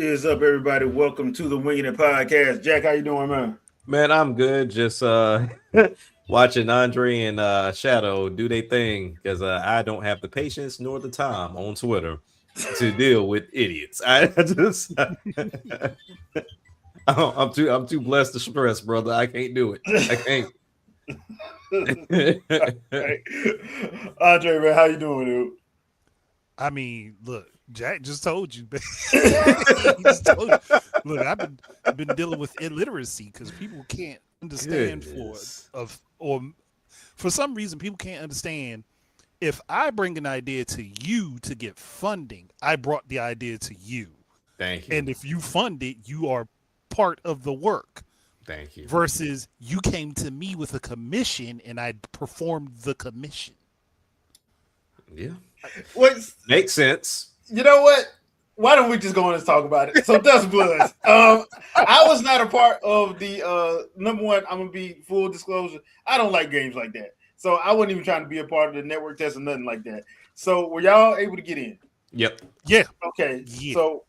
is up, everybody? Welcome to the Wingin It podcast. Jack, how you doing, man? Man, I'm good. Just watching Andre and Shadow do their thing because I don't have the patience nor the time on Twitter to deal with idiots. I just I'm too blessed to stress, brother. I can't do it. I can't. Right. Andre, man, how you doing, dude? I mean, look, Jack just told you. He just told you. Look, I've been dealing with illiteracy because people can't understand Goodness. for some reason people can't understand if I bring an idea to you to get funding, I brought the idea to you. Thank you. And if you fund it, you are part of the work. Thank you. Versus you came to me with a commission and I performed the commission. Yeah. What? Makes sense. You know what? Why don't we just go on and talk about it? So, Dust Bloods. I was not a part of the number one. I'm gonna be full disclosure. I don't like games like that, so I wasn't even trying to be a part of the network test or nothing like that. So, were y'all able to get in? Yep. Yeah. Okay. Yeah. So,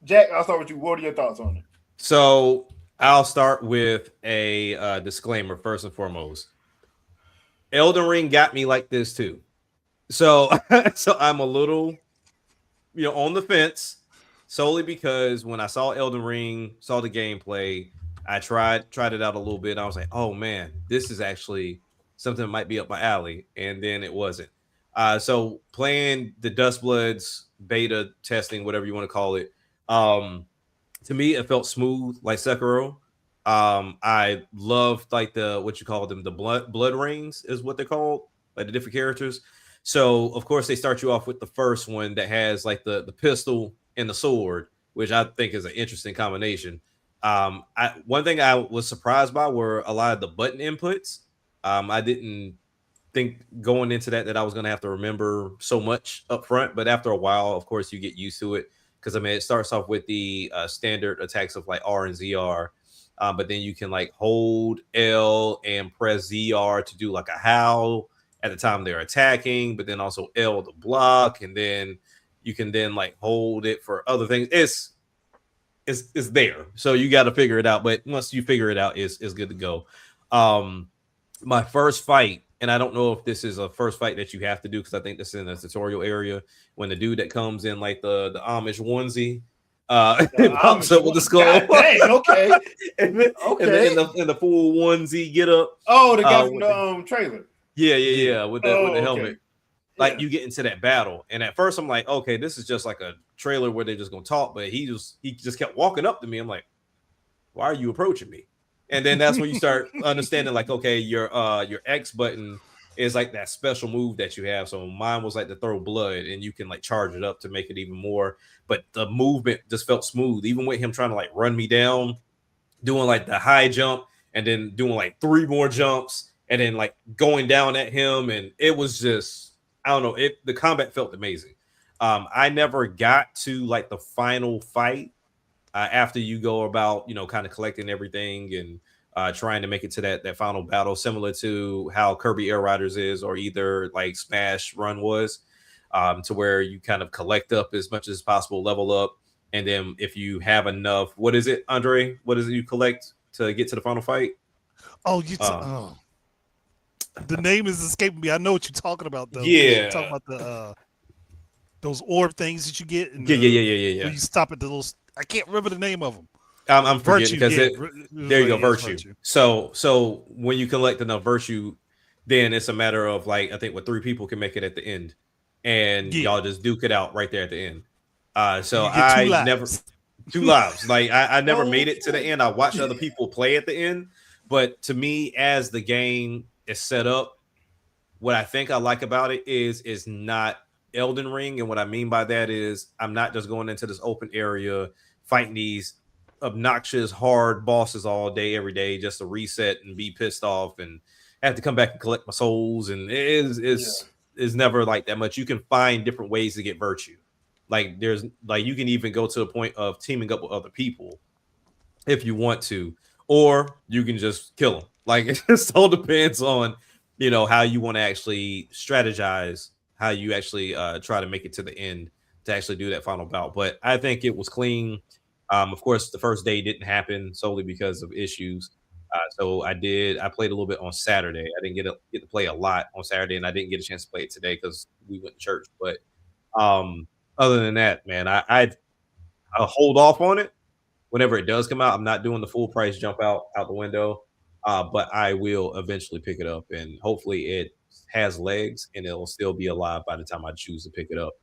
Jack, I'll start with you. What are your thoughts on it? So I'll start with a disclaimer first and foremost. Elden Ring got me like this too. So I'm a little, on the fence solely because when I saw Elden Ring, saw the gameplay, I tried it out a little bit. I was like, oh man, this is actually something that might be up my alley. And then it wasn't. So playing the Dust Bloods beta testing, whatever you want to call it, to me, it felt smooth like Sekiro. I loved like what you call them, the blood rings is what they're called, like the different characters. So of course they start you off with the first one that has like the pistol and the sword, which I think is an interesting combination. One thing I was surprised by were a lot of the button inputs. I didn't think going into that I was going to have to remember so much up front, but after a while, of course, you get used to it. Because I mean, it starts off with the standard attacks of like R and ZR, but then you can like hold L and press ZR to do like a howl at the time they're attacking, but then also L to block, and then you can then like hold it for other things. It's there, so you got to figure it out. But once you figure it out, it's good to go. My first fight. And I don't know if this is a first fight that you have to do because I think this is in the tutorial area when the dude that comes in like the Amish onesie pops up with the skull. Dang, okay. and then in the full onesie get up. Oh, the guy from the trailer. Yeah, with the helmet. Okay. Like you get into that battle. And at first I'm like, okay, this is just like a trailer where they're just gonna talk, but he just kept walking up to me. I'm like, why are you approaching me? And then that's when you start understanding, like, okay, your X button is like that special move that you have. So mine was like to throw blood, and you can like charge it up to make it even more. But the movement just felt smooth, even with him trying to like run me down, doing like the high jump, and then doing like 3 more jumps, and then like going down at him, and it was just, I don't know, the combat felt amazing. I never got to like the final fight. After you go about, kind of collecting everything and trying to make it to that final battle, similar to how Kirby Air Riders is, or either like Smash Run was, to where you kind of collect up as much as possible, level up, and then if you have enough, what is it, Andre? What is it you collect to get to the final fight? Oh, the name is escaping me. I know what you're talking about, though. Yeah, you're talking about the those orb things that you get. And yeah. Where you stop at the little. I can't remember the name of them. I'm forgetting because there you go, virtue. Virtue. So when you collect enough virtue, then it's a matter of like, I think 3 people can make it at the end, and y'all just duke it out right there at the end. So I never 2 lives. Like I never made it to the end. I watched other people play at the end, but to me, as the game is set up, what I think I like about it is not Elden Ring, and what I mean by that is I'm not just going into this open area fighting these obnoxious hard bosses all day every day just to reset and be pissed off and have to come back and collect my souls, and it's never like that much. You can find different ways to get virtue. Like there's like you can even go to the point of teaming up with other people if you want to, or you can just kill them. Like it just all depends on how you want to actually strategize, how you actually try to make it to the end to actually do that final bout. But I think it was clean. Of course, the first day didn't happen solely because of issues. So I played a little bit on Saturday. I didn't get to play a lot on Saturday, and I didn't get a chance to play it today because we went to church. But other than that, man, I'll hold off on it whenever it does come out. I'm not doing the full price jump out the window, but I will eventually pick it up, and hopefully it has legs and it'll still be alive by the time I choose to pick it up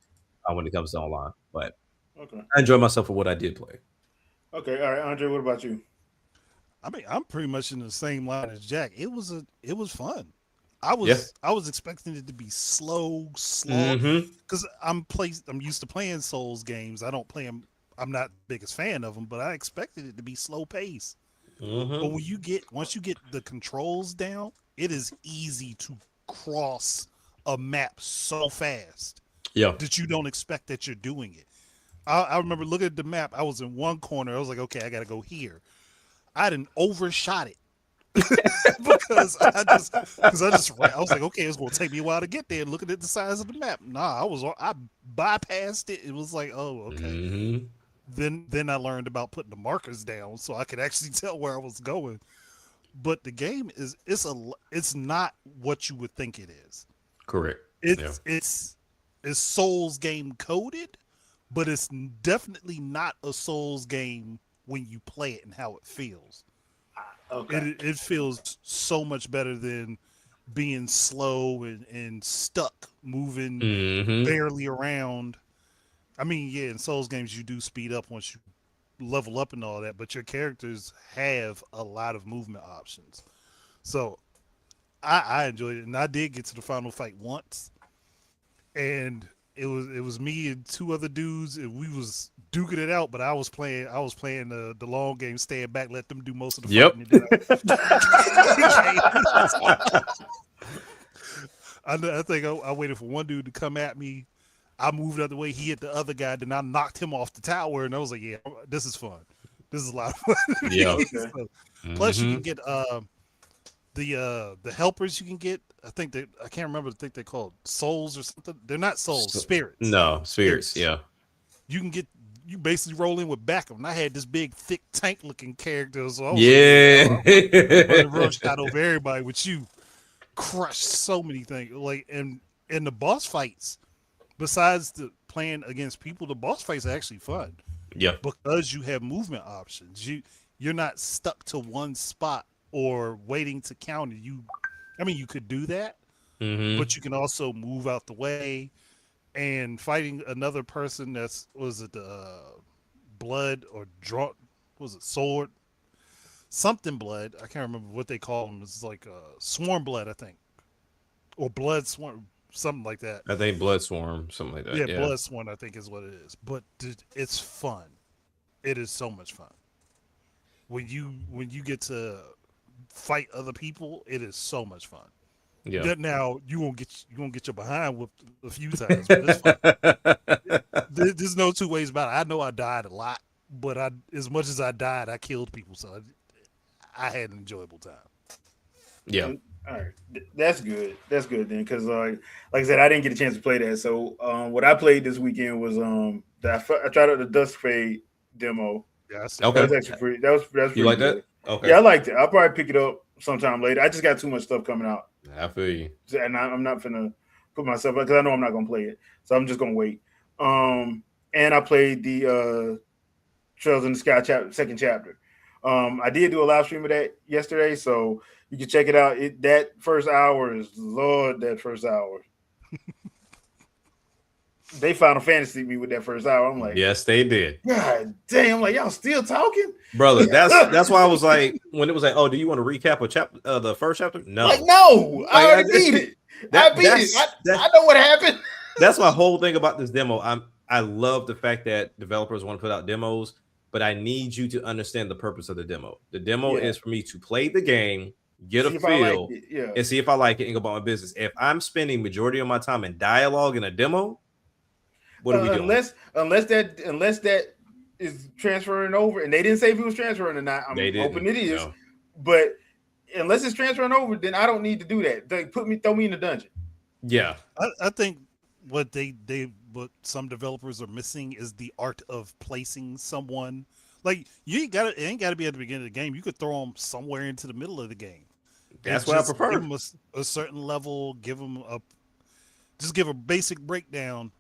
when it comes to online. But Okay. I enjoy myself for what I did play. Okay. All right, Andre. What about you? I mean, I'm pretty much in the same line as Jack. It was fun. Yeah. I was expecting it to be slow, slog, Mm-hmm. because I'm used to playing Souls games. I don't play them. I'm not the biggest fan of them, but I expected it to be slow pace. But Mm-hmm. once you get the controls down, it is easy to cross a map so fast Yeah. that you don't expect that you're doing it. I remember looking at the map. I was in one corner. I was like, okay, I got to go here. I didn't overshot it I was like, okay, it's gonna take me a while to get there. Looking at the size of the map, I bypassed it. It was like, oh, okay. Mm-hmm. Then I learned about putting the markers down so I could actually tell where I was going. But the game it's not what you would think it is. Correct. Yeah. It's Souls game coded, but it's definitely not a Souls game when you play it and how it feels. Okay. It feels so much better than being slow and stuck, moving Mm-hmm. barely around. I mean, yeah, in Souls games you do speed up once you level up and all that, but your characters have a lot of movement options. So I enjoyed it, and I did get to the final fight once, and it was me and two other dudes, and we was duking it out. But I was playing the long game, staying back, let them do most of the Yep. fighting. I think I waited for one dude to come at me. I moved out of the way. He hit the other guy. Then I knocked him off the tower, and I was like, "Yeah, this is fun. This is a lot of fun." Yeah. Okay. So, plus, you Mm-hmm. can get the helpers. You can get. I think they. I can't remember. I think they're called souls or something. They're not souls. Spirits. No, spirits. Yeah. You can get. You basically roll in with backup. And I had this big, thick tank-looking character, so I was Yeah. like, "I'm rush out over everybody." With you, crush so many things. Like and the boss fights. Besides the playing against people, the boss fights are actually fun Yeah. because you have movement options. You're not stuck to one spot or waiting to counter. I mean, you could do that, Mm-hmm. but you can also move out the way and fighting another person was it blood or draw was it sword something blood. I can't remember what they call them. It's like swarm blood, I think, or blood swarm, something like that. I think Blood Swarm, something like that. Yeah, Yeah. blood swarm, I think is what it is. But dude, it's fun. It is so much fun when you get to fight other people. It is so much fun. Yeah. That now you won't get your behind whipped a few times, but it's fun. There's no two ways about it. I know I died a lot, but as much as I died, I killed people, so I had an enjoyable time. Yeah. All right, that's good. That's good then, because like I said, I didn't get a chance to play that. So what I played this weekend was I tried out the Dust Fade demo. Yeah, I see. That Okay. was actually pretty. That was You pretty like good. that? Okay. Yeah, I liked it. I'll probably pick it up sometime later. I just got too much stuff coming out, I feel you. and I'm not gonna put myself because I know I'm not gonna play it. So I'm just gonna wait. And I played the Trails in the Sky second chapter. I did do a live stream of that yesterday, so you can check it out. That first hour is Lord. That first hour, they Final Fantasy me with that first hour. I'm like, Yes, they did. God damn! I'm like, y'all still talking, Brother, that's why I was like, when it was like, oh, do you want to recap a chapter, the first chapter? No. Like, no, I Like, already beat it. I beat it. I know what happened. That's my whole thing about this demo. I love the fact that developers want to put out demos, but I need you to understand the purpose of the demo. The demo Yeah. is for me to play the game, get See a if I like feel, it. Yeah. and see if I like it and go about my business. If I'm spending majority of my time in dialogue in a demo, what are we doing? Unless that is transferring over, and they didn't say if it was transferring or not. I'm hoping it is. No. But unless it's transferring over, then I don't need to do that. They throw me in the dungeon. Yeah. I think what what some developers are missing is the art of placing someone Like it ain't gotta be at the beginning of the game. You could throw them somewhere into the middle of the game. And That's what I just give prefer. them a certain level. Give a basic breakdown,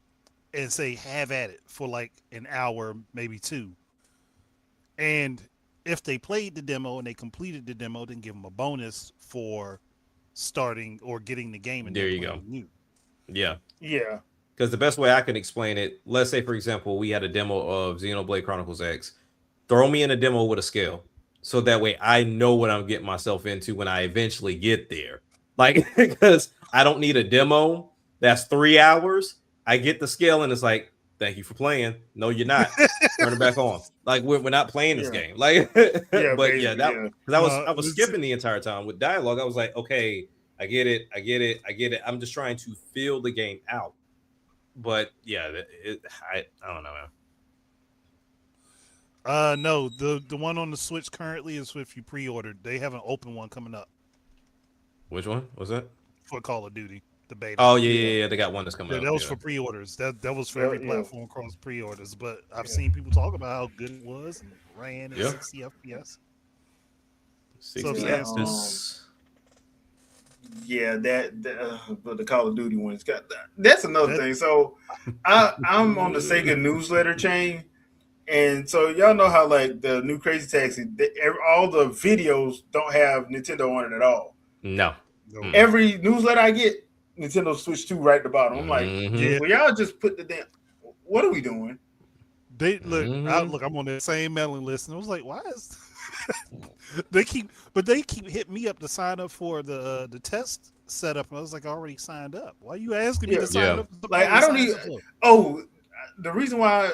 and say have at it for like an hour, maybe two. And if they played the demo and they completed the demo, then give them a bonus for starting or getting the game and There then you playing go. new. Yeah. Yeah. Because the best way I can explain it, let's say, for example, we had a demo of Xenoblade Chronicles X. Throw me in a demo with a scale. So that way I know what I'm getting myself into when I eventually get there. Like, because I don't need a demo that's 3 hours. I get the scale and it's like, thank you for playing. No, you're not. Turn it back on. Like, we're not playing this Yeah. game. Like, Yeah, but yeah, basically, that yeah. because I No, was skipping the entire time with dialogue. I was like, okay, I get it. I get it. I get it. I'm just trying to feel the game out. But yeah, I don't know, man. No, the one on the Switch currently is if you pre-ordered. They have an open one coming up Which one was that? for Call of Duty, the beta. Oh yeah, Yeah. yeah, yeah. They got one that's coming Yeah, up. that was Yeah, for pre-orders. That was for Yeah, every yeah. platform across pre-orders. But I've Yeah. seen people talk about how good it was and ran at Yeah. 60 FPS. So I'm 60 saying, FPS. Yeah, but the Call of Duty one has got that's another That- thing. So I'm on the Sega newsletter chain, and so y'all know how like the new Crazy Taxi, all the videos don't have Nintendo on it at all. No. no. Mm. Every newsletter I get, Nintendo Switch 2 right at the bottom. I'm like, Mhm. Yeah, well, y'all just put the damn. What are we doing? they look. Mhm. Look, I'm on that same mailing list, and I was like, why is they keep hitting me up to sign up for the test setup, and I was like, I already signed up. Why are you asking me Yeah. to sign Yeah. up? for Like something I don't signed need. up for? Oh, the reason why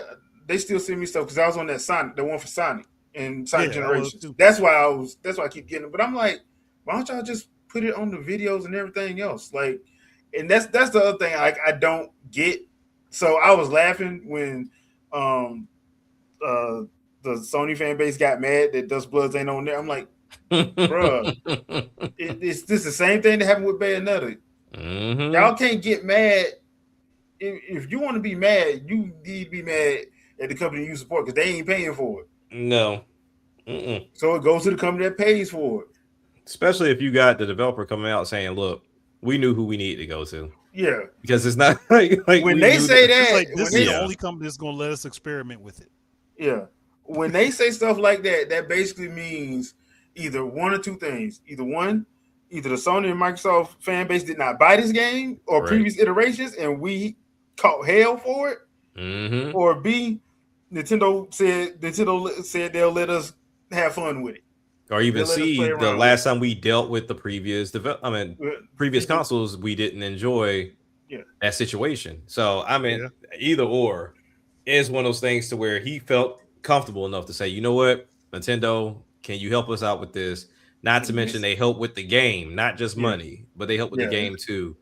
they still send me stuff because I was on that Sonic, the one for Sonic and Sonic Yeah, I was Generations. too. That's why I was. That's why I keep getting it. But I'm like, why don't y'all just put it on the videos and everything else? Like, and that's the other thing I don't get. So I was laughing when um uh the Sony fan base got mad that Dust Bloods ain't on there. I'm like, bruh, it's just the same thing that happened with Bayonetta. Mhm. Y'all can't get mad if you want to be mad, you need to be mad at the company you support because they ain't paying for it. No. Mm-mm. So it goes to the company that pays for it. Especially if you got the developer coming out saying, "Look, we knew who we needed to go to Yeah. because it's not like When we they knew say that." It's that, like when this is they the Yeah. only company that's gonna let us experiment with it. yeah, when they say stuff like that, that basically means either one or two things. Either the Sony and Microsoft fan base did not buy this game or Right. previous iterations, and we caught hell for it, Mm-hmm. or B, Nintendo said they'll let us have fun with it. Or even They'll let us play see the around with last time we dealt with the previous previous People, consoles, we didn't enjoy yeah, that situation. So I mean, Yeah. either or is one of those things to where he felt comfortable enough to say, you know what, Nintendo, can you help us out with this? Not to mention they help with the game, not just yeah, money, but they help with the yeah, game too.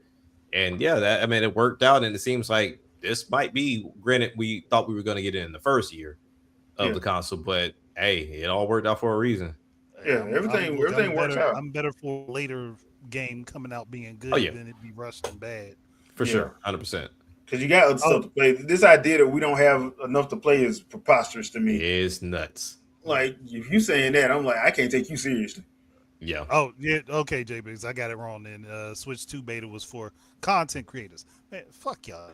And yeah, that I mean, it worked out, and it seems like this might be. Granted, we thought we were going to get it in the first year of yeah, the console, but hey, it all worked out for a reason. Hey, yeah. look, Everything works out. I'm better for a later game coming out being Oh good yeah, than it be rushed and bad. for Yeah. sure, 100%. Because you got other Oh, stuff to play. This idea that we don't have enough to play is preposterous to me. It's nuts. Like if you saying that, I'm like, I can't take you seriously. Yeah. oh yeah, okay, J Biggs, I got it wrong. Then Switch 2 beta was for content creators. Man, fuck y'all.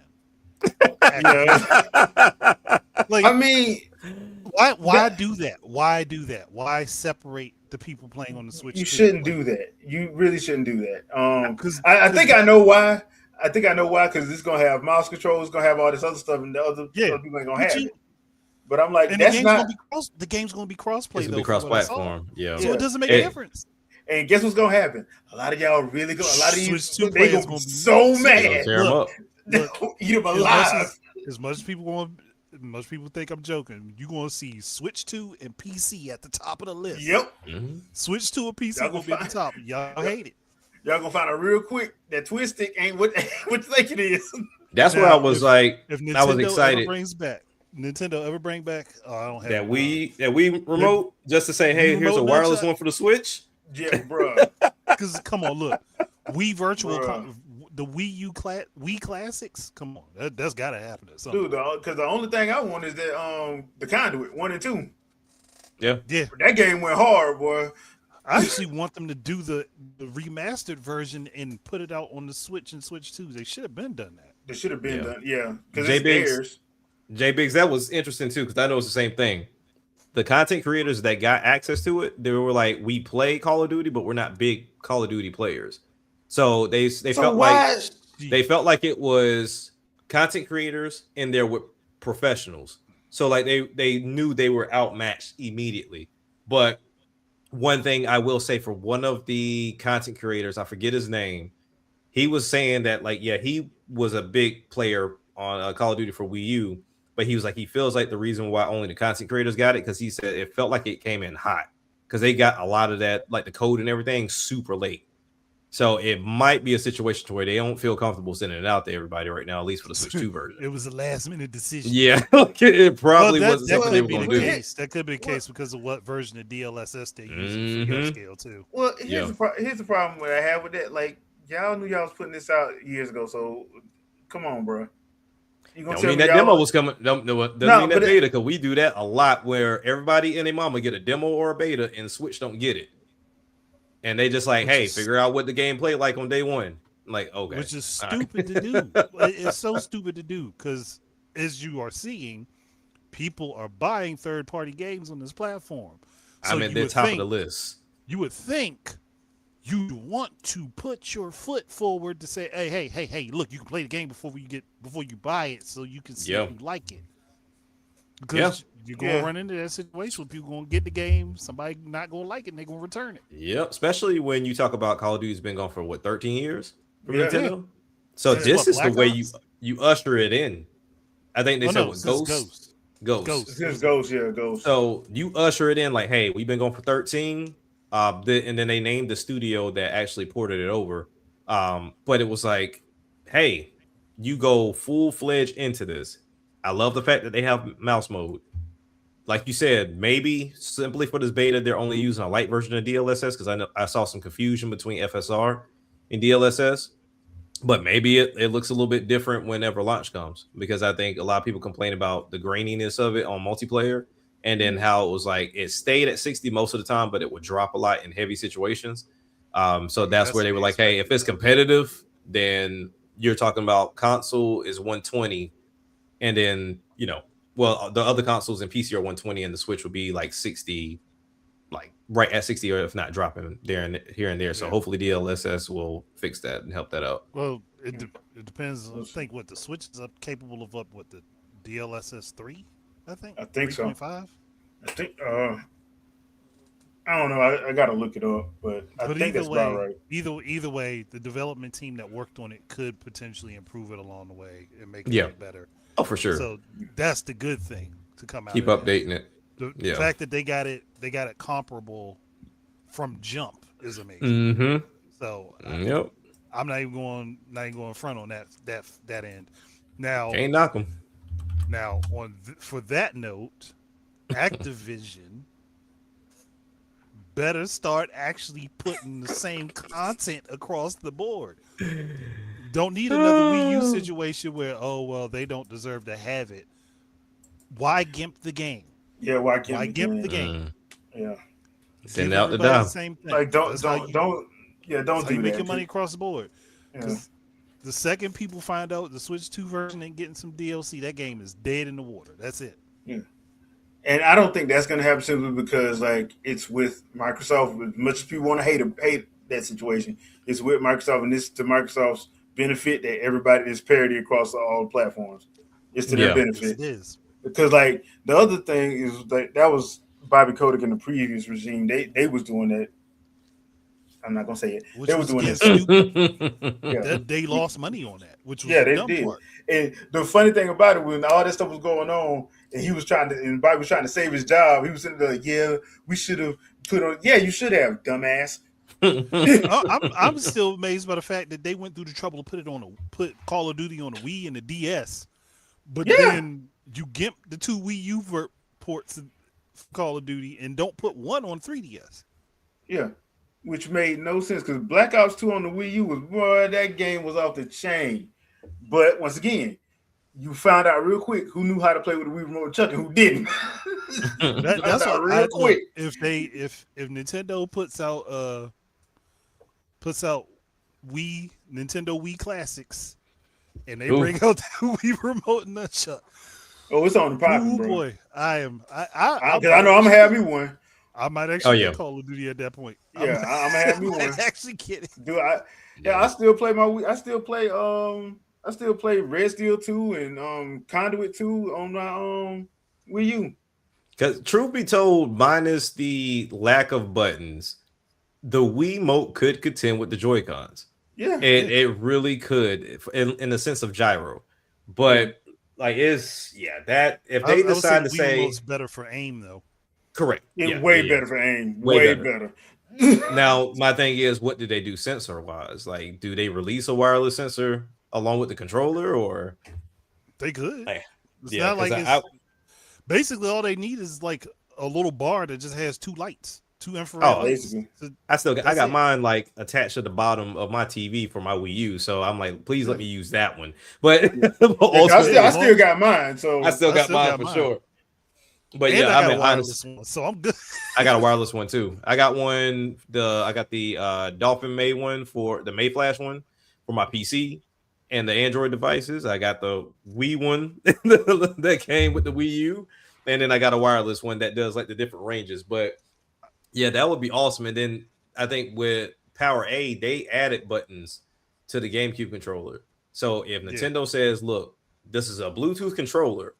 Yeah. Like, I mean, why do that? Why do that? Why separate the people playing on the Switch? you 2? shouldn't Like, do that. You really shouldn't do that. because I think I know why. I think I know why because it's gonna have mouse control. It's gonna have all this other stuff, and the other people ain't gonna have it. But I'm like, and that's not. the game's gonna be crossplay It's gonna though. be from what I saw. cross-platform. Yeah. So Yeah. it doesn't make a difference. And guess what's gonna happen? A lot of y'all really go. A lot of these Switch 2 they players gonna be gonna be so They're gonna mad. tear them up. Look, Eat them as alive. much as people want, most people think I'm joking. You're gonna see Switch 2 and PC at the top of the list. Yep. Mhm. Switch 2 and PC Y'all gonna gonna be at the find- top. Y'all hate it. Y'all gonna find out real quick that twist stick ain't what what you think it is. That's why I Now, was like, If I was Nintendo ever excited brings back, oh, I don't have that it. we remote just to say, hey, here's a remote wireless nunchuck? one for the Switch. Yeah, bruh. Because come on, look, Wii Virtual, Bruh. the Wii U Wii Classics. Come on, that's gotta happen at some Dude, because the only thing I want is that the conduit 1 and 2. Yeah. Yeah, That game went hard, boy. I actually want them to do the remastered version and put it out on the Switch and Switch 2. They should have been done that. They should have been Yeah. done, yeah, because J it's Biggs, theirs. J Biggs, that was interesting too, because I know it's the same thing. The content creators that got access to it, they were like, we play Call of Duty, but we're not big Call of Duty players. So they So felt like why? it was content creators in there with professionals. So like they knew they were outmatched immediately. But one thing I will say for one of the content creators, I forget his name, he was saying that like, yeah, he was a big player on Call of Duty for Wii U, but he was like, he feels like the reason why only the content creators got it, because he said it felt like it came in hot, because they got a lot of that, like the code and everything, super late. So it might be a situation to where they don't feel comfortable sending it out to everybody right now, at least for the Switch 2 version. It was a last minute decision. Yeah, it probably Well, wasn't that something they could were be going the to do. case. That could be the case because of what version of DLSS they're using for upscale too. Well, Yeah. here's the problem that I have with that. Like, y'all knew y'all was putting this out years ago, so come on, bro. You gonna Don't tell mean me that y'all? demo was coming. Doesn't No, mean that but beta, because we do that a lot, where everybody and their mama get a demo or a beta, and Switch don't get it, and they just like, Which hey, is figure out what the game play like on day one. I'm like, okay, which is all right. stupid to do. It's so stupid to do because as you are seeing, people are buying third party games on this platform. So I'm at you the would top of think the list. you would think you'd want to put your foot forward to say, hey, look, you can play the game before you buy it, so you can see Yeah. if you like it. Yeah. Because you're gonna run into that situation where people gonna get the game, somebody not gonna like it, and they're gonna return it. Yep. Especially when you talk about Call of Duty's been gone for what, 13 years from Yeah. Nintendo. So Since this what, is the Black way Ops? you usher it in. I think they Oh said no, what, since Ghost. Ghost. It's It just was Ghost, yeah, Ghost. So you usher it in like, hey, we've been going for 13. And then they named the studio that actually ported it over. But it was like, hey, you go full-fledged into this. I love the fact that they have mouse mode. Like you said, maybe simply for this beta, they're only using a light version of DLSS, because I know I saw some confusion between FSR and DLSS. But maybe it looks a little bit different whenever launch comes, because I think a lot of people complain about the graininess of it on multiplayer, and then how it was like it stayed at 60 most of the time, but it would drop a lot in heavy situations. So that's that's where to they were be like, hey, if expected it's though. competitive, then you're talking about console is 120, and then well, the other consoles and PC are 120, and the Switch will be like 60, like right at 60, or if not dropping there and here and there. So Yeah. hopefully DLSS will fix that and help that out. Well, it depends. I think what the Switch is capable of what the DLSS 3, I think. I think so. 3.5. I think I don't know. I gotta look it up, but I But think either that's about way, right. either way, the development team that worked on it could potentially improve it along the way and make it Yeah. look better. Oh, for sure. So that's the good thing to come out. Keep of that. updating it. The Yeah. fact that they got it comparable from jump is amazing. Mm-hmm. So Yep. I'm not even going front on that end. Now Can't knock them. for that note, Activision better start actually putting the same content across the board. Don't need another Wii U situation where, oh well, they don't deserve to have it. Why gimp the game? Yeah, why can't Why we gimp do the it? game? Yeah, Send Give out the everybody dime. the same thing. like That's how don't don't yeah that's don't how do you make that. your money across the board. Yeah. Because the second people find out the Switch 2 version ain't getting some DLC, that game is dead in the water. That's it. Yeah. And I don't think that's going to happen simply because like it's with Microsoft. As much as people want to hate that situation, it's with Microsoft, and it's to Microsoft's benefit that everybody is parity across all platforms. It's to their Yeah. Yes, benefit it is. because like the other thing is like that was Bobby Kotick in the previous regime. They was doing that. I'm not gonna say it. Which They were was doing again that. stupid. Yeah, That they lost money on that, which was yeah, the they dumb did. part. And the funny thing about it, when all that stuff was going on, and he was trying to, and Bobby was trying to save his job, he was sitting there like, "Yeah, we should have put on. Yeah, you should have, dumbass." I'm still amazed by the fact that they went through the trouble to put Call of Duty on the Wii and the DS, but Yeah. then you gimp the two Wii U ports of Call of Duty and don't put one on 3DS. Yeah, which made no sense because Black Ops 2 on the Wii U was, boy, that game was off the chain. But once again, you found out real quick who knew how to play with the Wii remote Chuck and who didn't. That's Not what real I look. quick. If Nintendo puts out Nintendo Wii Classics, and they Ooh. bring out the Wii remote and nunchuck. Oh, it's on the popping, Oh bro. boy, I Because I know I'm gonna have me one. I might Oh actually yeah. get Call of Duty at that point. Yeah, I'm gonna have me might one. actually get it. Do I? Yeah, Yeah. I still play my. I still play Red Steel 2 and Conduit 2 on my Wii U. Because truth be told, minus the lack of buttons, the Wii Mote could contend with the Joy Cons. Yeah, It really could in the sense of gyro, yeah. but like that if they I would say decide the to Wii remote's say better for aim though. correct, It yeah, way yeah, better for aim. way Way better. better. Now my thing is, what do they do sensor wise? Like, do they release a wireless sensor along with the controller, or They could. like, It's yeah? not Because like it's basically all they need is like a little bar that just has two lights, two infrared oh lights. Basically, I That's got it. mine like attached to the bottom of my TV for my Wii U, so I'm like, please let me use that one. But, yeah. but Yeah, 'cause Yeah, I as ultimately, long still as got mine. I So still I got still mine got for mine, sure. But and yeah, I I got a mean, honestly, wireless one, so I'm good. I got a wireless one too. I got I got the Dolphin May one for the May Flash one for my PC and the Android devices. I got the Wii one that came with the Wii U, and then I got a wireless one that does like the different ranges. But yeah, that would be awesome. And then I think with Power A, they added buttons to the GameCube controller. So if Yeah. Nintendo says, "Look, this is a Bluetooth controller.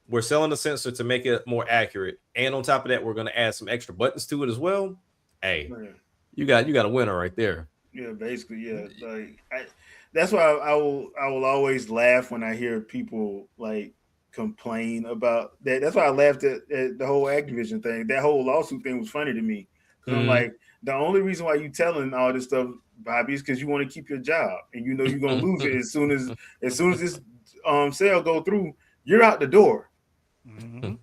We're selling the sensor to make it more accurate, and on top of that, we're going to add some extra buttons to it as well." Hey, yeah, you got a winner right there. yeah, basically, yeah. Like that's why I will always laugh when I hear people like complain about that. That's why I laughed at the whole Activision thing. That whole lawsuit thing was funny to me because I'm Mm-hmm. like, the only reason why you telling all this stuff, Bobby, is because you want to keep your job and you know you're gonna lose it as soon as this sale go through. You're out the door, Hmm.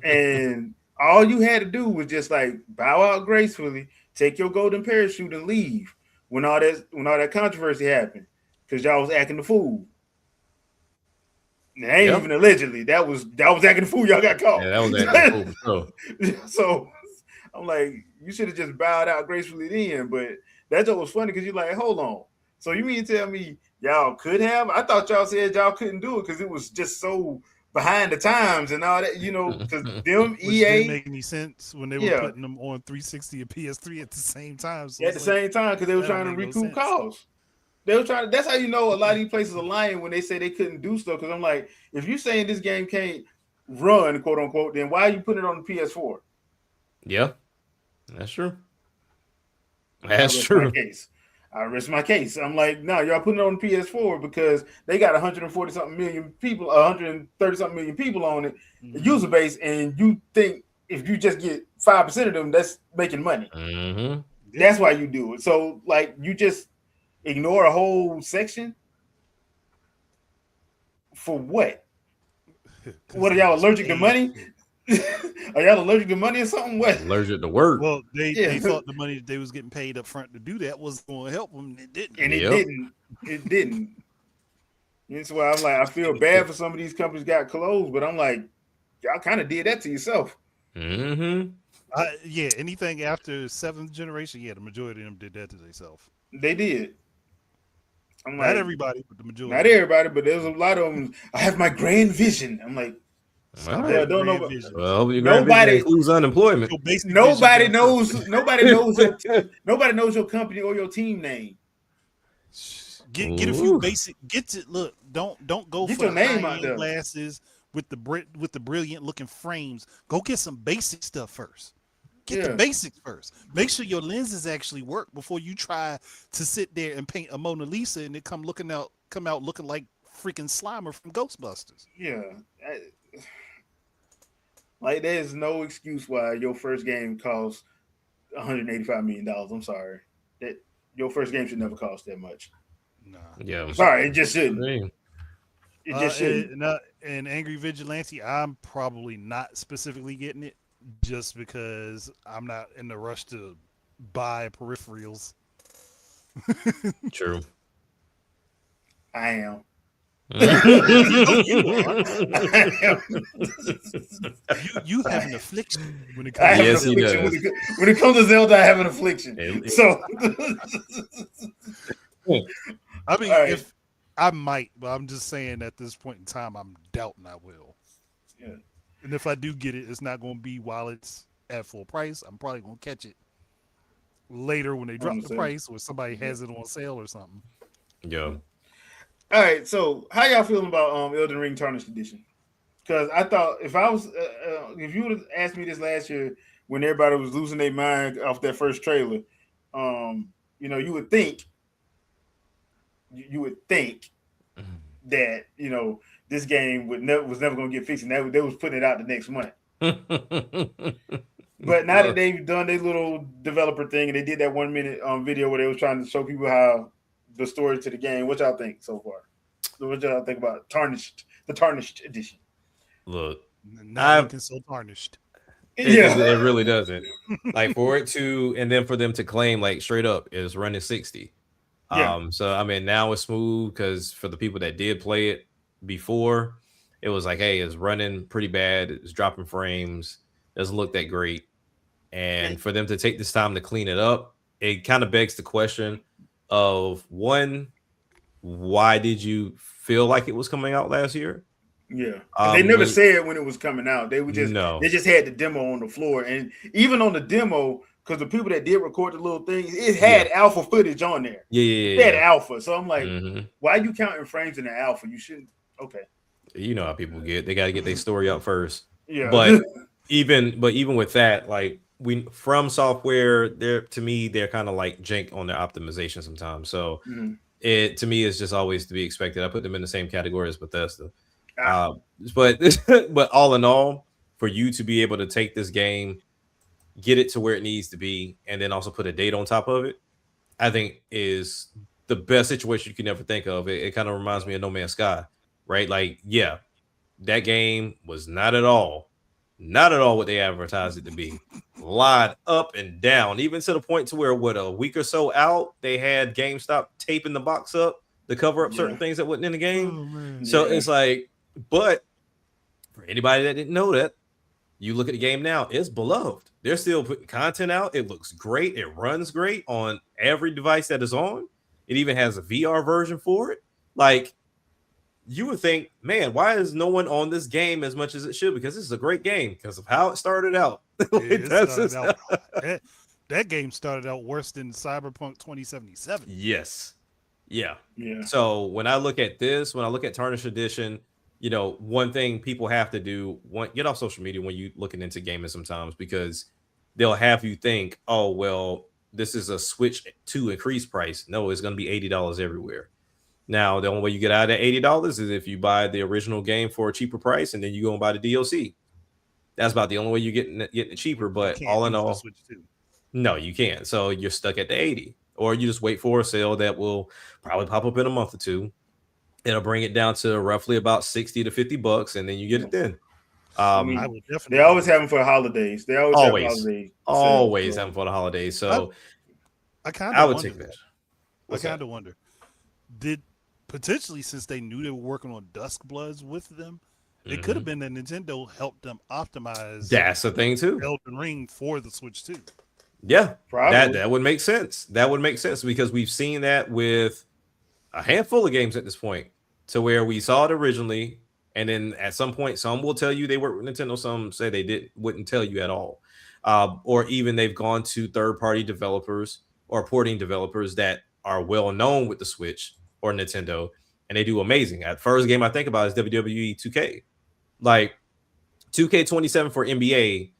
and all you had to do was just like bow out gracefully, take your golden parachute, and leave when all that controversy happened because y'all was acting the fool. It ain't Yep. even allegedly. That was acting the fool. Y'all got Yeah, caught. that was acting fool for sure. So I'm like, you should have just bowed out gracefully then. But that joke was funny because you're like, hold on. So you mean to tell me y'all could have? I thought y'all said y'all couldn't do it because it was just so behind the times and all that. Because them Which didn't EA, make any sense when they were yeah, putting them on 360 and PS3 at the same time. So at it's the like same time because they were that don't trying to make no recoup sense. costs. They were trying. That's how you know a lot of these places are lying when they say they couldn't do stuff. Because I'm like, if you saying this game can't run, quote unquote, then why are you putting it on the PS4? Yeah, that's true. I That's rest my true. case. I rest my case. I'm like, no, y'all putting it on the PS4 because they got 140 something million people, 130 something million people on it, the Hmm. user base, and you think if you just get 5% of them, that's making money. Mm-hmm. Yeah, That's why you do it. So like, you just ignore a whole section for what? because What are they y'all was allergic to paid money? for it. Are y'all allergic to money or something? What? Allergic to work. Well, they Yeah, thought the money that they was getting paid up front to do that was going to help them, and it didn't. and it Yep. didn't. It didn't. That's why I'm like, I feel bad for some of these companies got closed, but I'm like, y'all kind of did that to yourself. Mm-hmm. Yeah, anything after seventh generation, yeah, the majority of them did that to themselves. They did. I'm Not like, everybody, but the not majority. everybody, but there's a lot of them. I have my grand vision. I'm like, All Stop yeah, right. having don't grand know. visions. Well, your grand vision Nobody, includes unemployment. Your basic vision nobody done first. knows. Nobody knows your company or your team name. Get a few Ooh. basic. Get to look. Don't go Get for your the high name out end there. glasses with the brilliant looking frames. Go get some basic stuff first. Get the Yeah, basics first. Make sure your lenses actually work before you try to sit there and paint a Mona Lisa and it come out looking like freaking Slimer from Ghostbusters. yeah. Like, there's no excuse why your first game costs $185 million. I'm sorry, that your first game should never cost that much. Nah. Yeah. Sorry, it just shouldn't. Hey. It just shouldn't. And Angry Vigilante, I'm probably not specifically getting it just because I'm not in the rush to buy peripherals. True. I am. You have an affliction when it I comes have to an Yes, he Zelda. affliction. does. When it comes to Zelda, I have an affliction. It- So, I mean, all right. if I might, but I'm just saying at this point in time, I'm doubting I will. Yeah. And if I do get it, it's not going to be while it's at full price. I'm probably going to catch it later when they On drop the the sale. price or somebody Yeah. has it on sale or something. Yo, All right. So, how y'all feeling about Elden Ring Tarnished Edition? Because I thought if you would have asked me this last year when everybody was losing their mind off that first trailer, you would think that this game was never going to get fixed, and they was putting it out the next month. But now that they've done their little developer thing and they did that 1 minute video where they was trying to show people how the story to the game, what y'all think so far? What y'all think about the Tarnished Edition? look, Not looking so tarnished. it really doesn't. Like for it to, and then for them to claim like straight up is running 60. Yeah. So I mean now it's smooth because for the people that did play it before, it was like, hey, it's running pretty bad, it's dropping frames, doesn't look that great. And for them to take this time to clean it up, it kind of begs the question of one, why did you feel like it was coming out last year? Yeah, because they never When said when it was coming out. They no, just had the demo on the floor, and even on the demo, because the people that did record the little things, it yeah, had alpha footage on there. yeah, It had yeah. alpha, so I'm like, hmm why are you counting frames in the alpha? You shouldn't. Okay, You know how people get; they got to get their story out first. yeah, But even with that, like we from software, they're to me they're kind of like jank on their optimization sometimes. So Mhm. it to me is just always to be expected. I put them in the same category as Bethesda. Ah, Uh, but but all in all, for you to be able to take this game, get it to where it needs to be, and then also put a date on top of it, I think is the best situation you can ever think of. It kind of reminds me of No Man's Sky, right? Like, yeah, that game was not at all what they advertised it to be. Lied up and down, even to the point to where, what, a week or so out, they had GameStop taping the box up to cover up certain yeah, things that wasn't in the game. Oh man. So yeah, it's like, but for anybody that didn't know that, you look at the game now, it's beloved. They're still putting content out. It looks great. It runs great on every device that is on. It even has a VR version for it. Like, you would think, man, why is no one on this game as much as it should? Because this is a great game because of how it started out. Yeah, Like, it started out. That game started out worse than Cyberpunk 2077. yes. Yeah. yeah, So when I look at this, when I look at Tarnish Edition, one thing people have to do, get off social media when you looking into gaming sometimes, because they'll have you think, oh, well, this is a switch to increase price. No, it's going to be $80 everywhere. Now, the only way you get out of that $80 is if you buy the original game for a cheaper price and then you go and buy the DLC. That's about the only way you're getting it cheaper. You But can't all in do for all, Switch 2. no, you can't. So you're stuck at the 80, or you just wait for a sale that will probably pop up in a month or two. It'll bring it down to roughly about 60 to $50, and then you get yeah. it then. I I mean, would they definitely always wait. have them for holidays. They always have Always, holiday sales. always So, having for the holidays. I, So I kind I of would wonder take that. that. I What's that? kind of wonder. Did potentially, since they knew they were working on Dusk Bloods with them, it could have Mhm. been that Nintendo helped them optimize That's the thing too. Elden Ring for the Switch 2. Yeah, probably. that would make sense. That would make sense because we've seen that with a handful of games at this point, to where we saw it originally, and then at some point, some will tell you they work with Nintendo, some say they wouldn't tell you at all, or even they've gone to third-party developers or porting developers that are well known with the Switch or Nintendo, and they do amazing. At first game I think about is WWE 2K, like 2K27 for NBA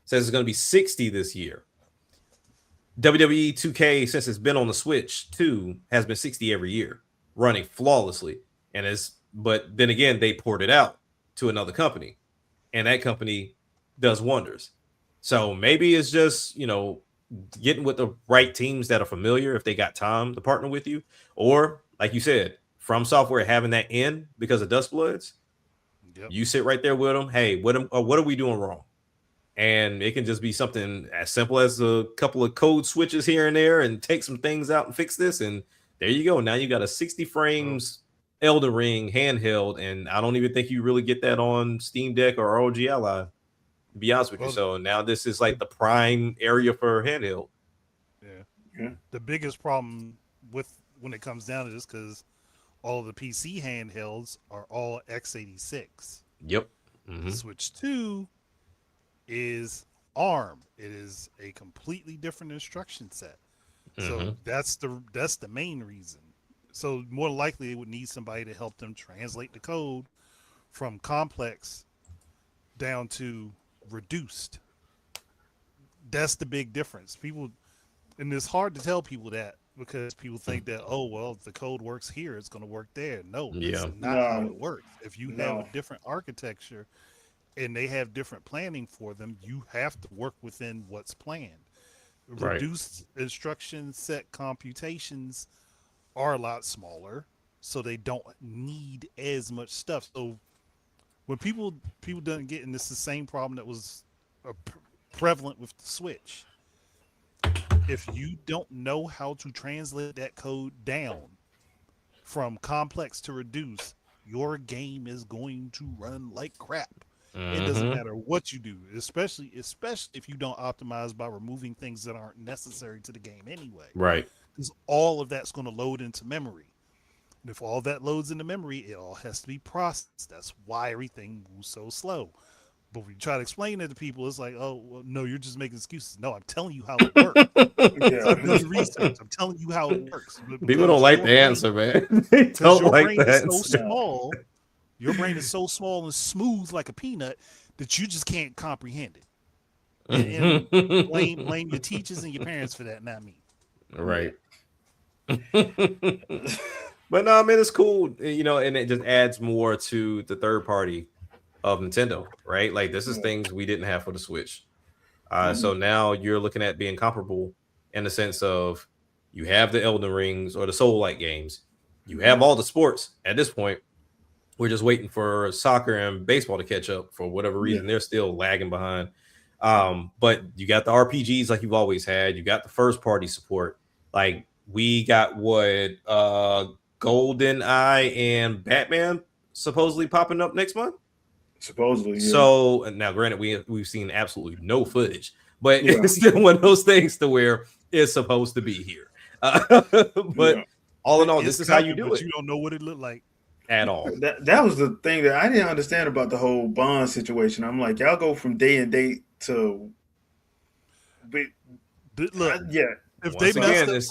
says it's going to be 60 this year. WWE 2K, since it's been on the Switch 2, has been 60 every year, running flawlessly. But then again, they poured it out to another company, and that company does wonders. So maybe it's just, getting with the right teams that are familiar if they got time to partner with you. Or, like you said, From Software having that in because of Dust Bloods, Yep. you sit right there with them. Hey, what are we doing wrong? And it can just be something as simple as a couple of code switches here and there and take some things out and fix this. And there you go. Now you got a 60 Bro, frames Elden Ring handheld, and I don't even think you really get that on Steam Deck or ROG Ally. To be honest with you, Well, so now this is like the prime area for handheld. yeah. Yeah. The biggest problem with when it comes down to this, because all of the PC handhelds are all x86. Yep. The Switch 2 is ARM. It is a completely different instruction set. So that's the main reason. So more likely, it would need somebody to help them translate the code from complex down to reduced. That's the big difference. People, and it's hard to tell people that because people think that, oh well, if the code works here, it's going to work there. No, that's Yeah. not how No, it works. If you have a no. different architecture and they have different planning for them, you have to work within what's planned. Right. Reduced instruction set computations are a lot smaller, so they don't need as much stuff. So when people don't get, and this is the same problem that was prevalent with the Switch. If you don't know how to translate that code down from complex to reduce, your game is going to run like crap. It doesn't matter what you do, especially if you don't optimize by removing things that aren't necessary to the game anyway. Right. Because all of that's going to load into memory. And if all that loads into memory, it all has to be processed. That's why everything moves so slow. But when you try to explain it to people, it's like, oh, well, no, you're just making excuses. No, I'm telling you how it works. Yeah. I've done the research. I'm telling you how it works. People don't Because like the answer, man. They because don't your like brain the is so answer. small, your brain is so small and smooth like a peanut that you just can't comprehend it. And blame your teachers and your parents for that, not me. Right. But no, man, it's cool, and it just adds more to the third party of Nintendo, right? Like this is Yeah. things we didn't have for the Switch. Mhm. So now you're looking at being comparable in the sense of you have the Elden Rings or the Soul-like games, you have all the sports at this point. We're just waiting for soccer and baseball to catch up. For whatever Yeah. reason, they're still lagging behind. But you got the RPGs like you've always had. You got the first party support. Like we got what Golden Eye and Batman supposedly popping up next month. Supposedly, yeah. So now, granted, we've seen absolutely no footage, but Yeah. it's still one of those things to where it's supposed to be here. But Yeah. all in all, It's this is how you coming, do but it you don't know what it looked like. at all. That was the thing that I didn't understand about the whole bond situation. I'm like, y'all go from day and date to, but Look, yeah, if they Once messed again, up it's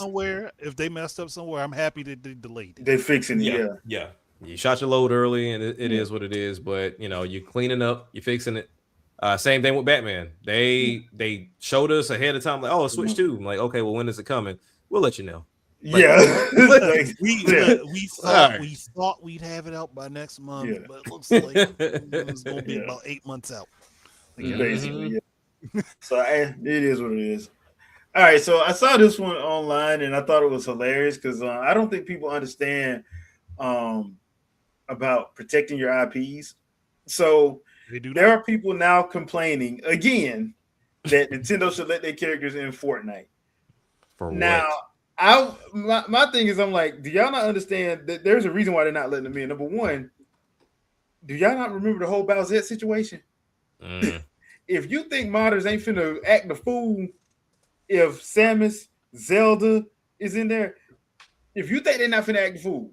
somewhere, I'm happy that they delayed it. they fixing it. yeah, Yeah, yeah. You shot your load early, and it yeah, is what it is. But you're cleaning up, you're fixing it. Same thing with Batman. They showed us ahead of time, like, oh, Switch yeah. 2. I'm like, okay, well, when is it coming? We'll let you know. Like, Yeah. Like, yeah, We all right. thought we'd have it out by next month, yeah, but it looks like it's gonna be yeah. about 8 months out. Like, yeah, Basically, Mhm. yeah. So it is what it is. All right, so I saw this one online and I thought it was hilarious because I don't think people understand um, about protecting your IPs. So they do there not. are people now complaining again that Nintendo should let their characters in Fortnite. For Now, what? my thing is, I'm like, do y'all not understand that there's a reason why they're not letting them in? Number one, do y'all not remember the whole Bowsette situation? Mm. If you think modders ain't finna act the fool, if Samus, Zelda is in there, if you think they're not finna act the fool,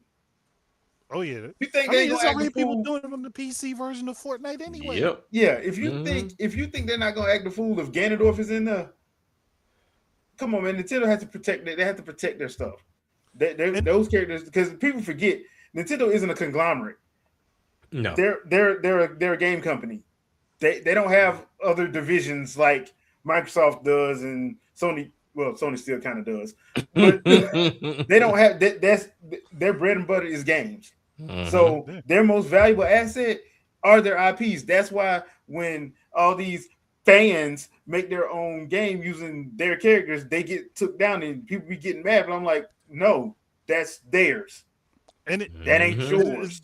Oh yeah. you think I they mean, ain't there's gonna act the already people fool? doing it on the PC version of Fortnite anyway. Yep. Yeah, Mhm. if you think they're not gonna act the fool if Ganondorf is in there, come on, man. Nintendo has to protect it. They have to protect their stuff. And Those characters, because people forget Nintendo isn't a conglomerate. No. They're a game company. They don't have other divisions like Microsoft does and Sony. Well, Sony still kind of does, but they don't have that. That's their bread and butter is games. Mhm. So yeah. their most valuable asset are their IPs. That's why when all these fans make their own game using their characters, they get took down and people be getting mad. But I'm like, no, that's theirs. and it, That ain't Mhm. it is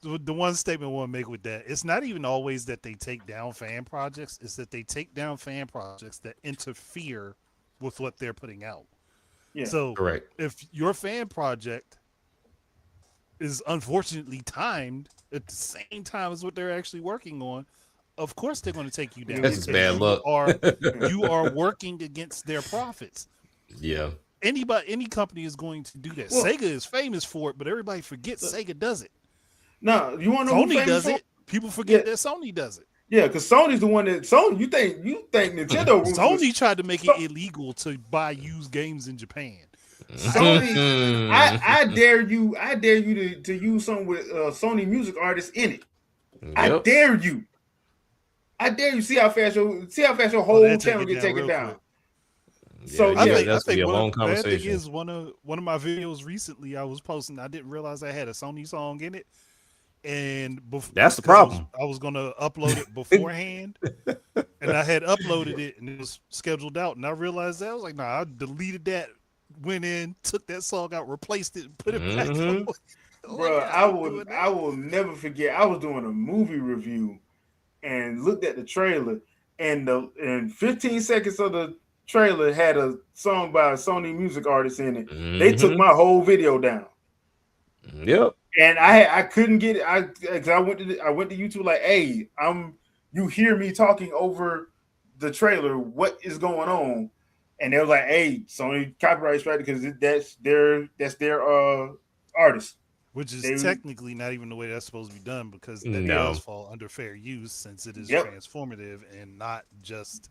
yours. the one statement I want to make with that. It's not even always that they take down fan projects. It's that they take down fan projects that interfere with what they're putting out. Yeah. So Correct. if your fan project is unfortunately timed at the same time as what they're actually working on, of course they're going to take you down That's just because bad luck. you are working against their profits. Yeah. Any company is going to do that. Well, Sega is famous for it, but everybody forgets Sega does it. no, you want to know who Sony famous does for? it. People Yeah, forget that Sony does it. yeah, because Sony's the one that Sony. You think Nintendo ruthless? Sony tried to make it So, illegal to buy used games in Japan. Sony, I dare you, to use something with Sony music artists in it. I Yep. dare you. I dare you. See how fast your Oh, whole that take channel it get down taken real down. quick. So Yeah, yeah, I that's gonna be think a long the bad thing conversation. is one of my videos recently I was posting. I didn't realize I had a Sony song in it, and That's the because problem. I was gonna upload it beforehand, and I had uploaded it and it was scheduled out, and I realized that I was like, nah, I deleted that, went in, took that song out, replaced it, and put it back on. bro, Like, I ain't doing I that. will never forget. I was doing a movie review and looked at the trailer, and 15 seconds of the trailer had a song by a Sony music artist in it. They took my whole video down. Yep. And I couldn't get it. I went to YouTube like, hey, you hear me talking over the trailer? What is going on? And they were like, hey, Sony copyright strike because that's their artist. Which is They technically not even the way that's supposed to be done, because that does No. fall under fair use since it is Yep. transformative and not just.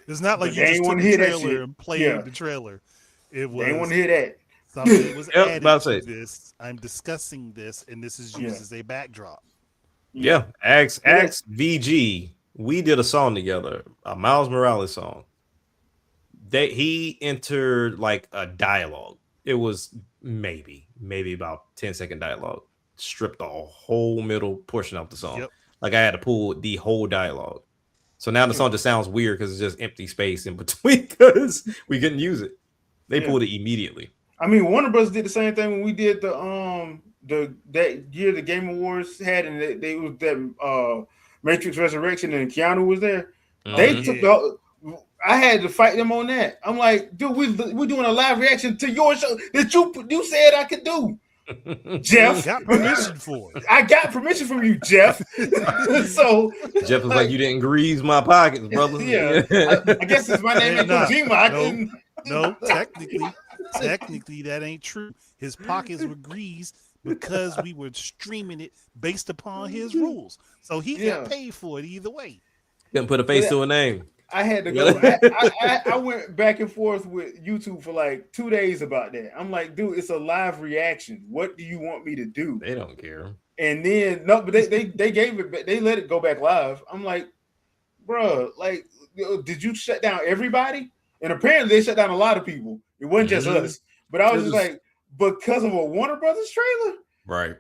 It's not like But you they just ain't took want to the hear that trailer shit. and played Yeah, the trailer. It they ain't want was to hear that. something was Yep. added About to to say. this. I'm discussing this, and this is Yeah. used as a backdrop. Yeah. Ask Yeah. VG. We did a song together, a Miles Morales song. He entered like a dialogue. It was maybe about 10-second dialogue. Stripped the whole middle portion of the song. Yep. Like I had to pull the whole dialogue. So now the Yeah. song just sounds weird because it's just empty space in between because we couldn't use it. They Yeah. pulled it immediately. I mean, Warner Bros. Did the same thing when we did that year the Game Awards had, and they was that Matrix Resurrection, and Keanu was there. They Mhm. took the. I had to fight them on that. I'm like, dude, we're doing a live reaction to your show that you said I could do, Jeff. Got permission for it. I got permission from you, Jeff. So Jeff was like, "You didn't grease my pockets, brother." yeah, I guess it's my name And is Kojima. I no, couldn't. no, technically that ain't true. His pockets were greased because we were streaming it based upon his rules. So he Yeah. got paid for it either way. Couldn't put a face to a name. I had to go. I went back and forth with YouTube for like 2 days about that. I'm like, dude, it's a live reaction. What do you want me to do? They don't care. And then no, but they gave it. They let it go back live. I'm like, bro, like, did you shut down everybody? And apparently they shut down a lot of people. It wasn't just us. But I was just like, because of a Warner Brothers trailer, Right.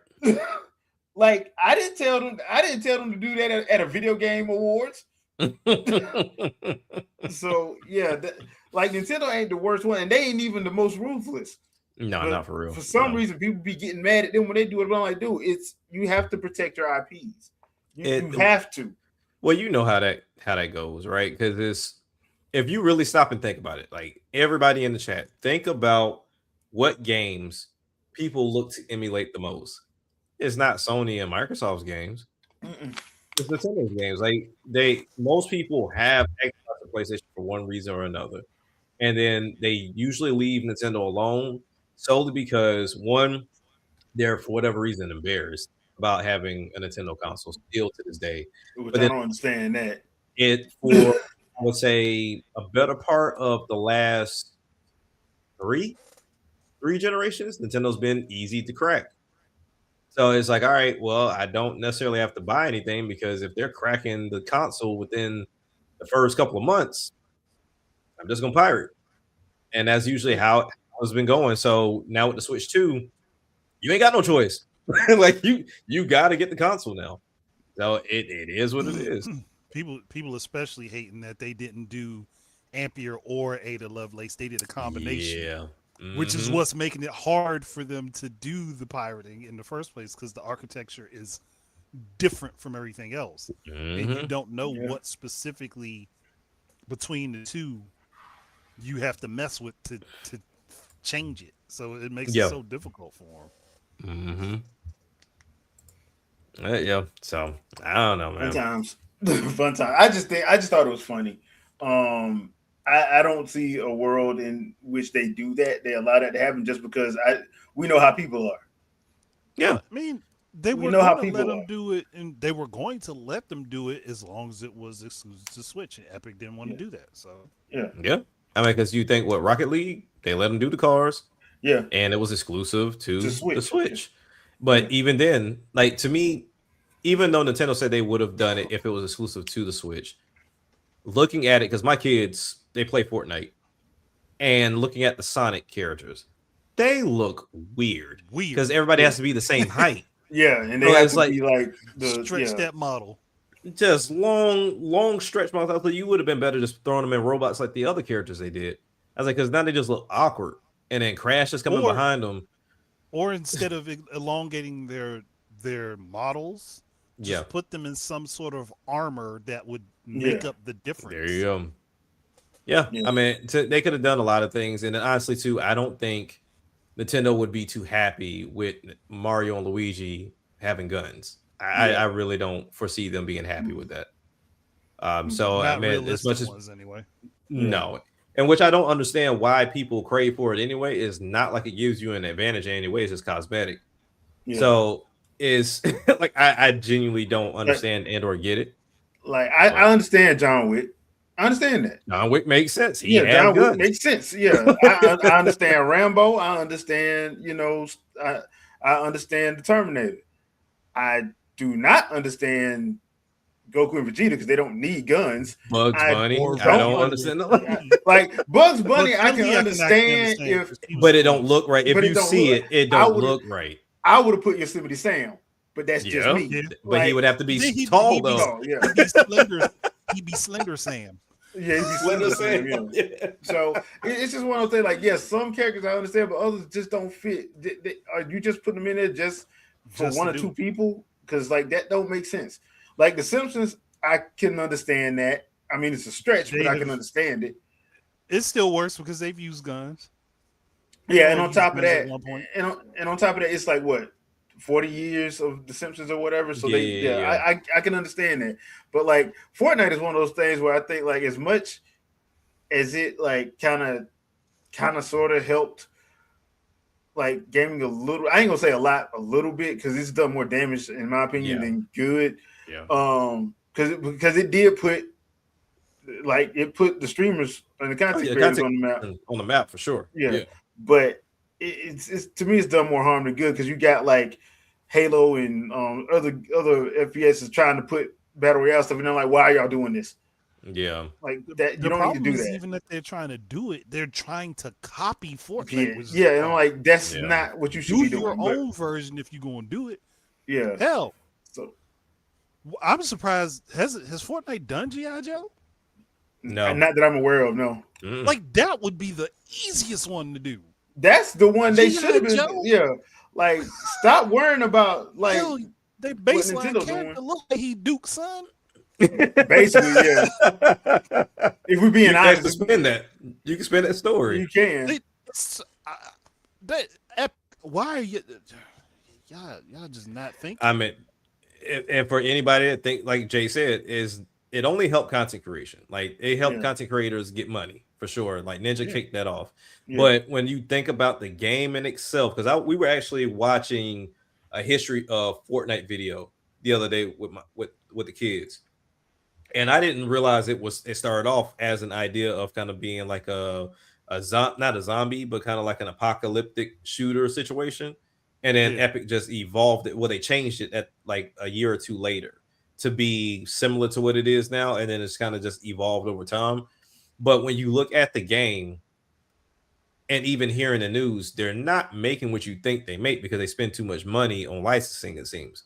like I didn't tell them to do that at a video game awards. So yeah, like Nintendo ain't the worst one, and they ain't even the most ruthless. No, But not for real. For some reason, people be getting mad at them when they do it. But I'm like, dude, you have to protect your IPs. You have to. Well, you know how that goes, right? Because if you really stop and think about it, like everybody in the chat, think about what games people look to emulate the most. It's not Sony and Microsoft's games. Mm-mm. It's Nintendo's games. Like most people have Xbox and PlayStation for one reason or another, and then they usually leave Nintendo alone solely because one, they're for whatever reason embarrassed about having a Nintendo console still to this day. Which But I then don't understand that. it for I would say a better part of the last three generations, Nintendo's been easy to crack. So it's like, all right, well, I don't necessarily have to buy anything because if they're cracking the console within the first couple of months, I'm just gonna pirate. And that's usually how it's been going. So now with the Switch 2, you ain't got no choice. Like you gotta get the console now. So it is what it is. People especially hating that they didn't do Ampere or Ada Lovelace. They did a combination. Yeah. Which is what's making it hard for them to do the pirating in the first place, because the architecture is different from everything else. And you don't know what specifically between the two you have to mess with to change it. So it makes it so difficult for them. Yeah. So I don't know, Fun man. times, fun time. I just thought it was funny. Um, I don't see a world in which they do that. They allow that to happen just because we know how people are. Yeah. I mean, they We were know how going to let people them are. do it, and they were going to let them do it as long as it was exclusive to Switch. And Epic didn't want to Yeah, do that, so yeah, Yeah. I mean, because you think what Rocket League, they let them do the cars yeah. and it was exclusive To to the switch. Yeah, Switch. But yeah, even then, like to me, even though Nintendo said they would have done it if it was exclusive to the Switch, looking at it, because my kids, they play Fortnite and looking at the Sonic characters, they look weird because weird. everybody yeah, has to be the same height. yeah. And they So have it's to like be like the Stretch yeah, that model. just long stretch marks. I thought you would have been better just throwing them in robots like the other characters they did. I was like, because now they just look awkward. And then Crash is coming Or behind them. instead of elongating their models, Yeah, just put them in some sort of armor that would make yeah, up the there you difference. go. Yeah, yeah, I mean, they could have done a lot of things, and then honestly, too, I don't think Nintendo would be too happy with Mario and Luigi having guns. yeah. I really don't foresee them being happy with that. So I Not mean, as much realistic as ones, anyway. Yeah, no, and which I don't understand why people crave for it anyway. Is not like it gives you an advantage in any way. It's just cosmetic. yeah. So is like I genuinely don't Like, understand and or get it. I But understand John Wick. I understand that. John Wick makes sense. He Yeah, has John Wick guns. makes sense. Yeah, I understand Rambo. I understand. I understand the Terminator. I do not understand Goku and Vegeta because they don't need guns. Bugs I Bunny. Or I don't don't Chun understand. Li. like Bugs Bunny. But I Chun can Li, I can actually understand understand if, because she was But it don't close. look right. If but it you don't see look. it, it I don't would have. look right. I would have put Yosemite Sam, but that's just Yeah, me. Yeah, but he Like, would have to be but then tall though. oh yeah, he'd be slender. He'd be Slender Sam. yeah, he'd be Slender Slender Sam. Sam. Yeah. Yeah. So it's just one of those things. Like, yes, some characters I understand, but others just don't fit. Are you just putting them in there just for Just one to or do two it. people? Because like that don't make sense. Like the Simpsons, I can understand that. I mean, it's a stretch, but They I can have. understand it. It still works because they've used guns. They Yeah, all and on used top of guns at that, one point. and on top of that, it's like what 40 years of The Simpsons or whatever. So Yeah, yeah, yeah. I can understand that. But like Fortnite is one of those things where I think like as much as it like kind of sort of helped like gaming a little. I ain't gonna say a lot, a little bit because it's done more damage in my opinion Yeah, than good. yeah, Because it did put like it put the streamers and the oh content yeah, creators content on the map. on the map for sure. Yeah, Yeah, but it's to me it's done more harm than good because you got like Halo and other FPS is trying to put battle royale stuff, and they're like, why are y'all doing this? yeah, Like that, you The don't need to problem do is that. even if they're trying to do it, they're trying to copy Yeah, Fortnite, which is yeah, the and I'm problem. like, that's yeah. not what you should Do be your doing. But own version if you're going to do it. yeah, Hell, so I'm surprised. Has Fortnite done GI Joe? No, not that I'm aware of. No, mm, Like that would be the easiest one to do. that's the one they should GI have been. Joe. Yeah, like stop worrying about like Hell, they what baseline Nintendo's doing. character look like he Duke's son. Basically, yeah. If we're being you can actually honest, spin that. You can spin that story. you can. They, that why are you? Y'all just not thinking. I mean, and for anybody that think like Jay said, is it only helped content creation. Like it helped Yeah, content creators get money for sure. Like Ninja yeah, kicked that off. yeah, But when you think about the game in itself, because we were actually watching a history of Fortnite video the other day with with the kids, and I didn't realize it started off as an idea of kind of being like not a zombie, but kind of like an apocalyptic shooter situation. And then Yeah, Epic just evolved it. Well, they changed it at like a year or two later to be similar to what it is now, and then it's kind of just evolved over time. But when you look at the game and even hearing the news, they're not making what you think they make because they spend too much money on licensing, it seems.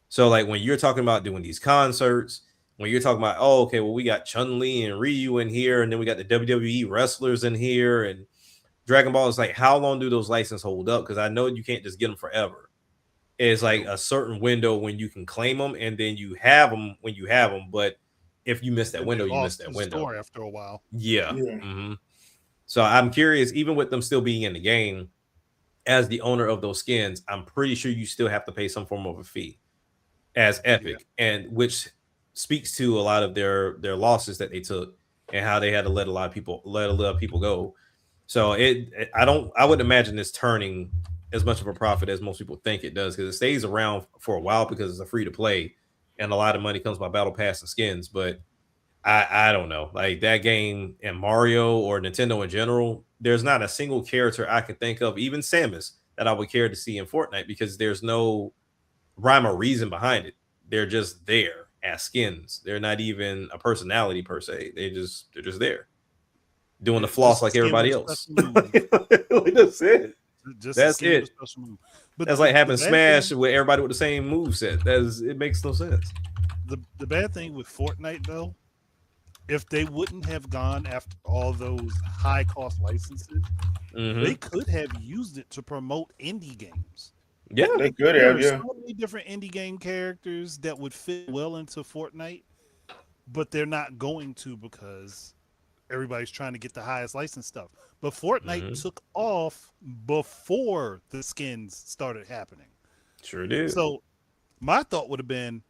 So like when you're talking about doing these concerts, when you're talking about, oh, okay, well, we got Chun-Li and Ryu in here, and then we got the WWE wrestlers in here, and Dragon Ball is like, how long do those licenses hold up? Because I know you can't just get them forever. It's like nope. a certain window when you can claim them, and then you have them when you have them. But if you miss that Then they window, you miss lost that the window. store after a while. Yeah. yeah. So I'm curious, even with them still being in the game, as the owner of those skins, I'm pretty sure you still have to pay some form of a fee. as epic, and which speaks to a lot of their losses that they took and how they had to let a lot of people go. So I wouldn't imagine this turning as much of a profit as most people think it does, because it stays around for a while because it's a free to play and a lot of money comes by battle pass and skins. But I don't know, like that game and Mario or Nintendo in general, there's not a single character I can think of, even Samus, that I would care to see in Fortnite, because there's no rhyme or reason behind it. They're just there as skins. They're not even a personality per se. They're just there doing the floss like everybody else. That's it. That's it. But that's like having Smash with everybody with the same moveset. It makes no sense. The bad thing with Fortnite, though, if they wouldn't have gone after all those high cost licenses, they could have used it to promote indie games. Yeah, they could have. There's so many different indie game characters that would fit well into Fortnite, but they're not going to because everybody's trying to get the highest license stuff. But Fortnite took off before the skins started happening. Sure did. So my thought would have been,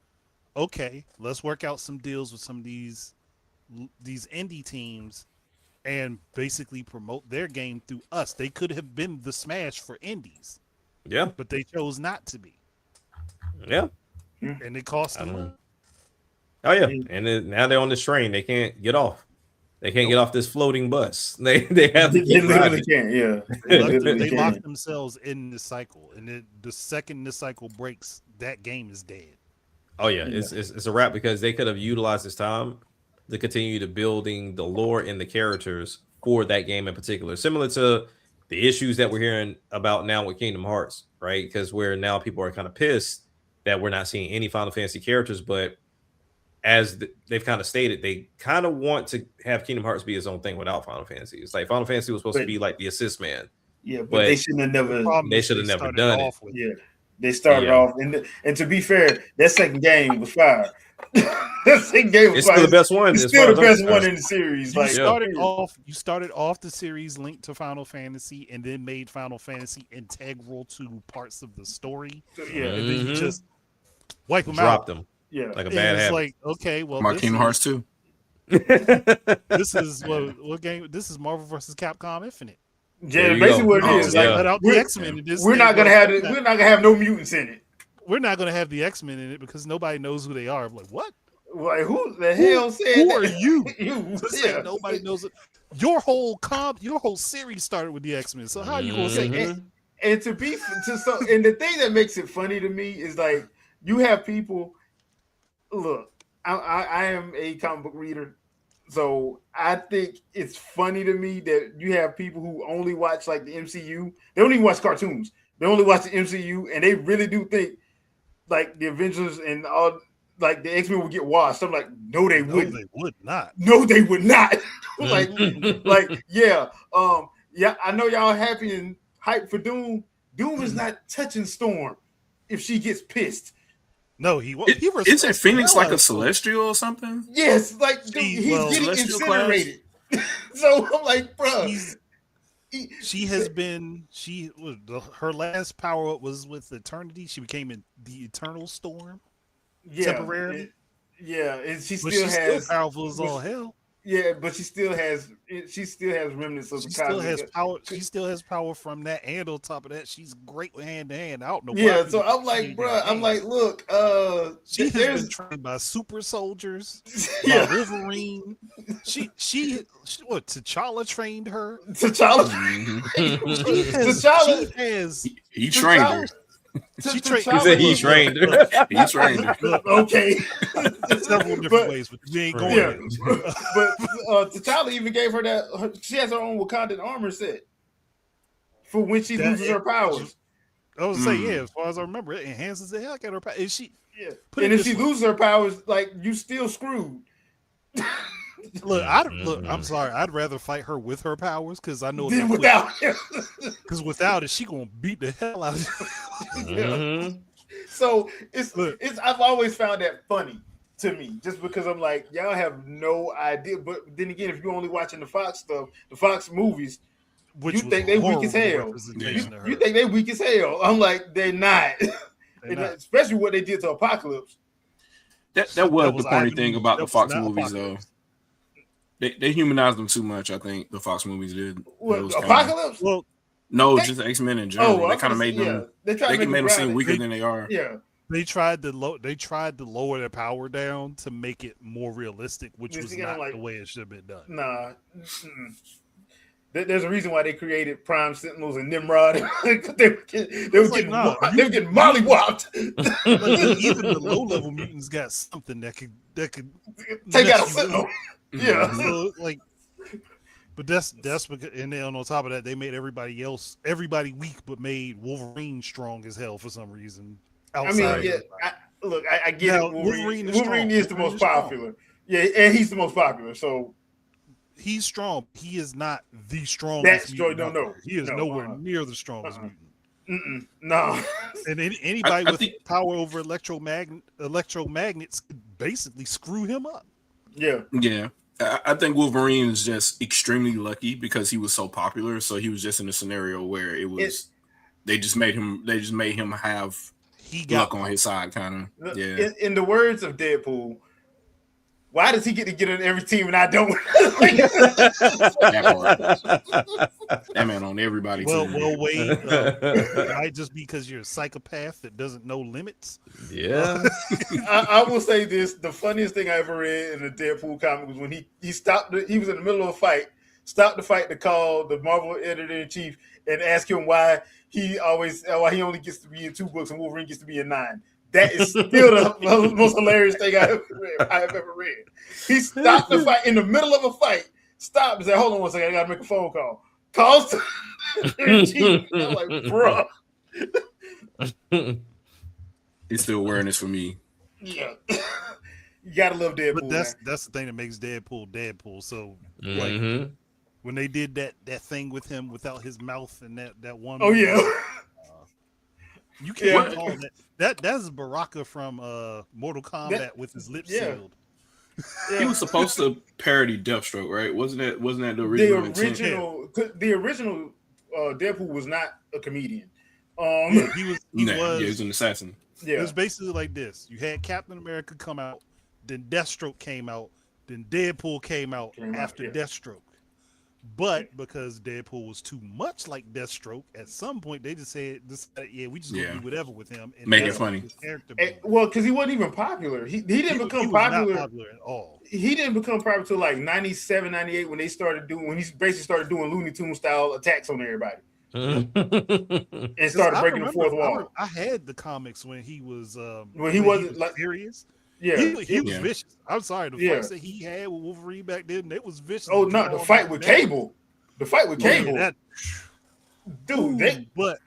okay, let's work out some deals with some of these indie teams and basically promote their game through us. They could have been the Smash for indies. Yeah. But they chose not to be. Yeah. And it cost them money. Oh, yeah. And then, now they're on this train. They can't get off. They can't get off this floating bus. They have to keep riding. Can't, yeah. They lock themselves in this cycle. And the second this cycle breaks, that game is dead. Oh, yeah. It's a wrap, because they could have utilized this time to continue to building the lore and the characters for that game in particular. Similar to the issues that we're hearing about now with Kingdom Hearts, right? Because where now people are kind of pissed that we're not seeing any Final Fantasy characters, but as they've kind of stated, they kind of want to have Kingdom Hearts be its own thing without Final Fantasy. It's like Final Fantasy was supposed to be like the assist man. Yeah, but they shouldn't have never. They should have never done it. Yeah, they started off, and to be fair, that second game was fire. That second game was still the best one. It's still the best one in the series. You started off the series linked to Final Fantasy, and then made Final Fantasy integral to parts of the story. Yeah, and then you just wipe them Dropped out. them. Yeah, like a bad habit. Like, okay, well, my Kingdom Hearts 2. This is what game? This is Marvel vs. Capcom Infinite. Yeah, basically what it is. Let out the X-Men in this. We're not gonna have no mutants in it. We're not gonna have the X-Men in it because nobody knows who they are. I'm like, what? Like, who the hell said who that? are you? Yeah. Nobody knows it. Your whole series started with the X-Men. So how are you gonna say that? And and the thing that makes it funny to me is, like, you have people. Look, I am a comic book reader, so I think it's funny to me that you have people who only watch like the MCU. They don't even watch cartoons. They only watch the MCU, and they really do think like the Avengers and all, like the X-Men would get washed. I'm like, no, they wouldn't. They would not. No, they would not. like, yeah, I know y'all happy and hyped for Doom. Doom is not touching Storm if she gets pissed. No, Isn't Phoenix like a celestial or something? Yes, like he's getting incinerated. So I'm like, bro. Her last power up was with Eternity. She became the Eternal Storm temporarily. And she's still powerful as all hell. Yeah, but she still has remnants of the still has power. She still has power from that, and on top of that, she's great with hand to hand. I don't know. Yeah, so I'm like, bro, look, she has been trained by super soldiers, by Wolverine. She what? T'Challa trained her. T'Challa he trained her. He said he trained her. He trained her. Okay. Several different ways, but we ain't going there. But T'Challa even gave her that. She has her own Wakandan armor set for when she loses her powers. I was saying, as far as I remember, it enhances the heck out of her powers. And if she loses her powers, like, you still screwed. Look, I'm sorry. I'd rather fight her with her powers because I know than without. Because without it, she gonna beat the hell out of you. So I've always found that funny to me, just because I'm like, y'all have no idea. But then again, if you're only watching the Fox stuff, the Fox movies, you think they weak as hell. You think they weak as hell. I'm like, they're not. especially what they did to Apocalypse. That was the funny Ivan, thing about the Fox not movies, Apocalypse. though. They humanized them too much. I think the Fox movies did. What, Apocalypse? Well, just X-Men in general. They kind of made them. They tried to make them seem weaker than they are. Yeah. They tried to lower their power down to make it more realistic, which was not the way it should have been done. Nah. There's a reason why they created Prime Sentinels and Nimrod. they were getting mollywopped. Even the low level mutants got something that could take out a Sentinel. Yeah. So but that's because, and then on top of that, they made everybody weak, but made Wolverine strong as hell for some reason. I mean, I get it. Wolverine is the most popular. Yeah, and he's the most popular. So he's strong. He is not the strongest. No. He is nowhere near the strongest mutant. No. And anybody with power over electromagnets could basically screw him up. Yeah. Yeah. I think Wolverine is just extremely lucky because he was so popular. So he was just in a scenario where they just made him have luck on his side, kind of. Yeah. In the words of Deadpool, why does he get to get on every team and I don't? That man on everybody. Well, Wade, it might just be because you're a psychopath that doesn't know limits. Yeah. I will say this: the funniest thing I ever read in a Deadpool comic was when he stopped. He was in the middle of a fight, stopped the fight to call the Marvel editor-in-chief and ask him why he only gets to be in 2 books and Wolverine gets to be in 9. That is still the most hilarious thing I have ever read. He stopped the fight in the middle of a fight. Stopped and said, "Hold on one second, I gotta make a phone call." Calls to chief. I'm like, bro. It's still awareness for me. Yeah. You gotta love Deadpool. But that's the thing that makes Deadpool. So like when they did that thing with him without his mouth and that one. Oh yeah. You can't call that's Baraka from Mortal Kombat with his lips sealed. He was supposed to parody Deathstroke, right? Wasn't that the original intent? The original Deadpool was not a comedian. He was an assassin. Yeah. It was basically like this. You had Captain America come out, then Deathstroke came out, then Deadpool came out after Deathstroke. But because Deadpool was too much like Deathstroke, at some point they just said, we just gonna do whatever with him and make it funny. Well, because he wasn't even popular. He didn't become popular. Not popular at all. He didn't become popular until like 97, 98 when he basically started doing Looney Tunes style attacks on everybody. And started breaking the fourth wall. I had the comics when he was when he wasn't like serious. Yeah, he was vicious. I'm sorry, the fights that he had with Wolverine back then, it was vicious. Oh no, the fight with Cable. The fight with Cable. But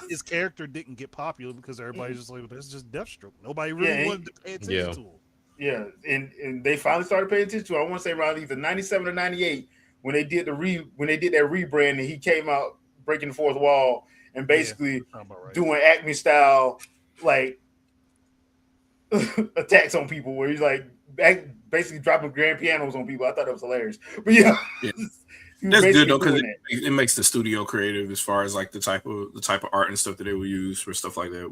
his character didn't get popular because everybody's just like, that's just Deathstroke. Nobody really wanted to pay attention to him. Yeah, and they finally started paying attention to him. I want to say around either 97 or 98 when they did that rebrand and he came out breaking the fourth wall and basically doing Acme style like attacks on people where he's like basically dropping grand pianos on people. I thought that was hilarious. But that's good though because it makes the studio creative as far as like the type of art and stuff that they would use for stuff like that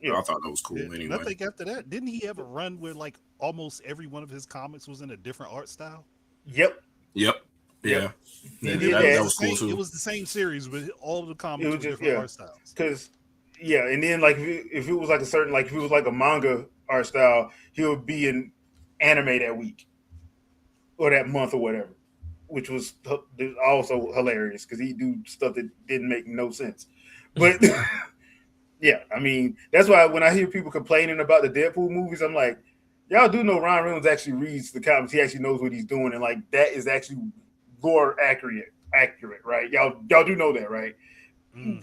I thought that was cool anyway. I think after that, didn't he have a run where like almost every one of his comics was in a different art style? Yep. Yeah. Yep. That was cool too. It was the same series, but all of the comics were different art styles. Because and then like if it was like if it was like a manga art style, he would be in anime that week or that month or whatever, which was also hilarious because he do stuff that didn't make no sense. But I mean that's why when I hear people complaining about the Deadpool movies, I'm like, y'all do know Ryan Reynolds actually reads the comics. He actually knows what he's doing, and like that is actually lore accurate, right? Y'all do know that, right?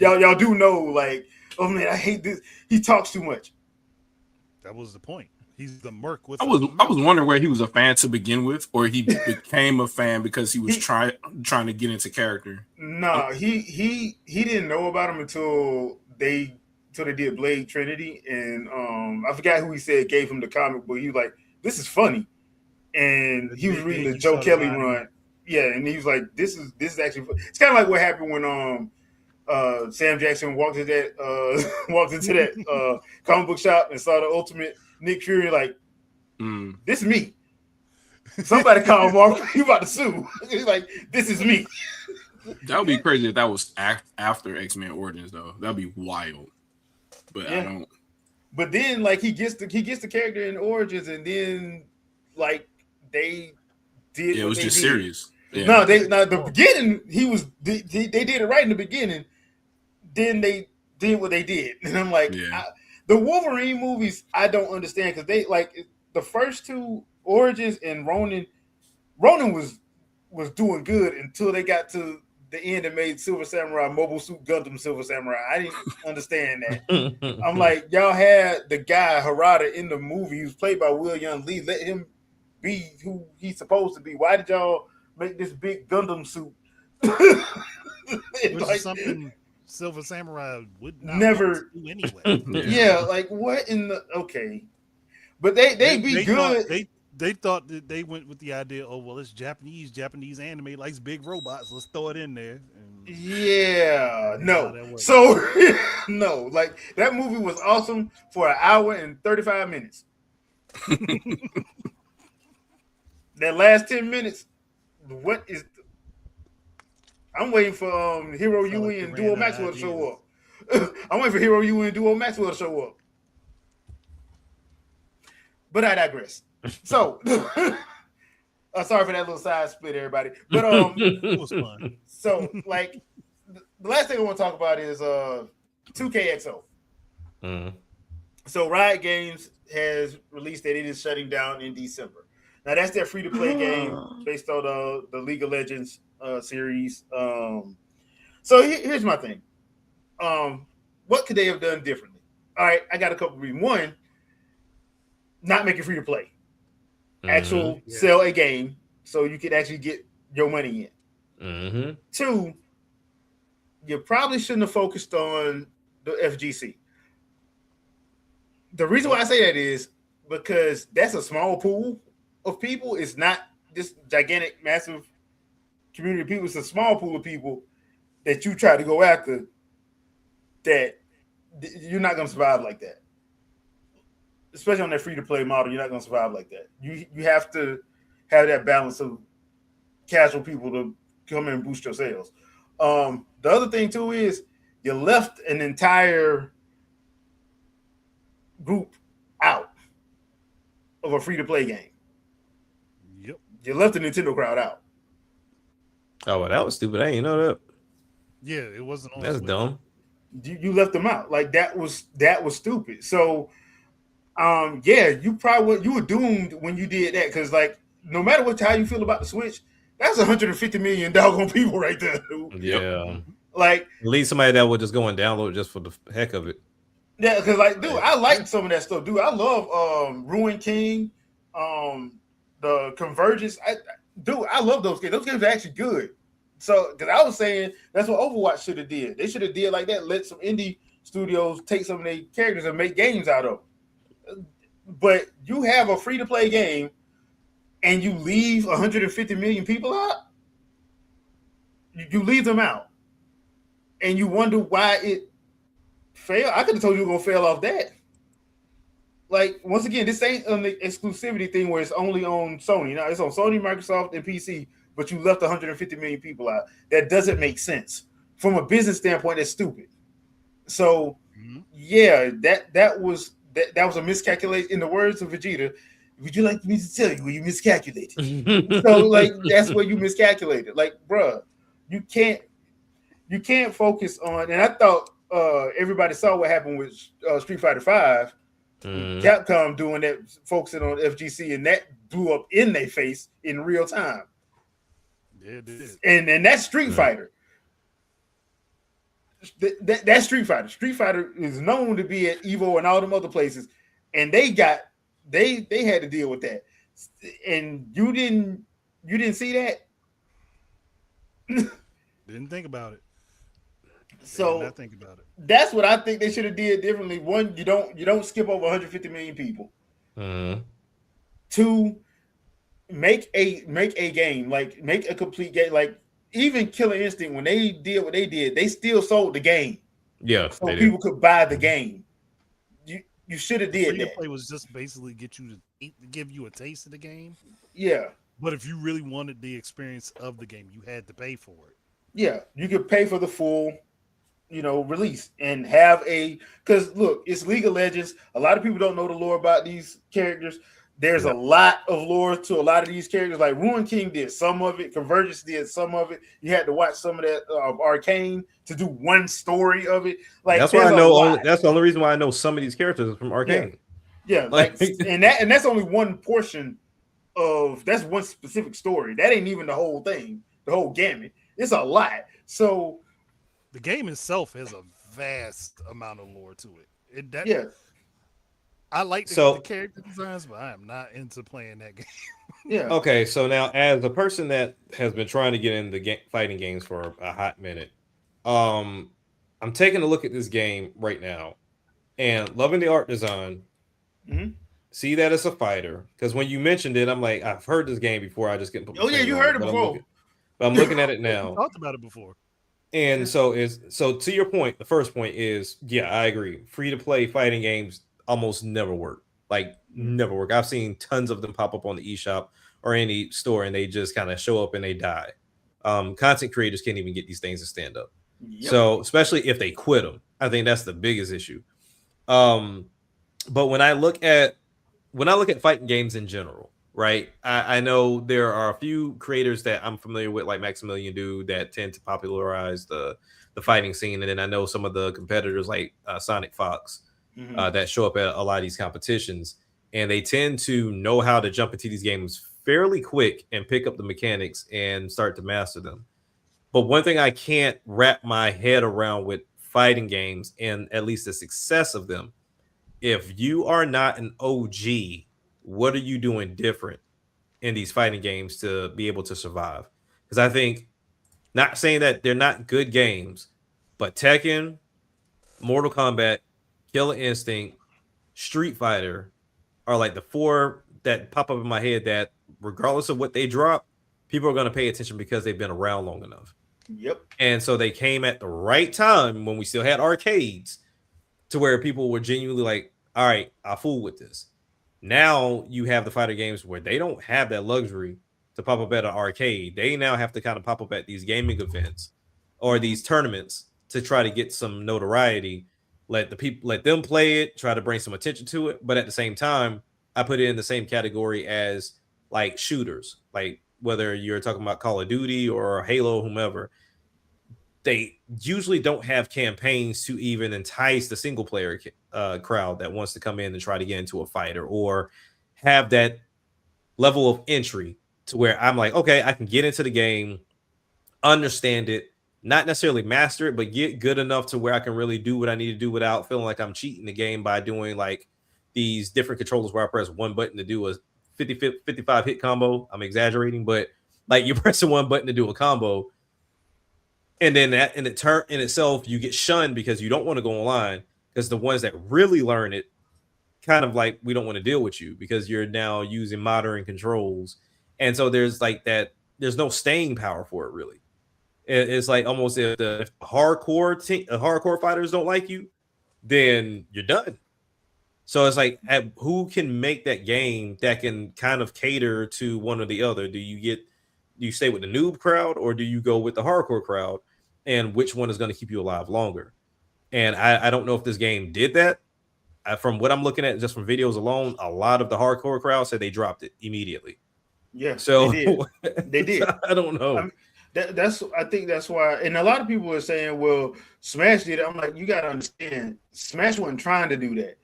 Y'all do know like, oh man, I hate this. He talks too much. That was the point. He's the merc with. I was wondering where he was a fan to begin with, or he became a fan because he was trying to get into character. No, he didn't know about him until they did Blade Trinity, and I forgot who he said gave him the comic book. He was like, "This is funny," and he was reading the Joe Kelly run. Yeah, and he was like, "This is actually." It's kind of like what happened when Sam Jackson walked into that comic book shop and saw the Ultimate Nick Fury. Like, this is me. Somebody call Mark. You about to sue? He's like, this is me. That would be crazy if that was after X-Men Origins, though. That'd be wild. But yeah. I don't. But then, like, he gets the character in Origins, and then like they did. Yeah, it was just serious. Yeah. No, the beginning they did it right in the beginning. Then they did what they did, and I'm like, the Wolverine movies I don't understand because they like the first two Origins and Ronin was doing good until they got to the end and made Silver Samurai Mobile Suit Gundam Silver Samurai. I didn't understand that. I'm like, y'all had the guy Harada in the movie. He was played by William Lee. Let him be who he's supposed to be. Why did y'all make this big Gundam suit? Which is something Silver Samurai would not never do anyway. Yeah, like what in the but they be good. They thought that they went with the idea, oh well, it's Japanese anime likes big robots. Let's throw it in there. No. So no, like that movie was awesome for an hour and 35 minutes. That last 10 minutes, I'm waiting for Hiro Yui and Duo Maxwell to show up. I'm waiting for Hiro Yui and Duo Maxwell to show up. But I digress. So, sorry for that little side split, everybody. But it was fun. So, like, the last thing I want to talk about is 2KXO. So, Riot Games has released that it is shutting down in December. Now, that's their free-to-play game based on the League of Legends series. So, here's my thing. What could they have done differently? All right, I got a couple of reasons. One, not make it free-to-play. Sell a game so you can actually get your money in. Two, you probably shouldn't have focused on the FGC. The reason why I say that is because that's a small pool of people. It's not this gigantic, massive community of people. It's a small pool of people that you try to go after that you're not going to survive like that. Especially on that free-to-play model, you're not going to survive like that. You have to have that balance of casual people to come in and boost your sales. The other thing, too, is you left an entire group out of a free-to-play game. Yep. You left the Nintendo crowd out. Oh, well, that was stupid. I didn't know that. Yeah, it wasn't on. That's dumb. You left them out. Like, that was stupid. So... you were doomed when you did that because, like, no matter how you feel about the Switch, that's 150 million doggone people right there. Dude. Yeah, like at least somebody that would just go and download just for the heck of it. Yeah, because like, dude, I like some of that stuff, dude. I love Ruin King, the Convergence. I love those games. Those games are actually good. So, because I was saying that's what Overwatch should have did. They should have did like that. Let some indie studios take some of their characters and make games out of them. But you have a free-to-play game and you leave 150 million people out? You leave them out. And you wonder why it failed? I could have told you were going to fail off that. Like, once again, this ain't an exclusivity thing where it's only on Sony. Now, it's on Sony, Microsoft, and PC, but you left 150 million people out. That doesn't make sense. From a business standpoint, that's stupid. So, yeah, that was a miscalculation. In the words of Vegeta, would you like me to tell you where you miscalculated? So, like, that's where you miscalculated. Like, bruh, you can't focus on. And I thought everybody saw what happened with Street Fighter V. Capcom doing that, focusing on FGC, and that blew up in their face in real time. Yeah, it did. And that's Street Fighter. That's Street Fighter. Street Fighter is known to be at Evo and all them other places, and they had to deal with that. And you didn't see that. Didn't think about it. So not think about it. That's what I think they should have did differently. One, you don't skip over 150 million people. Two, make a game, like make a complete game. Like even Killer Instinct, when they did what they did, they still sold the game. Yeah, so people could buy the game. You should have did Free to that. play was just basically get you to give you a taste of the game. Yeah. But if you really wanted the experience of the game, you had to pay for it. Yeah, you could pay for the full, release and have because look, it's League of Legends. A lot of people don't know the lore about these characters. There's a lot of lore to a lot of these characters. Like Ruin King did some of it, Convergence did some of it. You had to watch some of that Arcane to do one story of it. Like that's why I know. That's the only reason why I know some of these characters from Arcane. Yeah, like and that's only one portion of that's one specific story. That ain't even the whole thing, the whole gamut. It's a lot. So the game itself has a vast amount of lore to it. I like the character designs, but I am not into playing that game. Yeah. Okay, so now as a person that has been trying to get into fighting games for a hot minute, I'm taking a look at this game right now and loving the art design. Mm-hmm. See that as a fighter, because when you mentioned it, I'm like, I've heard this game before. I just get. You heard it before. I'm looking at it now. We talked about it before. And so to your point, the first point is, yeah, I agree. Free to play fighting games almost never work. Like never work. I've seen tons of them pop up on the eShop or any store, and they just kind of show up and they die. Content creators can't even get these things to stand up. Yep. So especially if they quit them, I think that's the biggest issue. But when I look at fighting games in general, right? I know there are a few creators that I'm familiar with, like Maximilian Dude, that tend to popularize the fighting scene, and then I know some of the competitors like Sonic Fox that show up at a lot of these competitions, and they tend to know how to jump into these games fairly quick and pick up the mechanics and start to master them. But one thing I can't wrap my head around with fighting games, and at least the success of them, if you are not an OG, what are you doing different in these fighting games to be able to survive? Because I think, not saying that they're not good games, but Tekken, Mortal Kombat, Killer Instinct, Street Fighter are like the four that pop up in my head that regardless of what they drop, people are going to pay attention because they've been around long enough. Yep. And so they came at the right time when we still had arcades to where people were genuinely like, all right, I'll fool with this. Now you have the fighter games where they don't have that luxury to pop up at an arcade. They now have to kind of pop up at these gaming events or these tournaments to try to get some notoriety. Let them play it, try to bring some attention to it. But at the same time, I put it in the same category as like shooters, like whether you're talking about Call of Duty or Halo, whomever. They usually don't have campaigns to even entice the single player crowd that wants to come in and try to get into a fighter or have that level of entry to where I'm like, okay, I can get into the game, understand it, not necessarily master it, but get good enough to where I can really do what I need to do without feeling like I'm cheating the game by doing like these different controllers where I press one button to do a 55 hit combo. I'm exaggerating, but like you're pressing one button to do a combo. And then that in itself, you get shunned because you don't want to go online because the ones that really learn it kind of like, we don't want to deal with you because you're now using modern controls. And so there's like that, there's no staying power for it really. It's like almost if the hardcore fighters don't like you, then you're done. So it's like, who can make that game that can kind of cater to one or the other? Do you stay with the noob crowd or do you go with the hardcore crowd, and which one is going to keep you alive longer? And I don't know if this game did that. From what I'm looking at, just from videos alone, a lot of the hardcore crowd said they dropped it immediately. Yeah, so they did. I don't know. I think that's why, and a lot of people are saying, "Well, Smash did it." I'm like, you got to understand, Smash wasn't trying to do that.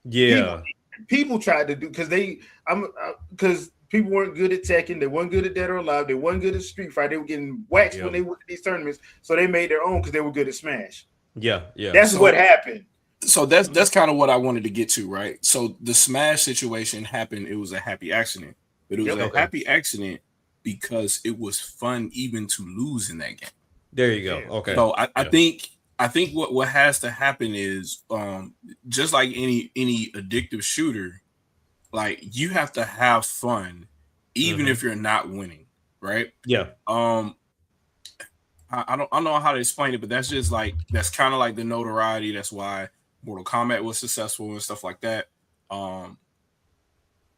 Yeah, people tried to do because people weren't good at Tekken, they weren't good at Dead or Alive, they weren't good at Street Fighter, they were getting waxed when they went to these tournaments, so they made their own because they were good at Smash. Yeah. That's what happened. So that's kind of what I wanted to get to, right? So the Smash situation happened. It was a happy accident, but it was a happy accident because it was fun even to lose in that game. There you go. Okay. So I think what has to happen is just like any addictive shooter, like you have to have fun even if you're not winning, right? Yeah. I don't know how to explain it, but that's just like that's kind of like the notoriety. That's why Mortal Kombat was successful and stuff like that.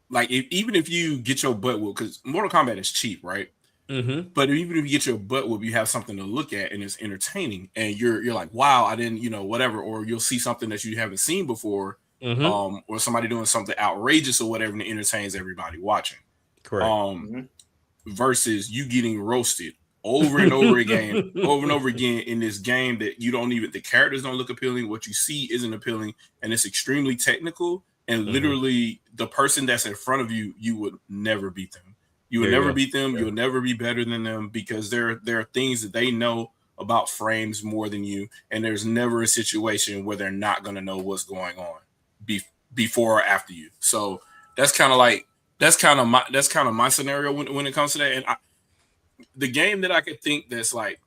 Like even if you get your butt whooped, because Mortal Kombat is cheap, right? Mm-hmm. But even if you get your butt whooped, you have something to look at and it's entertaining, and you're like, wow, I didn't, whatever, or you'll see something that you haven't seen before, or somebody doing something outrageous or whatever, and it entertains everybody watching. Correct. Versus you getting roasted over and over again, in this game that the characters don't look appealing, what you see isn't appealing, and it's extremely technical, and literally the person that's in front of you, you would never beat them. You would never beat them. You'll never be better than them, because there are things that they know about frames more than you, and there's never a situation where they're not going to know what's going on before or after you. So that's kind of my scenario when it comes to that. And the game that I could think that's like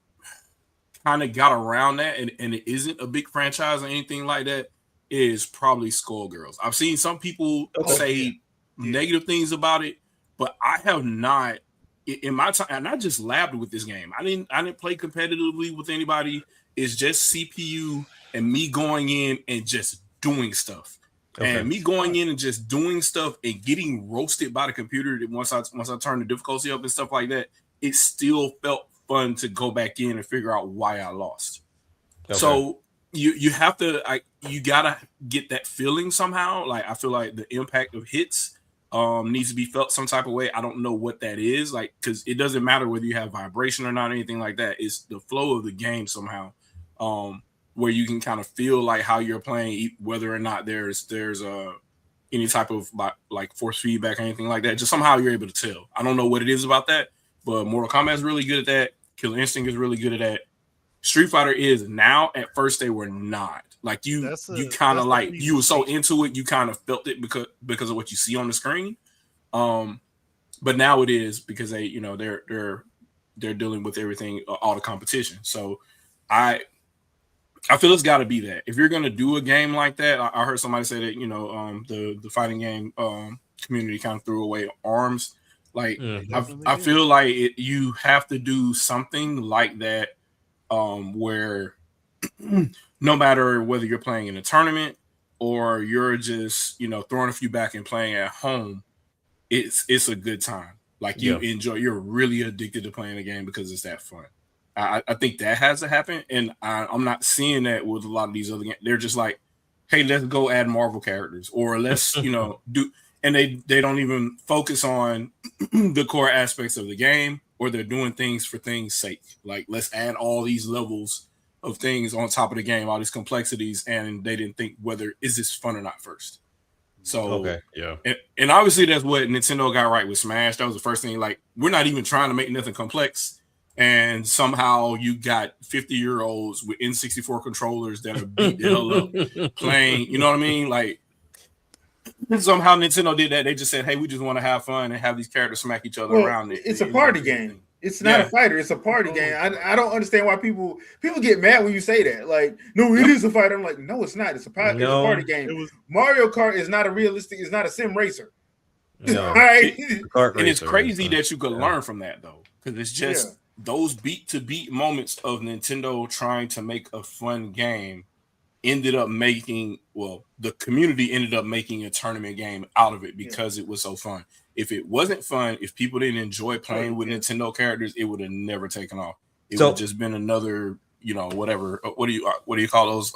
kind of got around that, and it isn't a big franchise or anything like that, is probably Skullgirls. I've seen some people say negative things about it, but I have not in my time, and I just labbed with this game. I didn't play competitively with anybody. It's just CPU and me going in and just doing stuff. And me going in and just doing stuff and getting roasted by the computer, that once I turned the difficulty up and stuff like that, it still felt fun to go back in and figure out why I lost. So you have to, you gotta get that feeling somehow. Like, I feel like the impact of hits needs to be felt some type of way. I don't know what that is, like, because it doesn't matter whether you have vibration or not, anything like that. It's the flow of the game somehow, where you can kind of feel like how you're playing, whether or not there's any type of like force feedback or anything like that. Just somehow you're able to tell. I don't know what it is about that, but Mortal Kombat is really good at that. Killer Instinct is really good at that. Street Fighter is now. At first, they were not. Like you kind of like, you were so into it, you kind of felt it because of what you see on the screen. But now it is, because they, they're dealing with everything, all the competition. So I feel it's got to be that. If you're gonna do a game like that, I heard somebody say that the fighting game community kind of threw away ARMS. Like I feel like you have to do something like that, where no matter whether you're playing in a tournament or you're just throwing a few back and playing at home, it's a good time. Like you enjoy, you're really addicted to playing the game because it's that fun. I think that has to happen, and I'm not seeing that with a lot of these other games. They're just like, hey, let's go add Marvel characters, or let's do, and they don't even focus on the core aspects of the game, or they're doing things for things' sake. Like, let's add all these levels of things on top of the game, all these complexities, and they didn't think whether is this fun or not first. So and obviously that's what Nintendo got right with Smash. That was the first thing. Like, we're not even trying to make nothing complex, and somehow you got 50-year-olds with N64 controllers that are beat the hell up playing. You know what I mean? Like, somehow Nintendo did that. They just said, hey, we just want to have fun and have these characters smack each other around. It's a party game. It's not a fighter. It's a party game. I don't understand why people get mad when you say that. Like, no, it is a fighter. I'm like, no, it's not. It's a party game. Mario Kart is not it's not a sim racer. No. Right? And it's crazy that you could learn from that, though, because it's just those beat-to-beat moments of Nintendo trying to make a fun game ended up making, the community ended up making a tournament game out of it because it was so fun. If it wasn't fun, if people didn't enjoy playing with Nintendo characters, it would have never taken off. It would have just been another, whatever. What do you call those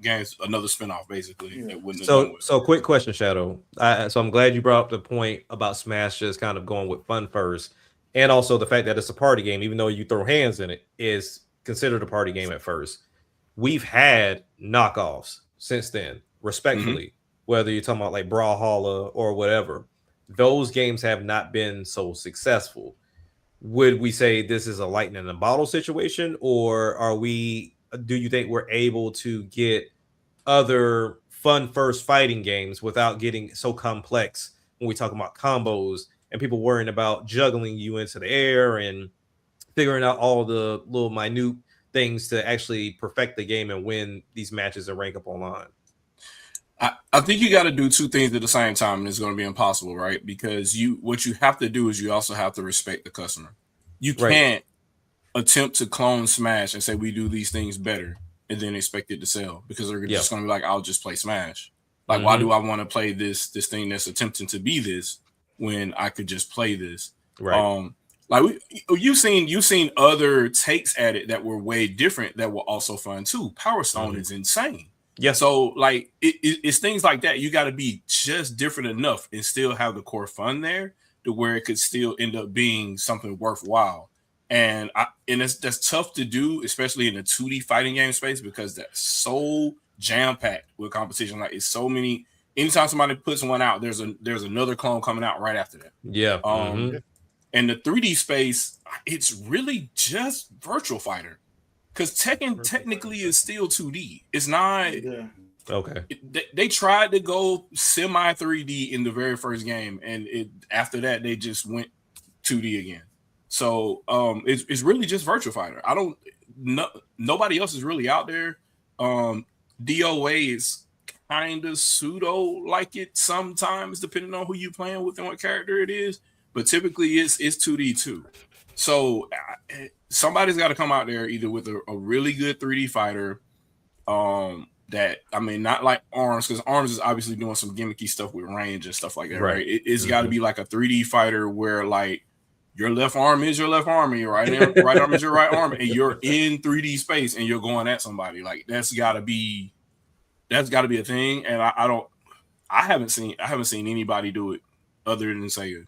games? Another spinoff, basically. Yeah. So quick question, Shadow. So I'm glad you brought up the point about Smash just kind of going with fun first, and also the fact that it's a party game, even though you throw hands in it, is considered a party game at first. We've had knockoffs since then, respectfully, whether you're talking about like Brawlhalla or whatever. Those games have not been so successful. Would we say this is a lightning in a bottle situation, or do you think we're able to get other fun first fighting games without getting so complex when we talk about combos and people worrying about juggling you into the air and figuring out all the little minute things to actually perfect the game and win these matches and rank up online? I think you got to do two things at the same time, and it's going to be impossible, right? Because what you have to do is you also have to respect the customer. You can't attempt to clone Smash and say we do these things better and then expect it to sell because they're just going to be like, I'll just play Smash. Like, why do I want to play this thing that's attempting to be this when I could just play this? Right. Like you've seen other takes at it that were way different that were also fun too. Power Stone is insane. Yeah. So like it's things like that. You got to be just different enough and still have the core fun there to where it could still end up being something worthwhile. And that's tough to do, especially in the 2D fighting game space, because that's so jam packed with competition. Like it's so many. Anytime somebody puts one out, there's another clone coming out right after that. Yeah. And the 3D space, it's really just Virtual Fighter, because Tekken technically is still 2D. It's not. Yeah. Okay. They tried to go semi 3D in the very first game, and after that they just went 2D again. So it's really just Virtual Fighter. Nobody else is really out there. DOA is kind of pseudo like it sometimes, depending on who you playing with and what character it is. But typically it's 2D too. So somebody's got to come out there either with a really good 3D fighter. That, I mean, not like ARMS, because ARMS is obviously doing some gimmicky stuff with range and stuff like that, right? It's got to be like a 3D fighter where like your left arm is your left arm and your right arm is your right arm, and you're in 3D space and you're going at somebody. Like that's got to be a thing. And I haven't seen anybody do it other than Sega.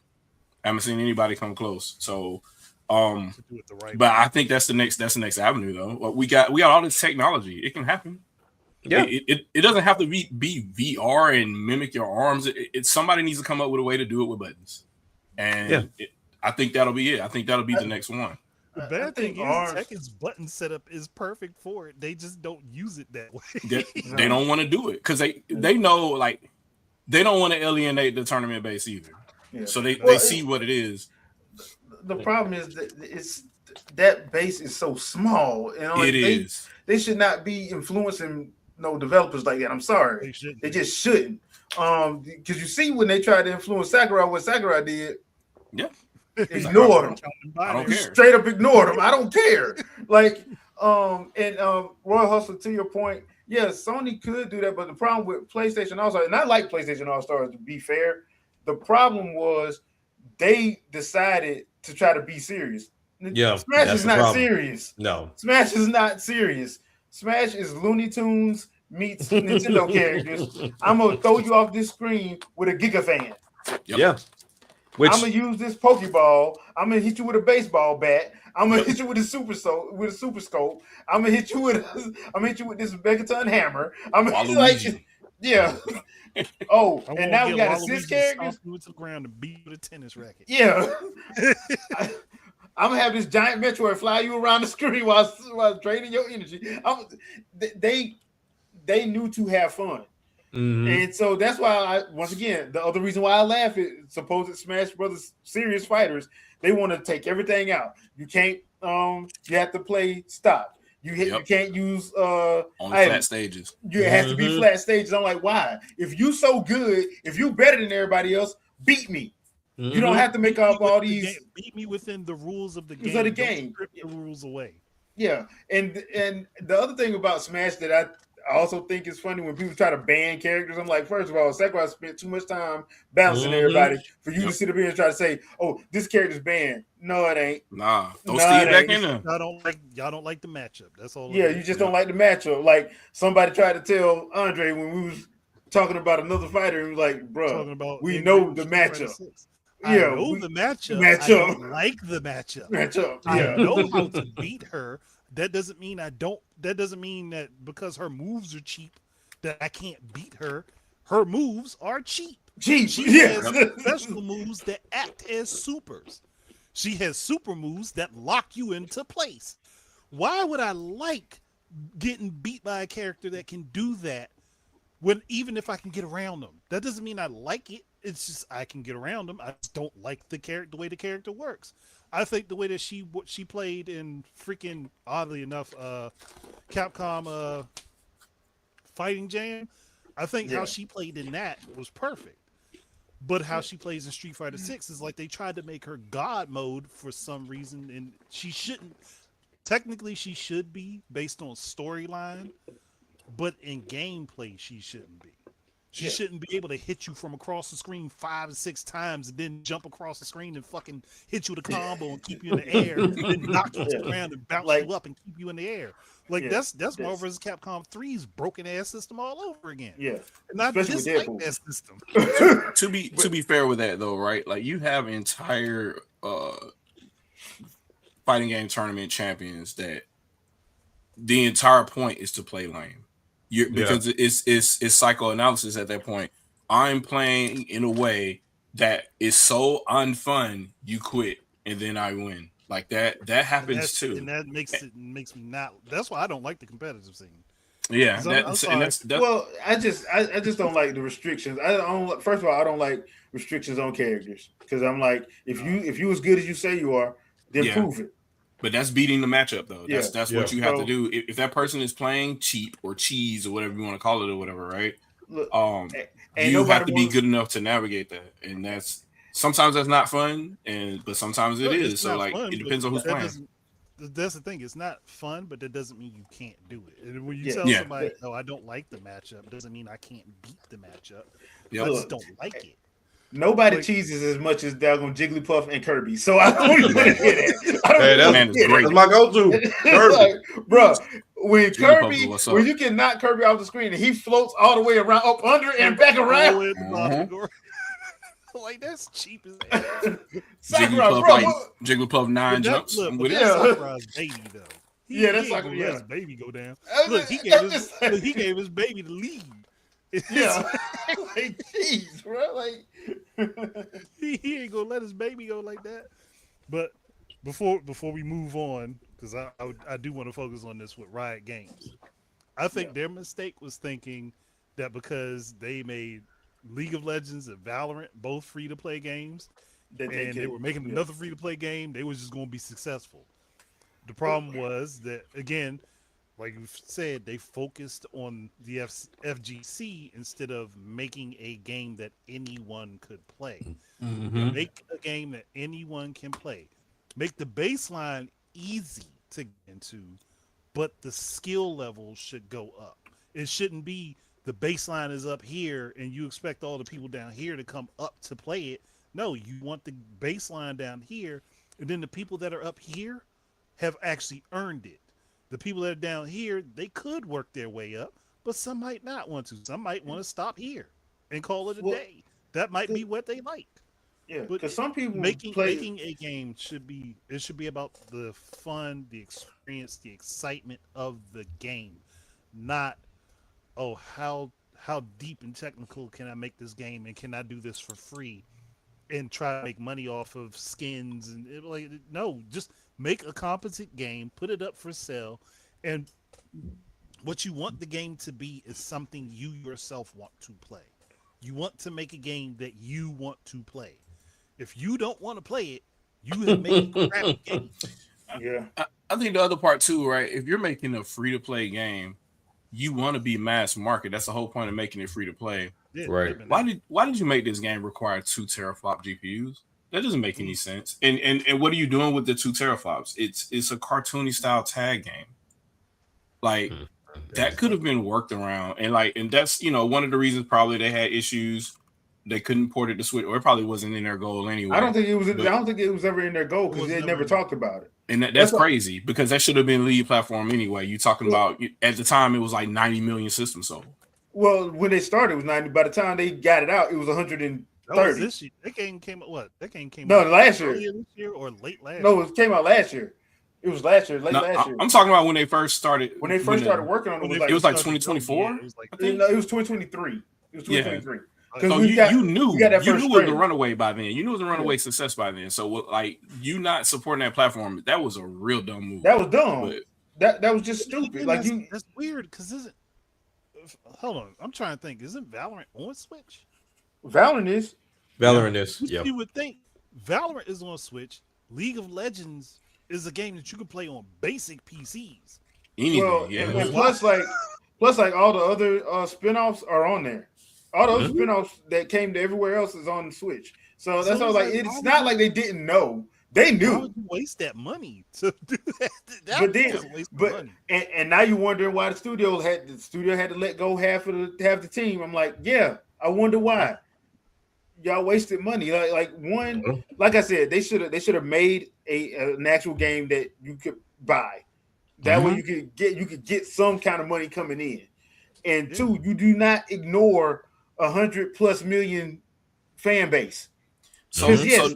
I haven't seen anybody come close. So, but I think that's the next avenue though. We got all this technology. It can happen. Yeah, it doesn't have to be VR and mimic your arms. Somebody needs to come up with a way to do it with buttons, and I think that'll be it. I think that'll be the next one. The bad thing is Tekken's button setup is perfect for it. They just don't use it that way. They don't want to do it because they know like they don't want to alienate the tournament base either. Yeah. So they see what it is. The problem is that that base is so small. You know, they should not be influencing developers like that. I'm sorry. They just shouldn't. Because you see when they tried to influence Sakurai, what Sakurai did. Yeah. Ignored them. I don't care. Straight up ignored them. I don't care. Like, Royal Hustler, to your point, yes, Sony could do that, but the problem with PlayStation All-Stars, and I like PlayStation All-Stars to be fair, the problem was they decided to try to be serious. Yeah, Smash is not serious. No. Smash is not serious. Smash is Looney Tunes meets Nintendo characters. I'm going to throw you off this screen with a Giga fan. Yep. Yeah. I'm going to use this Pokeball. I'm going to hit you with a baseball bat. I'm going to hit you with a super scope. I'm going to hit you with this Megaton hammer. I'm like, yeah. Oh, and now we got assist characters. To the ground and beat with a tennis racket. Yeah. I'm gonna have this giant Metroid fly you around the screen while draining your energy. They knew to have fun, and so that's why once again the other reason why I laugh at supposed Smash Brothers serious fighters. They want to take everything out. You can't. You have to play stop. You can't use on flat stages. You have to be flat stages. I'm like, why? If you so good, if you better than everybody else, beat me. You don't have to make up all these. Beat me within the rules of the game. Of the game. Strip the rules away. Yeah, and the other thing about Smash that I also think is funny when people try to ban characters. I'm like, first of all, Sakurai spent too much time balancing everybody for you to sit up here and try to say, "Oh, this character's banned." No, it ain't. Nah, don't steal back in there. Y'all don't like the matchup. That's all. Yeah, you just don't like the matchup. Like somebody tried to tell Andre when we was talking about another fighter, and was like, "Bro, we know the matchup." I know the matchup. I don't like the matchup. I know how to beat her. That doesn't mean I don't. That doesn't mean that because her moves are cheap that I can't beat her. Her moves are cheap. She has special moves that act as supers. She has super moves that lock you into place. Why would I like getting beat by a character that can do that even if I can get around them? That doesn't mean I like it. It's just I can get around them. I just don't like the way the character works. I think the way that she played in freaking, oddly enough, Capcom Fighting Jam, I think how she played in that was perfect. But how she plays in Street Fighter 6 is like they tried to make her God mode for some reason, and she shouldn't. technically she should be based on storyline, but in gameplay she shouldn't be. She shouldn't be able to hit you from across the screen 5 or 6 times and then jump across the screen and fucking hit you with a combo and keep you in the air, then knock you to the ground and bounce you up and keep you in the air. Like that's Marvel vs. Capcom 3's broken ass system all over again. Yeah, and I dislike that system. to be fair with that though, right? Like you have entire fighting game tournament champions that the entire point is to play lame. Because it's psychoanalysis at that point. I'm playing in a way that is so unfun, you quit and then I win. Like that happens too. And that makes me not. That's why I don't like the competitive scene. Yeah, well, I just don't like the restrictions. First of all, I don't like restrictions on characters because I'm like, if you as good as you say you are, then prove it. But that's beating the matchup, though. That's what you have to do. If that person is playing cheap or cheese or whatever you want to call it or whatever, right? Look, you have to be good enough to navigate that, and sometimes that's not fun, but sometimes it is. So like, it depends on who's playing. That's the thing. It's not fun, but that doesn't mean you can't do it. And when you tell somebody, "Oh, I don't like the matchup," it doesn't mean I can't beat the matchup. I just don't like it. Nobody cheeses as much as Daggone Jigglypuff and Kirby, so I don't even want to hear that. That's great. That's my go-to. Kirby. Like, bro, when you can knock Kirby off the screen and he floats all the way around, up under and back around. Like that's cheap as hell. Jigglypuff 9 jumps. That's Sakura's baby though. That's like his baby go down. Look, he gave his baby the lead. Yeah, like jeez, bro. Like he ain't gonna let his baby go like that. But before we move on, because I do want to focus on this with Riot Games. I think their mistake was thinking that because they made League of Legends and Valorant both free to play games, and they were making another free to play game, they was just gonna be successful. The problem was that again, like you said, they focused on the FGC instead of making a game that anyone could play. Mm-hmm. Make a game that anyone can play. Make the baseline easy to get into, but the skill level should go up. It shouldn't be the baseline is up here and you expect all the people down here to come up to play it. No, you want the baseline down here, and then the people that are up here have actually earned it. The people that are down here, they could work their way up, but some might not want to. Some might want to stop here and call it a day. That might be what they like. Yeah, because some people making a game should be about the fun, the experience, the excitement of the game, not how deep and technical can I make this game and can I do this for free and try to make money off of skins and no, just make a competent game, put it up for sale, and what you want the game to be is something you yourself want to play. You want to make a game that you want to play. If you don't want to play it, you have made a crappy game. Yeah. I think the other part too, right? If you're making a free-to-play game, you want to be mass market. That's the whole point of making it free-to-play. Yeah, right. Why did you make this game require 2 teraflop GPUs? That doesn't make any sense. And what are you doing with the 2 teraflops? It's a cartoony style tag game. Like that could have been worked around. And that's one of the reasons probably they had issues. They couldn't port it to Switch, or it probably wasn't in their goal anyway. I don't think it was ever in their goal because they never talked about it. And that's crazy because that should have been lead platform anyway. You talking about at the time it was like 90 million systems sold. Well, when they started, it was 90. By the time they got it out, it was 130. That was this year. That game came out what? That game came out last year. This year or late last? No, it came out last year. It was last year, late last year. I'm talking about when they first started. When they first started working on it, it was like 2024. It was 2023. It was 2023. Yeah. So you knew it was a runaway by then. You knew it was a runaway success by then. So like you not supporting that platform, that was a real dumb move. That was dumb. But that was just stupid. Like that's weird because hold on, I'm trying to think. Isn't Valorant on Switch? Valorant is. Yeah. You would think Valorant is on Switch. League of Legends is a game that you can play on basic PCs. And plus all the other spinoffs are on there. All those spinoffs that came to everywhere else is on Switch. So that's all. Like it's not like they didn't know They Why knew. would you waste that money to do that? But then, Money. And now you're wondering why the studio had to let go half the team. I'm like, yeah, I wonder why. Y'all wasted money. Like I said, they should have made an actual game that you could buy. That way you could get some kind of money coming in. And two, you do not ignore 100+ million fan base. Because yes,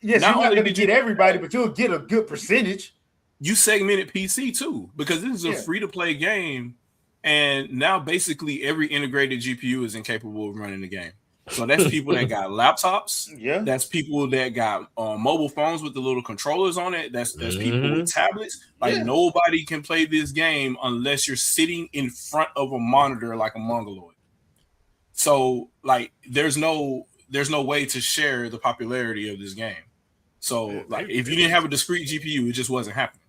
you're not going to get everybody, but you'll get a good percentage. You segmented PC too, because this is a free to play game, and now basically every integrated GPU is incapable of running the game. So that's people that got laptops. Yeah, that's people that got mobile phones with the little controllers on it. That's people with tablets. Like nobody can play this game unless you're sitting in front of a monitor like a mongoloid. So like there's no way to share the popularity of this game. So like if you didn't have a discrete GPU, it just wasn't happening.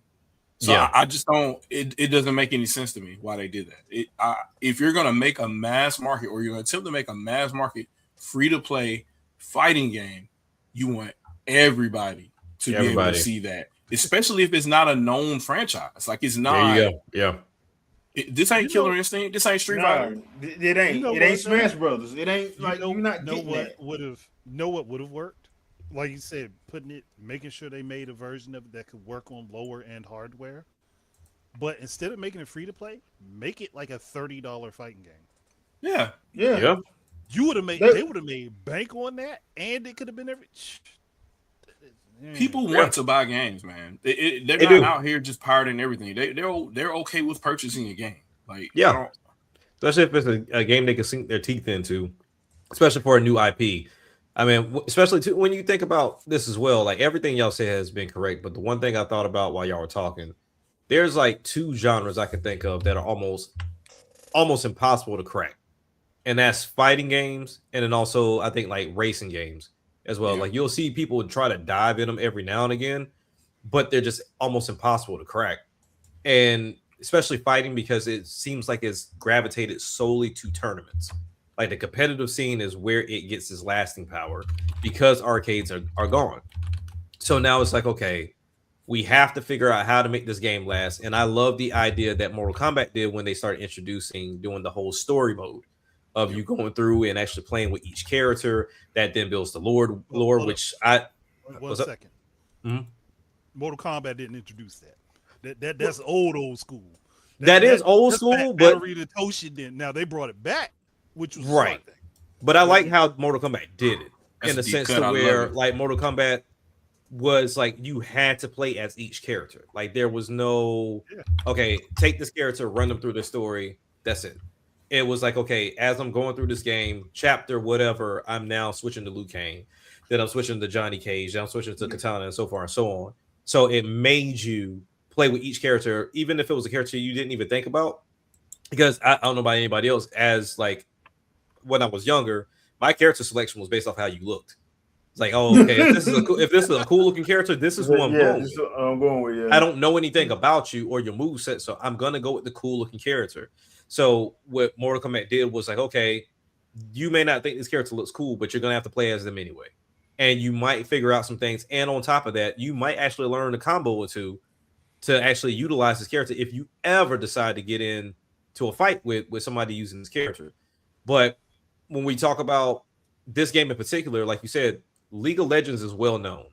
So I just don't. It doesn't make any sense to me why they did that. If you're gonna make a mass market or you're gonna attempt to make a mass market free to play fighting game, you want everybody to be able to see that, especially if it's not a known franchise. Like it's not. There you go. Yeah. This ain't Killer Instinct. This ain't Street Fighter. It ain't. It ain't Smash Brothers. It ain't you're not getting that. What would have worked? Like you said, making sure they made a version of it that could work on lower end hardware. But instead of making it free to play, make it like a $30 fighting game. Yeah. You would have made. They would have made bank on that, and it could have been every. People want to buy games, man. They're not out here just pirating everything. They're okay with purchasing a game. Like especially if it's a game they can sink their teeth into, especially for a new IP. I mean, especially when you think about this as well. Like everything y'all say has been correct, but the one thing I thought about while y'all were talking, there's like two genres I can think of that are almost impossible to crack, and that's fighting games, and then also I think like racing games as well. Like you'll see people try to dive in them every now and again, but they're just almost impossible to crack. And especially fighting, because it seems like it's gravitated solely to tournaments. Like the competitive scene is where it gets its lasting power because arcades are gone. So now it's like, okay, we have to figure out how to make this game last. And I love the idea that Mortal Kombat did when they started doing the whole story mode of you going through and actually playing with each character. That then builds the lore, which I. One second. Mortal Kombat didn't introduce that. That's old school. That is old school, but Toshi didn't. Now they brought it back, which was right. But I like how Mortal Kombat did it in the sense to where like Mortal Kombat was like you had to play as each character. Like there was no okay, take this character, run them through the story. That's it. It was like, okay, as I'm going through this game, chapter whatever, I'm now switching to Liu Kang, then I'm switching to Johnny Cage, then I'm switching to Katana, and so far and so on. So it made you play with each character, even if it was a character you didn't even think about. Because I don't know about anybody else, as like when I was younger, my character selection was based off how you looked. It's like, oh, okay, if this is a cool looking character, this is who I'm going with. I'm going with. Yeah. I don't know anything about you or your moveset, so I'm gonna go with the cool looking character. So what Mortal Kombat did was like, okay, you may not think this character looks cool, but you're gonna have to play as them anyway, and you might figure out some things. And on top of that, you might actually learn a combo or two to actually utilize this character if you ever decide to get in to a fight with somebody using this character. But when we talk about this game in particular, like you said, League of Legends is well known,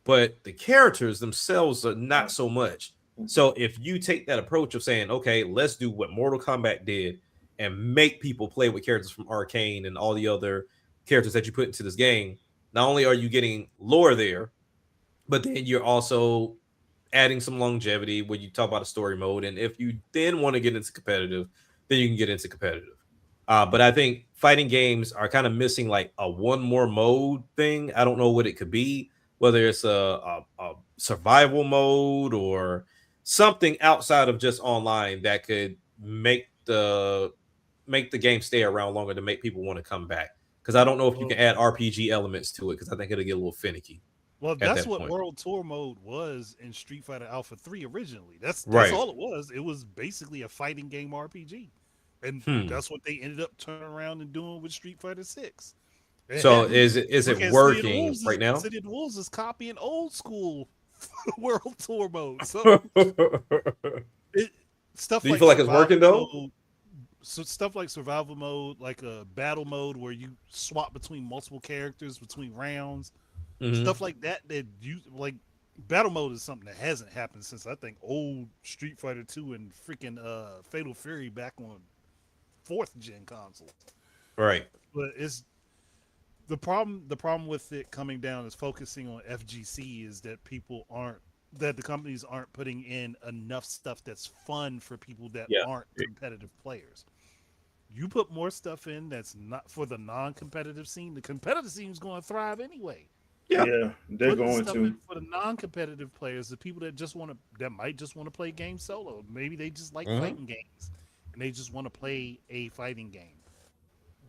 but the characters themselves are not so much. So if you take that approach of saying, okay, let's do what Mortal Kombat did and make people play with characters from Arcane and all the other characters that you put into this game, not only are you getting lore there, but then you're also adding some longevity when you talk about a story mode. And if you then want to get into competitive, then you can get into competitive. But I think fighting games are kind of missing like a one more mode thing. I don't know what it could be, whether it's a survival mode or something outside of just online that could make the game stay around longer to make people want to come back. Because I don't know if you can add RPG elements to it, because I think it'll get a little finicky. Well, that's what World Tour mode was in Street Fighter Alpha 3 originally. That's all it was. It was basically a fighting game RPG. And that's what they ended up turning around and doing with Street Fighter 6. So is it working right now? City of the Wolves is copying old school World Tour mode. So stuff Do you like feel like it's working though? mode, so stuff like survival mode, like a battle mode where you swap between multiple characters between rounds, stuff like that. That you like battle mode is something that hasn't happened since I think old Street Fighter 2 and freaking Fatal Fury back on 4th gen consoles. Right. But it's the problem with it coming down is focusing on FGC is that the companies aren't putting in enough stuff that's fun for people that aren't competitive players. You put more stuff in that's not for the non-competitive scene. The competitive scene is going to thrive anyway. Yeah, they're going to. For the non-competitive players, the people that might just want to play games solo. Maybe they just like fighting games, and they just want to play a fighting game.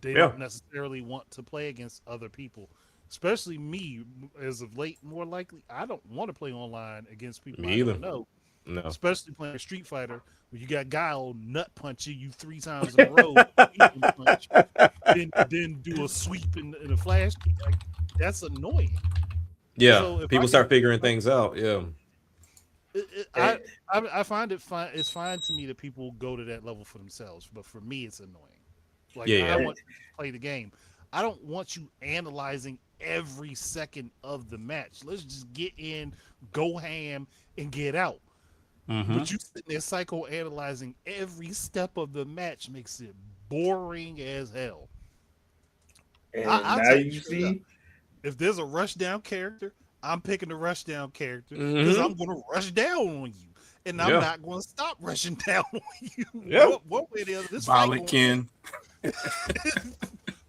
They don't necessarily want to play against other people. Especially me, as of late, more likely, I don't want to play online against people I don't know. No. Especially playing Street Fighter, where you got a guy will nut punch you 3 times in a row, punch, then do a sweep in a flash kick. Like, that's annoying. Yeah, so people start figuring things out. Yeah, I find it fine. It's fine to me that people go to that level for themselves, but for me, it's annoying. Like, I want to play the game. I don't want you analyzing every second of the match. Let's just get in, go ham, and get out. But you sitting there psychoanalyzing every step of the match makes it boring as hell. And now you see, if there's a rush down character, I'm picking the rush down character because I'm going to rush down on you, and I'm not going to stop rushing down on you. One way or the other, this Violent Ken.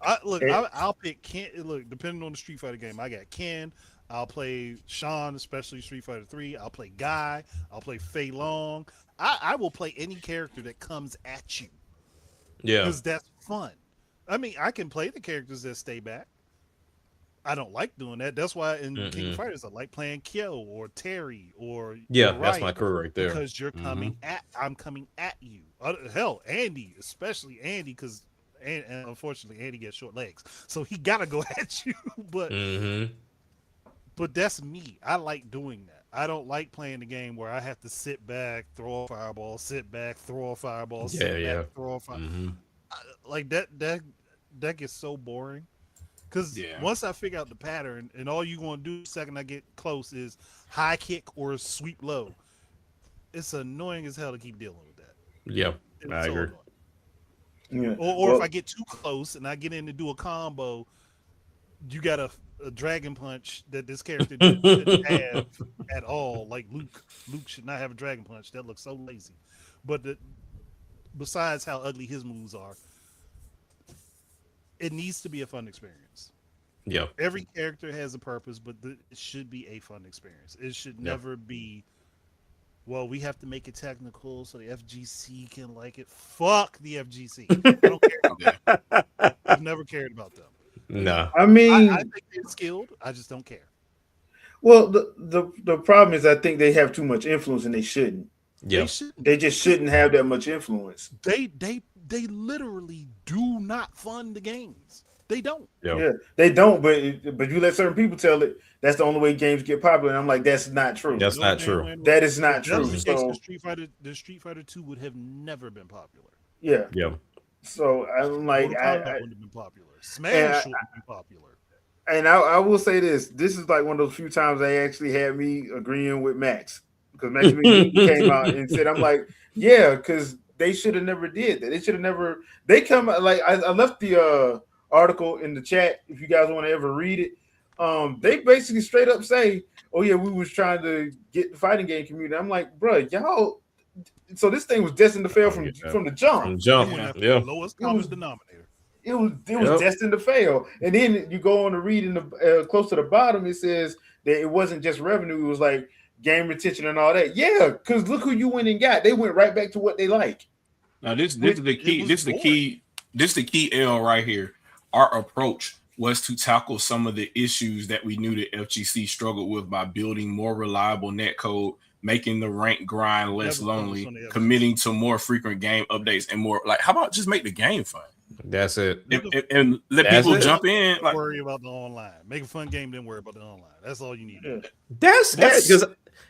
I'll pick Ken. Look, depending on the Street Fighter game, I got Ken. I'll play Sean, especially Street Fighter 3. I'll play Guy. I'll play Fei Long. I will play any character that comes at you. Yeah, because that's fun. I mean, I can play the characters that stay back. I don't like doing that. That's why in King of Fighters, I like playing Kyo or Terry or that's my crew right there. Because you're coming I'm coming at you. Hell, Andy, especially Andy, because and unfortunately Andy gets short legs, so he gotta go at you. But that's me. I like doing that. I don't like playing the game where I have to sit back, throw a fireball, sit back, throw a fireball, sit back, throw a fireball. Like that gets so boring. Because once I figure out the pattern, and all you're going to do the second I get close is high kick or sweep low, it's annoying as hell to keep dealing with that. Yeah, I agree. Yeah. Or if I get too close and I get in to do a combo, you got a dragon punch that this character didn't have at all. Like Luke should not have a dragon punch. That looks so lazy. But besides how ugly his moves are, it needs to be a fun experience. Yeah. Every character has a purpose, but it should be a fun experience. It should never be, well, we have to make it technical so the FGC can like it. Fuck the FGC. I don't care about that. I've never cared about them. No. I mean, I think they're skilled. I just don't care. Well, the problem is I think they have too much influence and they shouldn't. Yeah. They just shouldn't have that much influence. They literally do not fund the games. They don't. Yeah, they don't. But you let certain people tell it. That's the only way games get popular. And I'm like, that's not true. That's not true. That is not true. So the Street Fighter 2 would have never been popular. Yeah. Yeah. So I'm like, I wouldn't have been popular. Smash would have been popular. And I will say this. This is like one of those few times they actually had me agreeing with Max. Because Max came out and said, I'm like, yeah, because they should have never did that. They should have never. They come like I left the article in the chat if you guys want to ever read it. They basically straight up say, "Oh yeah, we was trying to get the fighting game community." I'm like, bro, y'all. So this thing was destined to fail from the jump. From jump, yeah. Lowest common denominator. It was destined to fail. And then you go on to read in the close to the bottom, it says that it wasn't just revenue; it was like game retention and all that. Yeah, because look who you went and got. They went right back to what they like. Now this is the key. This is the key L right here. Our approach was to tackle some of the issues that we knew the FGC struggled with by building more reliable netcode, making the rank grind less lonely, committing to more frequent game updates, and more like, how about just make the game fun? That's it. And let That's people it. jump in. Don't Like, worry about the online. Make a fun game, then worry about the online. That's all you need. Yeah. That's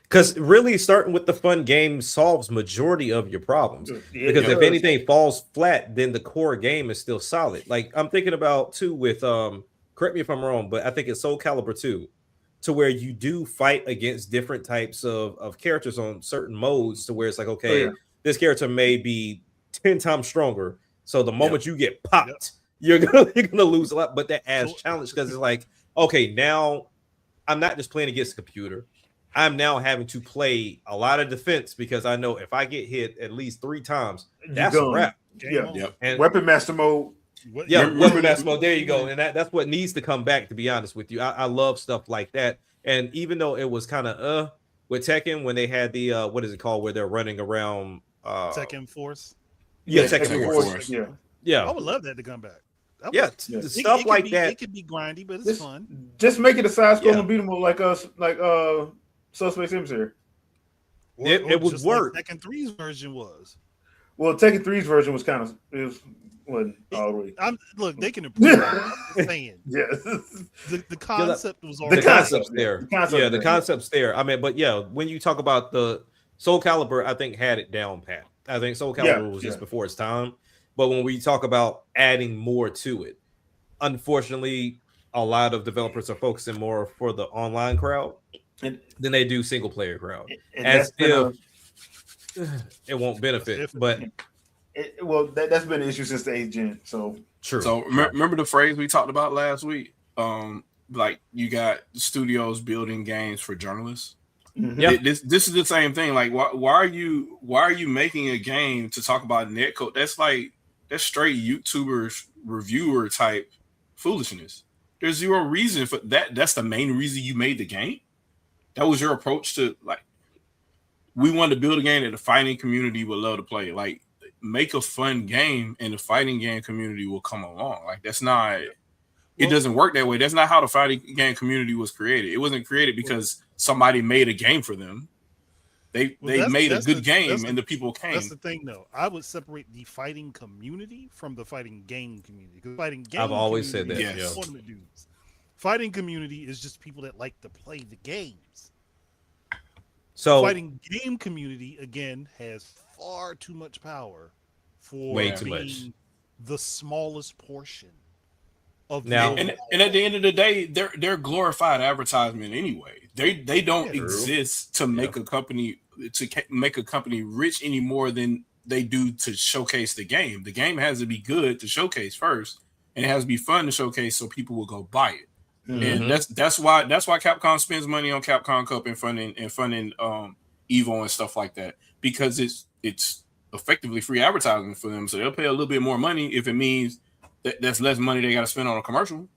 because really starting with the fun game solves majority of your problems. Yeah, Because it if does. anything falls flat, then the core game is still solid. Like I'm thinking about too with correct me if I'm wrong, but I think it's Soul Calibur 2, to where you do fight against different types of characters on certain modes, to where it's like, okay, yeah. this character may be 10 times stronger. So the moment you get Yep. popped, you're gonna lose a lot. But that adds So- challenge because it's like, okay, now I'm not just playing against the computer. I'm now having to play a lot of defense because I know if I get hit at least 3 times, that's a gone. wrap. Game Yeah. on. Yep. And Weapon master mode. yeah, Remember- weapon master mode. There you go. And that's what needs to come back, to be honest with you. I love stuff like that. And even though it was kind of with Tekken when they had the what is it called, where they're running around Tekken Force. yeah, Tekken Tekken Force. Force. Yeah. I Yeah. would love that to come back. That Yeah, was- Yeah. stuff it like could be, that. It could be grindy, but it's Just, fun. just make it a side scrolling Yeah. beat 'em up like Suspect Emissary. It would just work. Like Tekken 3's version was. Well, Tekken 3's version was kind of wasn't all the way. Look, they can improve. it. I'm just saying. Yes. The concept was The already concept's concept, there. the concept Yeah, the there. concept's there. I mean, but yeah, when you talk about the Soul Calibur, I think had it down pat. I think Soul Calibur was just before its time. But when we talk about adding more to it, unfortunately, a lot of developers are focusing more for the online crowd And- than they do single player crowd. And As that's been if it won't benefit. That's But that's been an issue since the 8th gen. So true. So remember the phrase we talked about last week? Like you got studios building games for journalists. Yeah. This is the same thing. Like why are you making a game to talk about netcode? That's straight YouTubers reviewer type foolishness. There's zero reason for that. That's the main reason you made the game. That was your approach to, like, we wanted to build a game that the fighting community would love to play. Like, make a fun game and the fighting game community will come along. Like, that's not, it doesn't work that way. That's not how the fighting game community was created. It wasn't created because somebody made a game for them. They made a good game and the people came. That's the thing, though. I would separate the fighting community from the fighting game community. Because fighting game I've always said that. community Yes. is tournament dudes. Fighting community is just people that like to play the games. So Fighting game community again has far too much power for Way too being much. the smallest portion of Now- the And at the end of the day, they're glorified advertisement anyway. They don't Yeah, true. exist to make a company make a company rich any more than they do to showcase the game. The game has to be good to showcase first, and it has to be fun to showcase so people will go buy it. And that's why Capcom spends money on Capcom Cup and funding Evo and stuff like that, because it's effectively free advertising for them. So they'll pay a little bit more money if it means that's less money they got to spend on a commercial.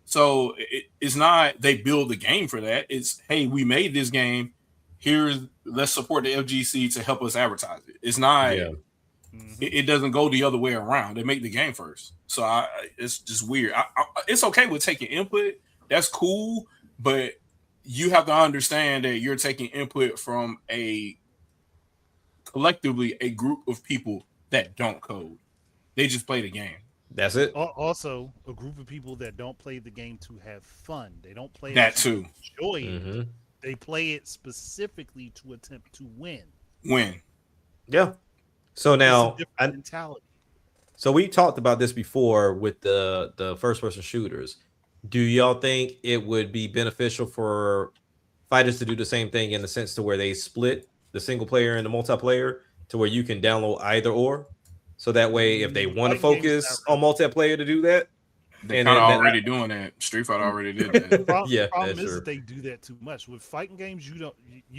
So it's not they build the game for that. It's, hey, we made this game. Let's support the FGC to help us advertise it. It's not. Yeah. It doesn't go the other way around. They make the game first. So it's just weird. It's okay with taking input. That's cool, but you have to understand that you're taking input from collectively a group of people that don't code. They just play the game. that's it. Also a group of people that don't play the game to have fun. They don't play That it to too. enjoy it. Mhm. They play it specifically to attempt to win. Win. Yeah. So now, It's a different mentality. so we talked about this before with the first person shooters. Do y'all think it would be beneficial for fighters to do the same thing in the sense to where they split the single player and the multiplayer to where you can download either or? So that way, if they want to Fighting games focus not on multiplayer to do that, They're And kind of then- already doing that. Street Fighter already did The that. problem, Yeah, the problem that's is true. that they do that too much. With fighting games, you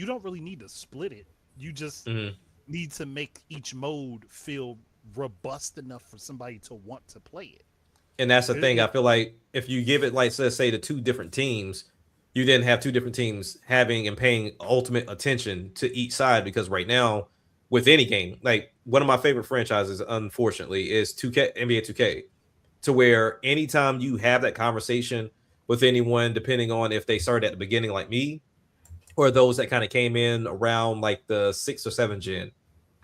don't really need to split it. You just Mhm. need to make each mode feel robust enough for somebody to want to play it. and that's the thing. I feel like if you give it, like, let's say, to two different teams, you then have two different teams having and paying ultimate attention to each side. Because right now, with any game, like one of my favorite franchises, unfortunately, is 2K, NBA 2K, to where anytime you have that conversation with anyone, depending on if they started at the beginning like me, or those that kind of came in around like the 6 or 7 gen,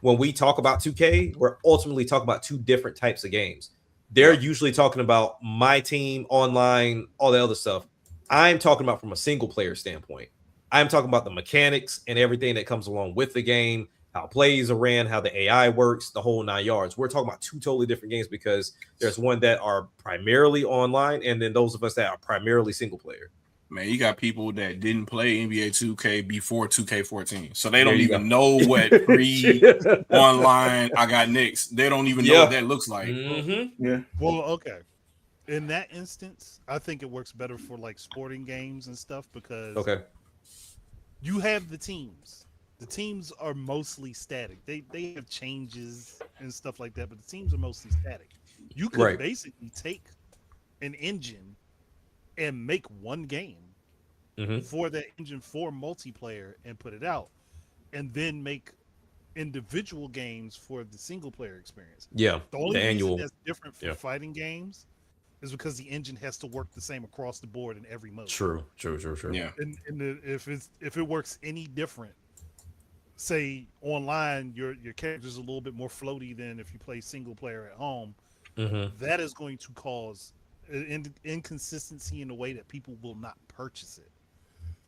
when we talk about 2K, we're ultimately talking about two different types of games. they're usually talking about my team, online, all the other stuff. I'm talking about from a single player standpoint. I'm talking about the mechanics and everything that comes along with the game, how plays are ran, how the AI works, the whole 9 yards. We're talking about two totally different games because there's one that are primarily online and then those of us that are primarily single player. Man, you got people that didn't play NBA 2K before 2K14. So they don't even know what pre-online I got next. They don't even know what that looks like. Yeah. Well, okay. In that instance, I think it works better for like sporting games and stuff because you have the teams. The teams are mostly static. They have changes and stuff like that, but the teams are mostly static. You could basically take an engine and make one game for that engine for multiplayer and put it out, and then make individual games for the single player experience. Yeah, the only reason that's different for fighting games is because the engine has to work the same across the board in every mode. True. Yeah, and if it works any different, say online, your character's a little bit more floaty than if you play single player at home. That is going to cause inconsistency in the way that people will not purchase it.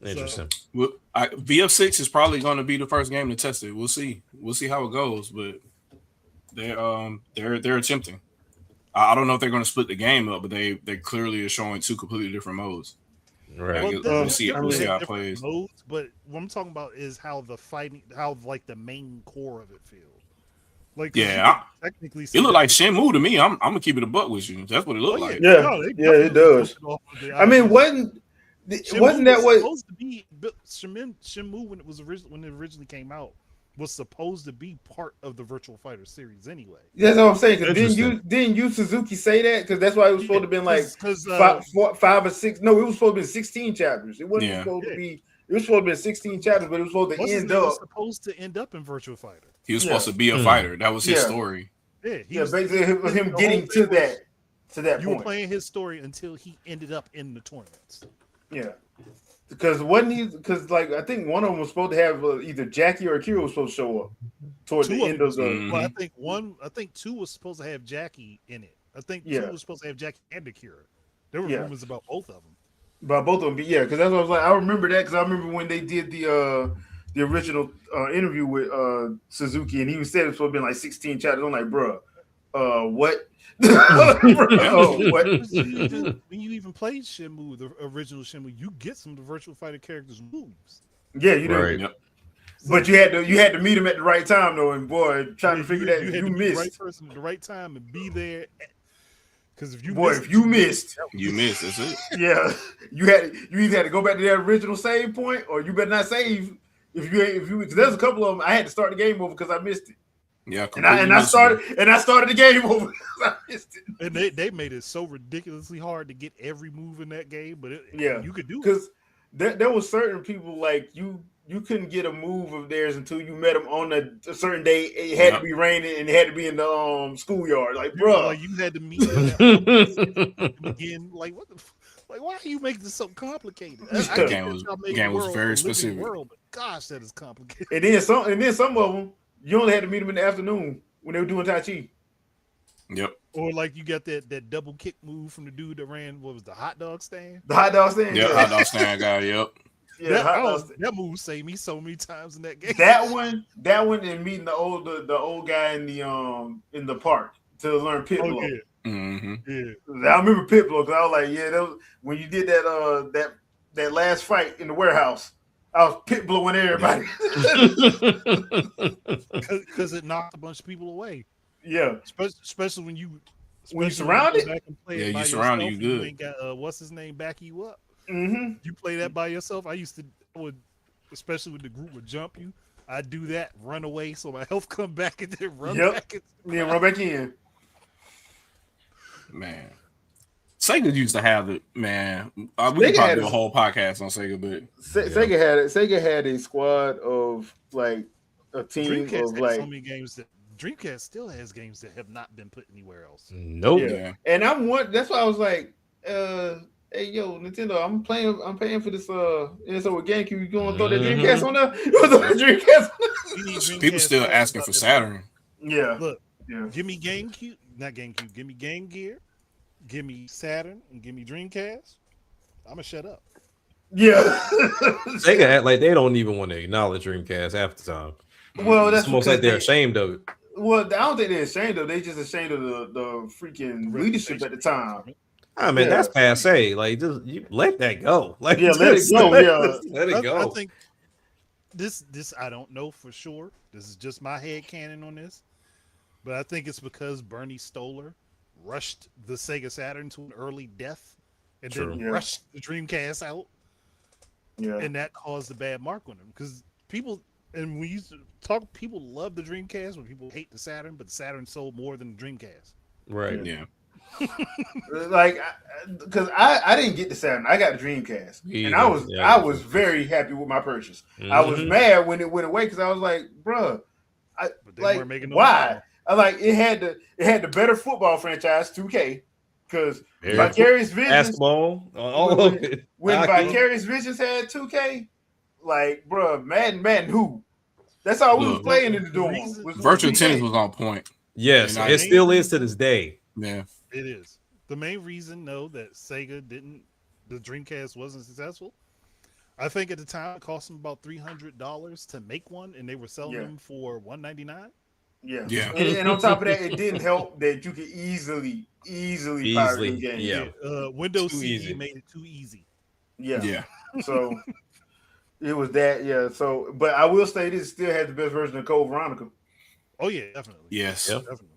Interesting. Well, VF6 is probably going to be the first game to test it. We'll see how it goes, but they're attempting. I don't know if they're going to split the game up, but they clearly are showing two completely different modes. Right. We'll see how it plays. Modes, but what I'm talking about is how like the main core of it feels. Like technically, it looked like Shenmue to me. I'm gonna keep it a buck with you. That's what it looked like. Yeah, it does. I mean, wasn't that what supposed to be? Shenmue when it originally came out was supposed to be part of the Virtual Fighter series anyway. That's what I'm saying. Didn't you Suzuki say that? Because that's why it was supposed to have been like 5 or 6. No, it was supposed to be 16 chapters. It wasn't supposed to be. It was supposed to be 16 chapters, but it was supposed to end up in Virtual Fighter. He was supposed to be a fighter. That was his story. Basically him getting to that point. You were playing his story until he ended up in the tournaments. Yeah. Because like I think one of them was supposed to have either Jackie or Akira was supposed to show up towards the end of the. Well, I think 2 was supposed to have Jackie in it. I think 2 was supposed to have Jackie and Akira. There were rumors about both of them. About both of them, because that's what I was like. I remember that because I remember when they did the original interview with Suzuki, and he said it was supposed to be like 16 chapters. I'm like, bro, what? What? When you even played Shenmue, the original Shenmue, you get some of the Virtual Fighter characters' moves. Yeah, you do. Right. Yep. But you had to meet him at the right time though, and boy, trying to figure that you had to missed be the right person at the right time and be there. Because if you missed, that's it. Yeah, you either had to go back to that original save point, or you better not save. If you, because there's a couple of them I had to start the game over because I missed it. Yeah, and I started the game over because I missed it. And they made it so ridiculously hard to get every move in that game, but you could do it because there was certain people like you couldn't get a move of theirs until you met them on a certain day. It had to be raining and it had to be in the schoolyard. Like, bro, like you had to meet them again. Like, what the? Like, why are you making this so complicated? The game was very specific. World, but gosh, that is complicated. And then some of them you only had to meet them in the afternoon when they were doing Tai Chi. Yep. Or like you got that double kick move from the dude that ran. What was the hot dog stand? The hot dog stand. Yeah, hot dog stand guy. Yep. Yeah, that move saved me so many times in that game. That one, and meeting the old guy in the park to learn pit blow. Yeah. Mm-hmm. I remember pit blow because I was like, that was, when you did that last fight in the warehouse, I was pit blowing everybody because it knocked a bunch of people away. Yeah, especially when you surrounded. You surrounded. You good. You ain't got what's his name back you up. Mm-hmm. You play that by yourself. I would, especially when the group would jump you. I'd do that, run away, so my health come back and then run back. Run back in. Man, Sega used to have it. Man, we could probably do a whole podcast on Sega, but Sega had a squad of like a team Dreamcast of like so many games that Dreamcast still has games that have not been put anywhere else. Nope. Yeah. And that's why I was like, hey yo, Nintendo, I'm paying for this NSO with GameCube. You gonna throw that Dreamcast on there? Dreamcast. People still asking for Saturn. Yeah. Look, give me GameCube. not GameCube. Give me Game Gear, give me Saturn, and give me Dreamcast. I'ma shut up. Yeah. Sega act like they don't even want to acknowledge Dreamcast half the time. Well, that's It's almost like they're because ashamed of it. well, I don't think they're ashamed of it. They just ashamed of the freaking leadership at the time. I mean, Yeah. that's passe. Like, just you let that go. Like, Yeah, let it go. Yeah. let it go. I think this I don't know for sure. This is just my head canon on this, but I think it's because Bernie Stoller rushed the Sega Saturn to an early death and True. then Yeah. rushed the Dreamcast out, Yeah. and that caused a bad mark on him. Because people, and we used to talk, people love the Dreamcast, when people hate the Saturn, but the Saturn sold more than the Dreamcast. Right. Yeah. Like, because I didn't get the Saturn, I got the Dreamcast, and I was very happy with my purchase. I was mad when it went away because I was like, bruh, But they like weren't making no why? money. I like it had the better football franchise, 2K, because Very Vicarious Visions, Basketball, all of it. when Hockey. Vicarious Visions had 2K, like, bruh, Madden who? That's all we was Look, playing in the dorm. reason- was Virtual 2K. tennis was on point. Yes, And it still is to this day. Yeah. It is. The main reason, though, that Sega the Dreamcast wasn't successful, I think at the time it cost them about $300 to make one, and they were selling them for $199. Yeah. Yeah. And on top of that, it didn't help that you could easily pirate them games. Yeah. Windows Too CE easy. made it too easy. Yeah. Yeah. So it was that, yeah. So, but I will say this still had the best version of Code Veronica. Oh yeah, definitely. Yes. Yep. Definitely.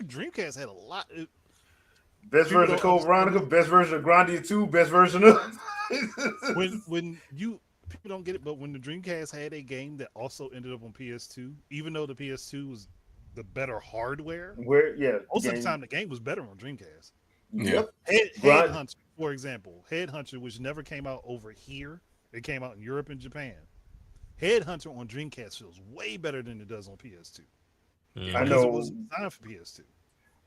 Dreamcast had a lot. Best People version of don't Code understand Veronica, best version of Grandia 2, best version of when you people don't get it, but when the Dreamcast had a game that also ended up on PS2, even though the PS2 was the better hardware, where most of the time the game was better on Dreamcast. Yeah. Headhunter, for example, Headhunter, which never came out over here, it came out in Europe and Japan. Headhunter on Dreamcast feels way better than it does on PS2. I Because know it wasn't designed for PS2.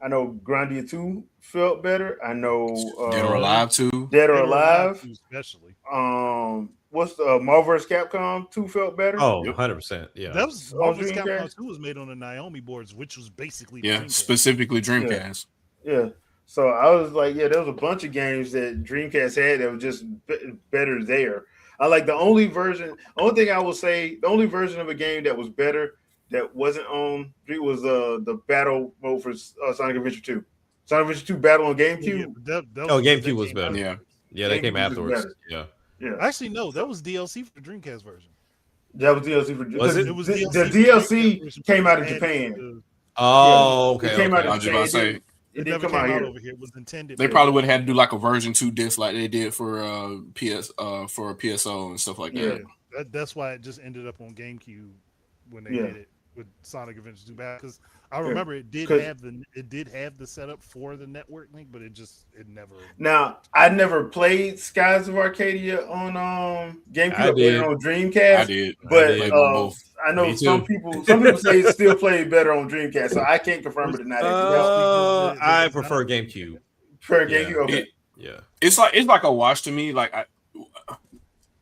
I know Grandia 2 felt better. I know Dead or Alive too. Dead or Alive. Especially. What's the Marvel vs. Capcom 2 felt better? Oh, 100%. Yeah. That was On Marvel's Dreamcast? Capcom 2 was made on the Naomi boards, which was basically the Yeah. Dreamcast. Specifically Dreamcast. Yeah. So I was like, yeah, there was a bunch of games that Dreamcast had that were just better there. I like the only version I will say, the only version of a game that was better that wasn't on was the battle mode for Sonic Adventure 2. Sonic Adventure 2 battle on GameCube. GameCube was better. Yeah. Yeah, they came GameCube was afterwards. better. Yeah. Yeah. Actually, no, that was DLC for the Dreamcast version. That was DLC for Was it? It was the DLC for DLC Dreamcast version, came out of but it Japan. had Oh, okay. It came out I of was just about to say It never didn't come came out out here. over here. It was intended. they for- probably would have had to do like a version 2 disc like they did for for PSO and stuff like that. Yeah. That's why it just ended up on GameCube when they Yeah. did it with Sonic Adventure 2 Battle. Because I remember it did 'Cause- have the setup for the network link, but it never. Now, I never played Skies of Arcadia on GameCube. I I played did. it on I Dreamcast, did. but I did both. I know Me some too. people say it still played better on Dreamcast, so I can't confirm or deny that. I prefer GameCube. Per yeah. GameCube, okay. Yeah. It's like a wash to me. Like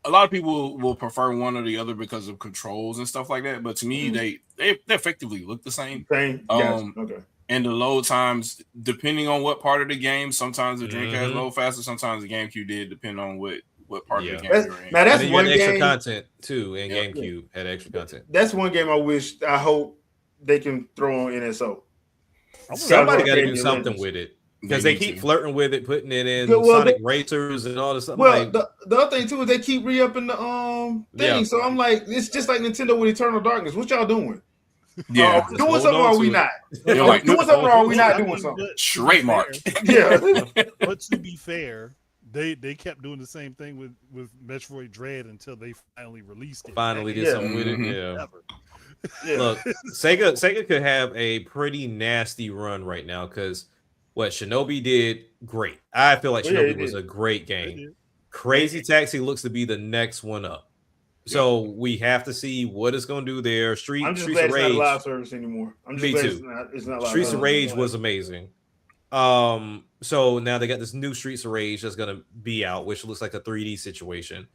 a lot of people will prefer one or the other because of controls and stuff like that. But to me, they effectively look the same. Same. Gotcha. Okay. And the load times, depending on what part of the game, sometimes the Dreamcast load faster, sometimes the GameCube did, depending on what part of the game you're in. Now that's And then you one had extra game. content too, and GameCube had extra content. That's one game I hope they can throw on NSO. Somebody got to do Arcadia something Legends. with it because they need keep to. flirting with it, putting it in Well, Sonic Racers and all this stuff. Well, Like, the other thing too is they keep re-upping the thing. Yeah. So I'm like, it's just like Nintendo with Eternal Darkness. What y'all doing? Yeah, Doing hold something on or are we to it. not? You're like, doing something or are we not doing But something? to be straight mark. fair- Yeah. But to be fair, they kept doing the same thing with Metroid Dread until they finally released it. finally did Yeah. something with it. Mhm. Yeah. Never. Yeah. Look, Sega could have a pretty nasty run right now because what Shinobi did great. I feel like Oh, yeah, Shinobi it was did. a great They game. did. Crazy Taxi looks to be the next one up. So we have to see what it's going to do there. I'm just Streets glad of it's not a Rage. live service anymore. I'm just Me glad too. it's not live. Streets of service. Rage was amazing. So now they got this new Streets of Rage that's going to be out, which looks like a 3D situation.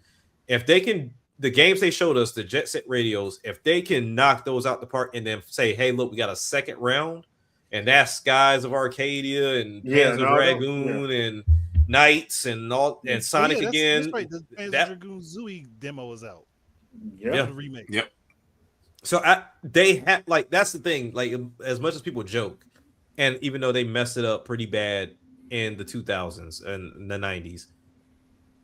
If they can, the games they showed us, the Jet Set Radios, if they can knock those out the park and then say, hey, look, we got a second round, and that's Skies of Arcadia and Panzer Dragoon and Knights and all and Sonic again. That's right. The Panzer Dragoon Zooey demo is out. Yeah, the remake. Yep. So they had like that's the thing. Like as much as people joke, and even though they messed it up pretty bad in the 2000s and the 90s,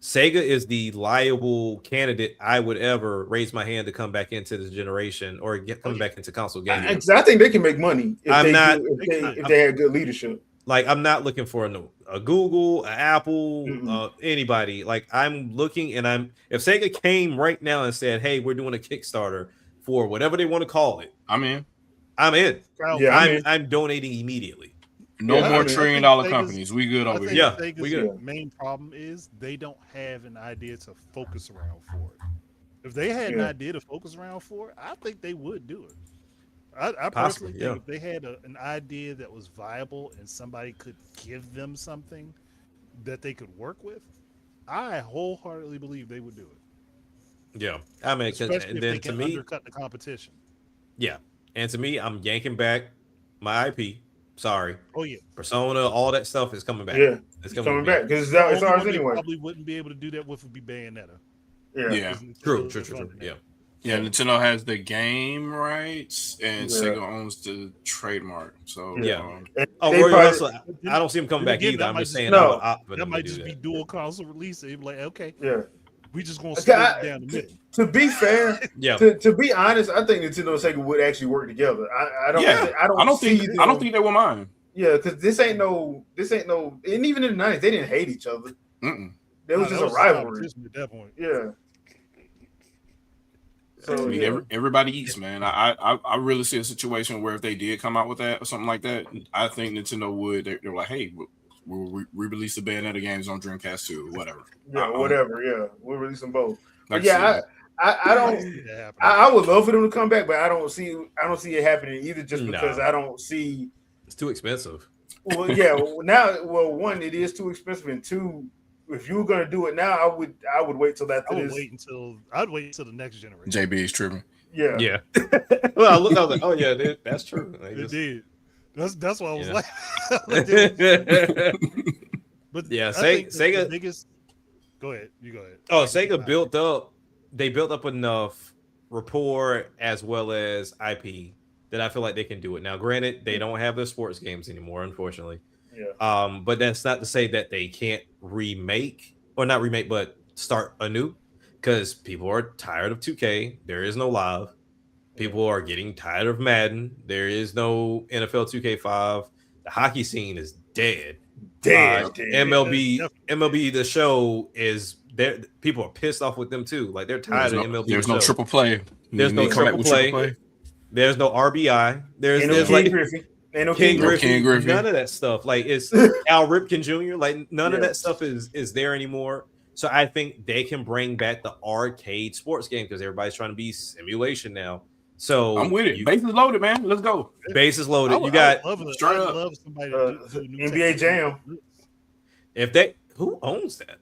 Sega is the liable candidate I would ever raise my hand to come back into this generation or coming back into console gaming. I think they can make money if they had good leadership. Like I'm not looking for a Google, an Apple, anybody. Like I'm looking, and if Sega came right now and said, "Hey, we're doing a Kickstarter for whatever they want to call it," I'm in. Yeah, I'm donating immediately. No more trillion-dollar companies. We good over here. Yeah, we good. The main problem is they don't have an idea to focus around for it. If they had an idea to focus around for it, I think they would do it. I personally think if they had an idea that was viable and somebody could give them something that they could work with, I wholeheartedly believe they would do it. Yeah, I mean, especially if they can undercut the competition. Yeah, and to me, I'm yanking back my IP. Sorry. Oh yeah. Persona, all that stuff is coming back. Yeah, it's coming back because it's ours anyway. Probably wouldn't be able to do that with would be Bayonetta. Yeah. True. Yeah. Yeah, Nintendo has the game rights, and Sega owns the trademark. So I don't see them coming back either. I'm just saying that might just be dual console release. They'd be like, okay, we just gonna split it down the middle. To be fair, to be honest, I think Nintendo and Sega would actually work together. I don't think they will mind. Yeah, because this ain't no, and even in the 90s, they didn't hate each other. There was just a rivalry at that point. Yeah. So I mean, everybody eats, man. I really see a situation where if they did come out with that or something like that, I think Nintendo would. They're like, hey, we'll re-release the Bayonetta games on Dreamcast 2 or whatever. Yeah, whatever. Yeah, we'll release them both. But I don't. I would love for them to come back, but I don't see it happening either. Just because I don't see it's too expensive. Well, one, it is too expensive, and two, if you were gonna do it now, I would wait till after this. I'd wait until the next generation. JB is tripping. Yeah. Well, I was like, oh yeah, dude, that's true. Did. That's what I was like. But yeah, Sega. Biggest. Go ahead. You go ahead. Oh, Sega built up enough rapport as well as IP that I feel like they can do it. Now, granted, they don't have the sports games anymore, unfortunately. Yeah. But that's not to say that they can't not remake, but start anew, because people are tired of 2K. There is no live. People are getting tired of Madden. There is no NFL 2K5. The hockey scene is dead. MLB, the show is there. People are pissed off with them too. Like they're tired of MLB. There's no triple play. There's no triple play. There's no RBI. There's King Griffey. Ain't no King Griffey. None of that stuff. Like it's Al Ripken Jr. Like none of that stuff is there anymore. So I think they can bring back the arcade sports game because everybody's trying to be simulation now. So I'm with it. Bases loaded, man. Let's go. Bases loaded. I love somebody to do NBA Jam. Who owns that?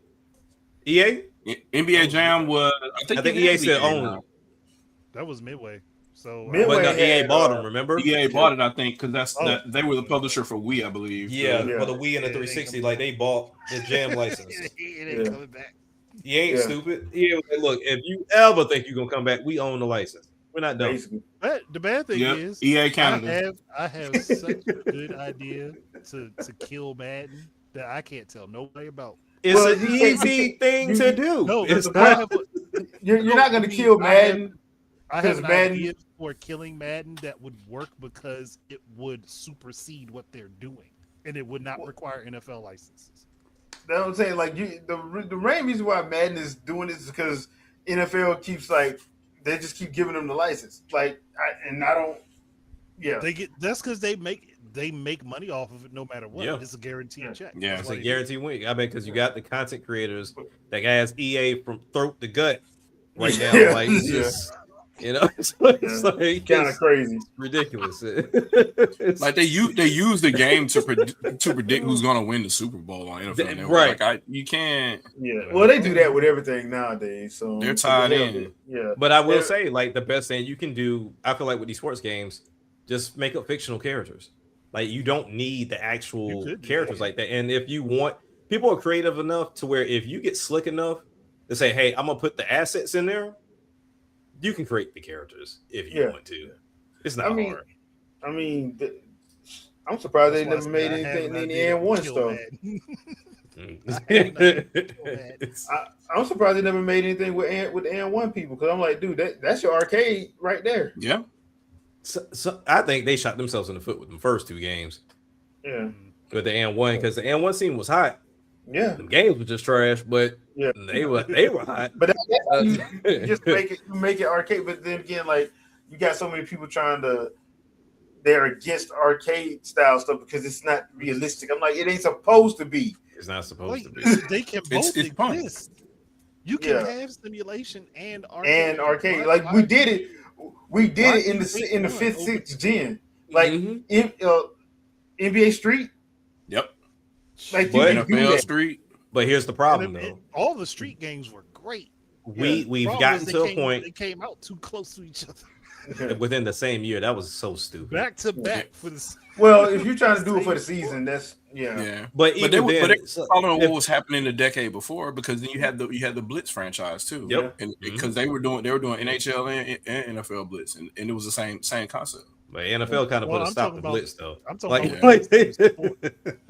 EA? NBA Jam was. I think EA said owned. That was Midway. So EA bought them. Remember? EA bought it, I think, because they were the publisher for Wii, I believe. Yeah, for the Wii and the 360, like they bought the Jam license. It ain't coming back. You ain't stupid. EA was like, look, if you ever think you're gonna come back, we own the license. We're not done. But the bad thing is, EA Canada. I have such a good idea to kill Madden that I can't tell nobody about. It's an easy thing to do. No, it's not. You're not going to kill Madden. I have an idea for killing Madden that would work because it would supersede what they're doing, and it would not require NFL licenses. That's what I'm saying. Like the main reason why Madden is doing this is because NFL keeps they just keep giving them the license. That's because they make money off of it no matter what. It's a guaranteed check. Yeah, it's a guaranteed win. I mean, because you got the content creators that has EA from throat to gut right now. Like it's just, it's like kind of crazy, it's ridiculous. Like they use the game to predict who's going to win the Super Bowl on NFL Network. Right? Like you can't. Yeah. Well, they do that with everything nowadays. So they're tied in. Yeah. But I will say, like the best thing you can do, I feel like with these sports games, just make up fictional characters. Like you don't need the actual could do characters that. like that. And if you want, people are creative enough to where if you get slick enough to say, "Hey, I'm gonna put the assets in there," you can create the characters if you want to. It's not hard. I mean, I'm surprised That's they why I never said made I have anything an in the idea that would N1 kill stuff. Madden. I have an idea that would kill Madden. I'm surprised they never made anything with the N1 people, because I'm like, dude, that's your arcade right there. Yeah. So I think they shot themselves in the foot with the first 2 games. Yeah. With the N1, because the N1 scene was hot. Yeah. The games were just trash, but Yeah. they were hot. But you just make it arcade. But then again, like, you got so many people they're against arcade style stuff because it's not realistic. I'm like, it ain't supposed to be. It's not supposed to be. They can both It's fun. exist. You can have simulation and arcade. Like, we did it. We did it in the 5th, 6th gen. Like NBA Street. Yep. Like, But NFL Street. But here's the problem, though. All the street games were great. We've gotten to a point. They came out too close to each other within the same year. That was so stupid. back to back for this. Well, if you're trying to do it for the season, that's But they were following what was happening the decade before, because then you had the Blitz franchise too. Yep. And because they were doing NHL and NFL Blitz, and it was the same concept. But NFL kind of put a stop to Blitz, though. I'm talking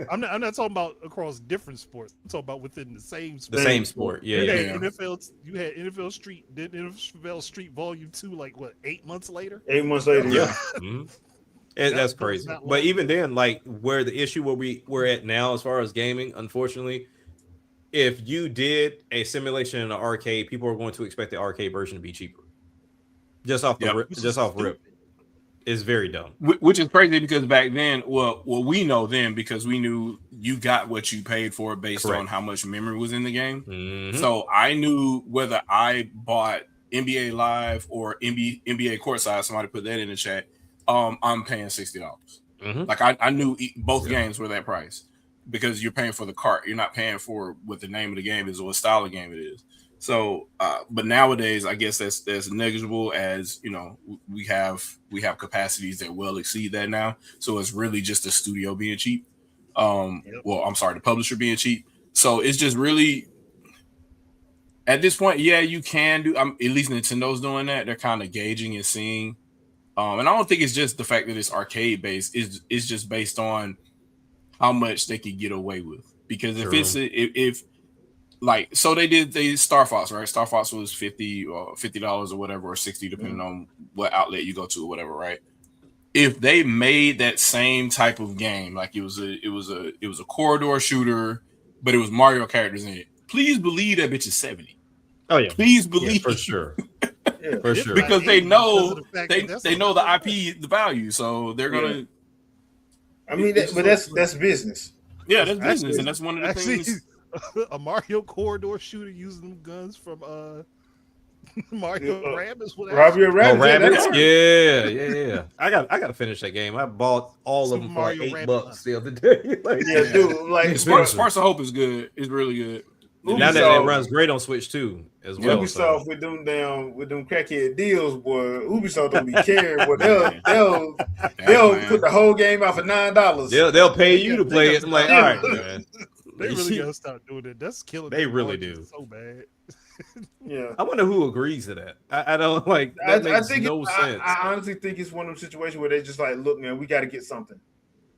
I'm not talking about across different sports. I'm talking about within the same sport. The same sport, You had NFL Street, then NFL Street Volume 2, like what, 8 months later? 8 months later, yeah. That's crazy. But even then, like, where the issue where we're at now as far as gaming, unfortunately, if you did a simulation in an arcade, people are going to expect the arcade version to be cheaper. Just off rip. Is very dumb. Which is crazy, because back then, well, we know then, because we knew you got what you paid for based on how much memory was in the game. Mm-hmm. So I knew whether I bought NBA Live or NBA Courtside, somebody put that in the chat, I'm paying $60. Mm-hmm. Like I knew both games were that price, because you're paying for the cart. You're not paying for what the name of the game is or what style of game it is. So, but nowadays, I guess that's negligible, as you know, we have capacities that well exceed that now. So it's really just the studio being cheap. Well, I'm sorry, the publisher being cheap. So it's just really, at this point, yeah, you can do. At least Nintendo's doing that. They're kind of gauging and seeing. And I don't think it's just the fact that it's arcade based. It's just based on how much they could get away with. Because if like, so they did Star Fox, right? Star Fox was $50 or whatever, or $60, depending on what outlet you go to or whatever, right? If they made that same type of game, like it was a corridor shooter, but it was Mario characters in it, please believe that bitch is 70. Oh yeah, please believe, for sure. For sure, because they know they know the IP, the value, so they're gonna. I mean, but that's business. Yeah, that's business, and that's one of the things. A Mario corridor shooter using them guns from Mario Rabbids. Mario Rabbids. Yeah. I got to finish that game. I bought all of them for like $8 the other day. Like, dude. Like, Sparks of Hope is good. It's really good. Ubisoft, now that it runs great on Switch too, as well. Ubisoft with them crackhead deals, boy. Ubisoft don't be caring. Boy, they'll put the whole game out for $9. They'll pay you to play it. I'm like, all right, man. They really gotta stop doing that. That's killing. They really do. So bad. Yeah. I wonder who agrees to that. I don't like. That makes no sense. I honestly think it's one of those situations where they just like, look, man, we got to get something.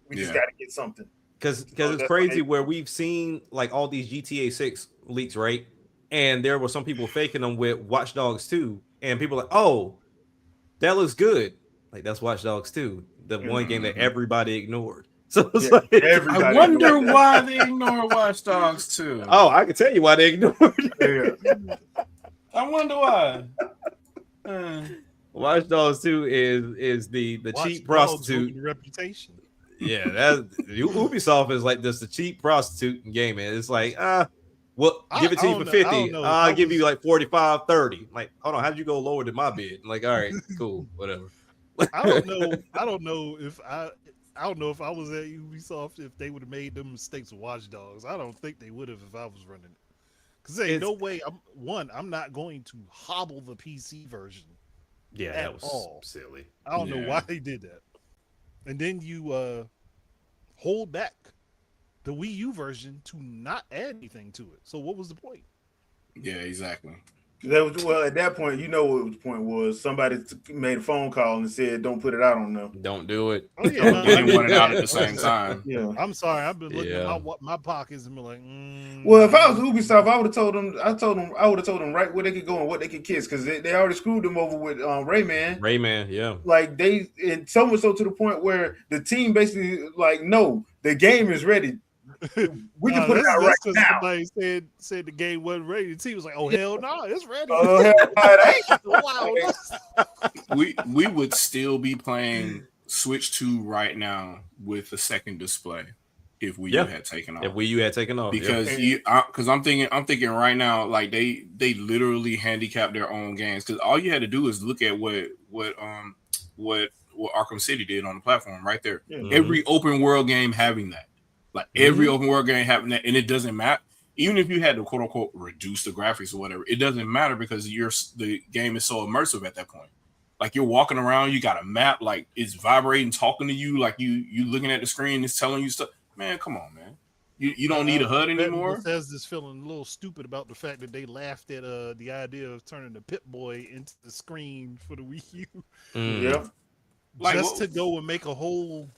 We just got to get something. Because it's crazy where we've seen like all these GTA 6 leaks, right? And there were some people faking them with Watch Dogs 2, and people are like, oh, that looks good. Like, that's Watch Dogs 2, the one game that everybody ignored. So it's like, I wonder why they ignore Watch Dogs 2. Oh, I can tell you why they ignored it. I wonder why. Watch Dogs 2 is the cheap prostitute reputation. Yeah, Ubisoft is like just the cheap prostitute in gaming. It's like, well, give it to you for 50. I'll give you like 45, 30. Like, hold on, how'd you go lower than my bid? Like, all right, cool, whatever. I don't know if I was at Ubisoft, if they would have made them mistakes with Watch Dogs. I don't think they would have if I was running it. Because there's no way. I'm not going to hobble the PC version. Yeah, that was silly. I don't know why they did that. And then you hold back the Wii U version to not add anything to it. So what was the point? Yeah, exactly. Well, at that point, you know what the point was. Somebody made a phone call and said, "Don't put it out on them." Don't do it. Oh yeah, They didn't want it out at the same time. Yeah. I'm sorry. I've been looking Yeah. at my pockets and been like, Well, if I was Ubisoft, I would have told them. I would have told them right where they could go and what they could kiss because they already screwed them over with Rayman. Rayman, yeah. Like and so much so to the point where the team basically like, no, the game is ready. We can put it out right now. Somebody said the game wasn't ready. The team was like, "Oh hell no, it's ready." Oh hell no, it ain't. Wow. We would still be playing Switch 2 right now with a second display if Wii U had taken off. If Wii U had taken off, because I'm thinking right now, like they literally handicapped their own games because all you had to do is look at what Arkham City did on the platform right there. Yeah. Every open world game having that. Like every open world game having that, and it doesn't matter. Even if you had to quote unquote reduce the graphics or whatever, it doesn't matter because the game is so immersive at that point. Like you're walking around, you got a map, like it's vibrating, talking to you, like you looking at the screen, it's telling you stuff. Man, come on, man. You don't need a HUD anymore. Bethesda's feeling a little stupid about the fact that they laughed at the idea of turning the Pip-Boy into the screen for the Wii U. Yeah, just to go and make a whole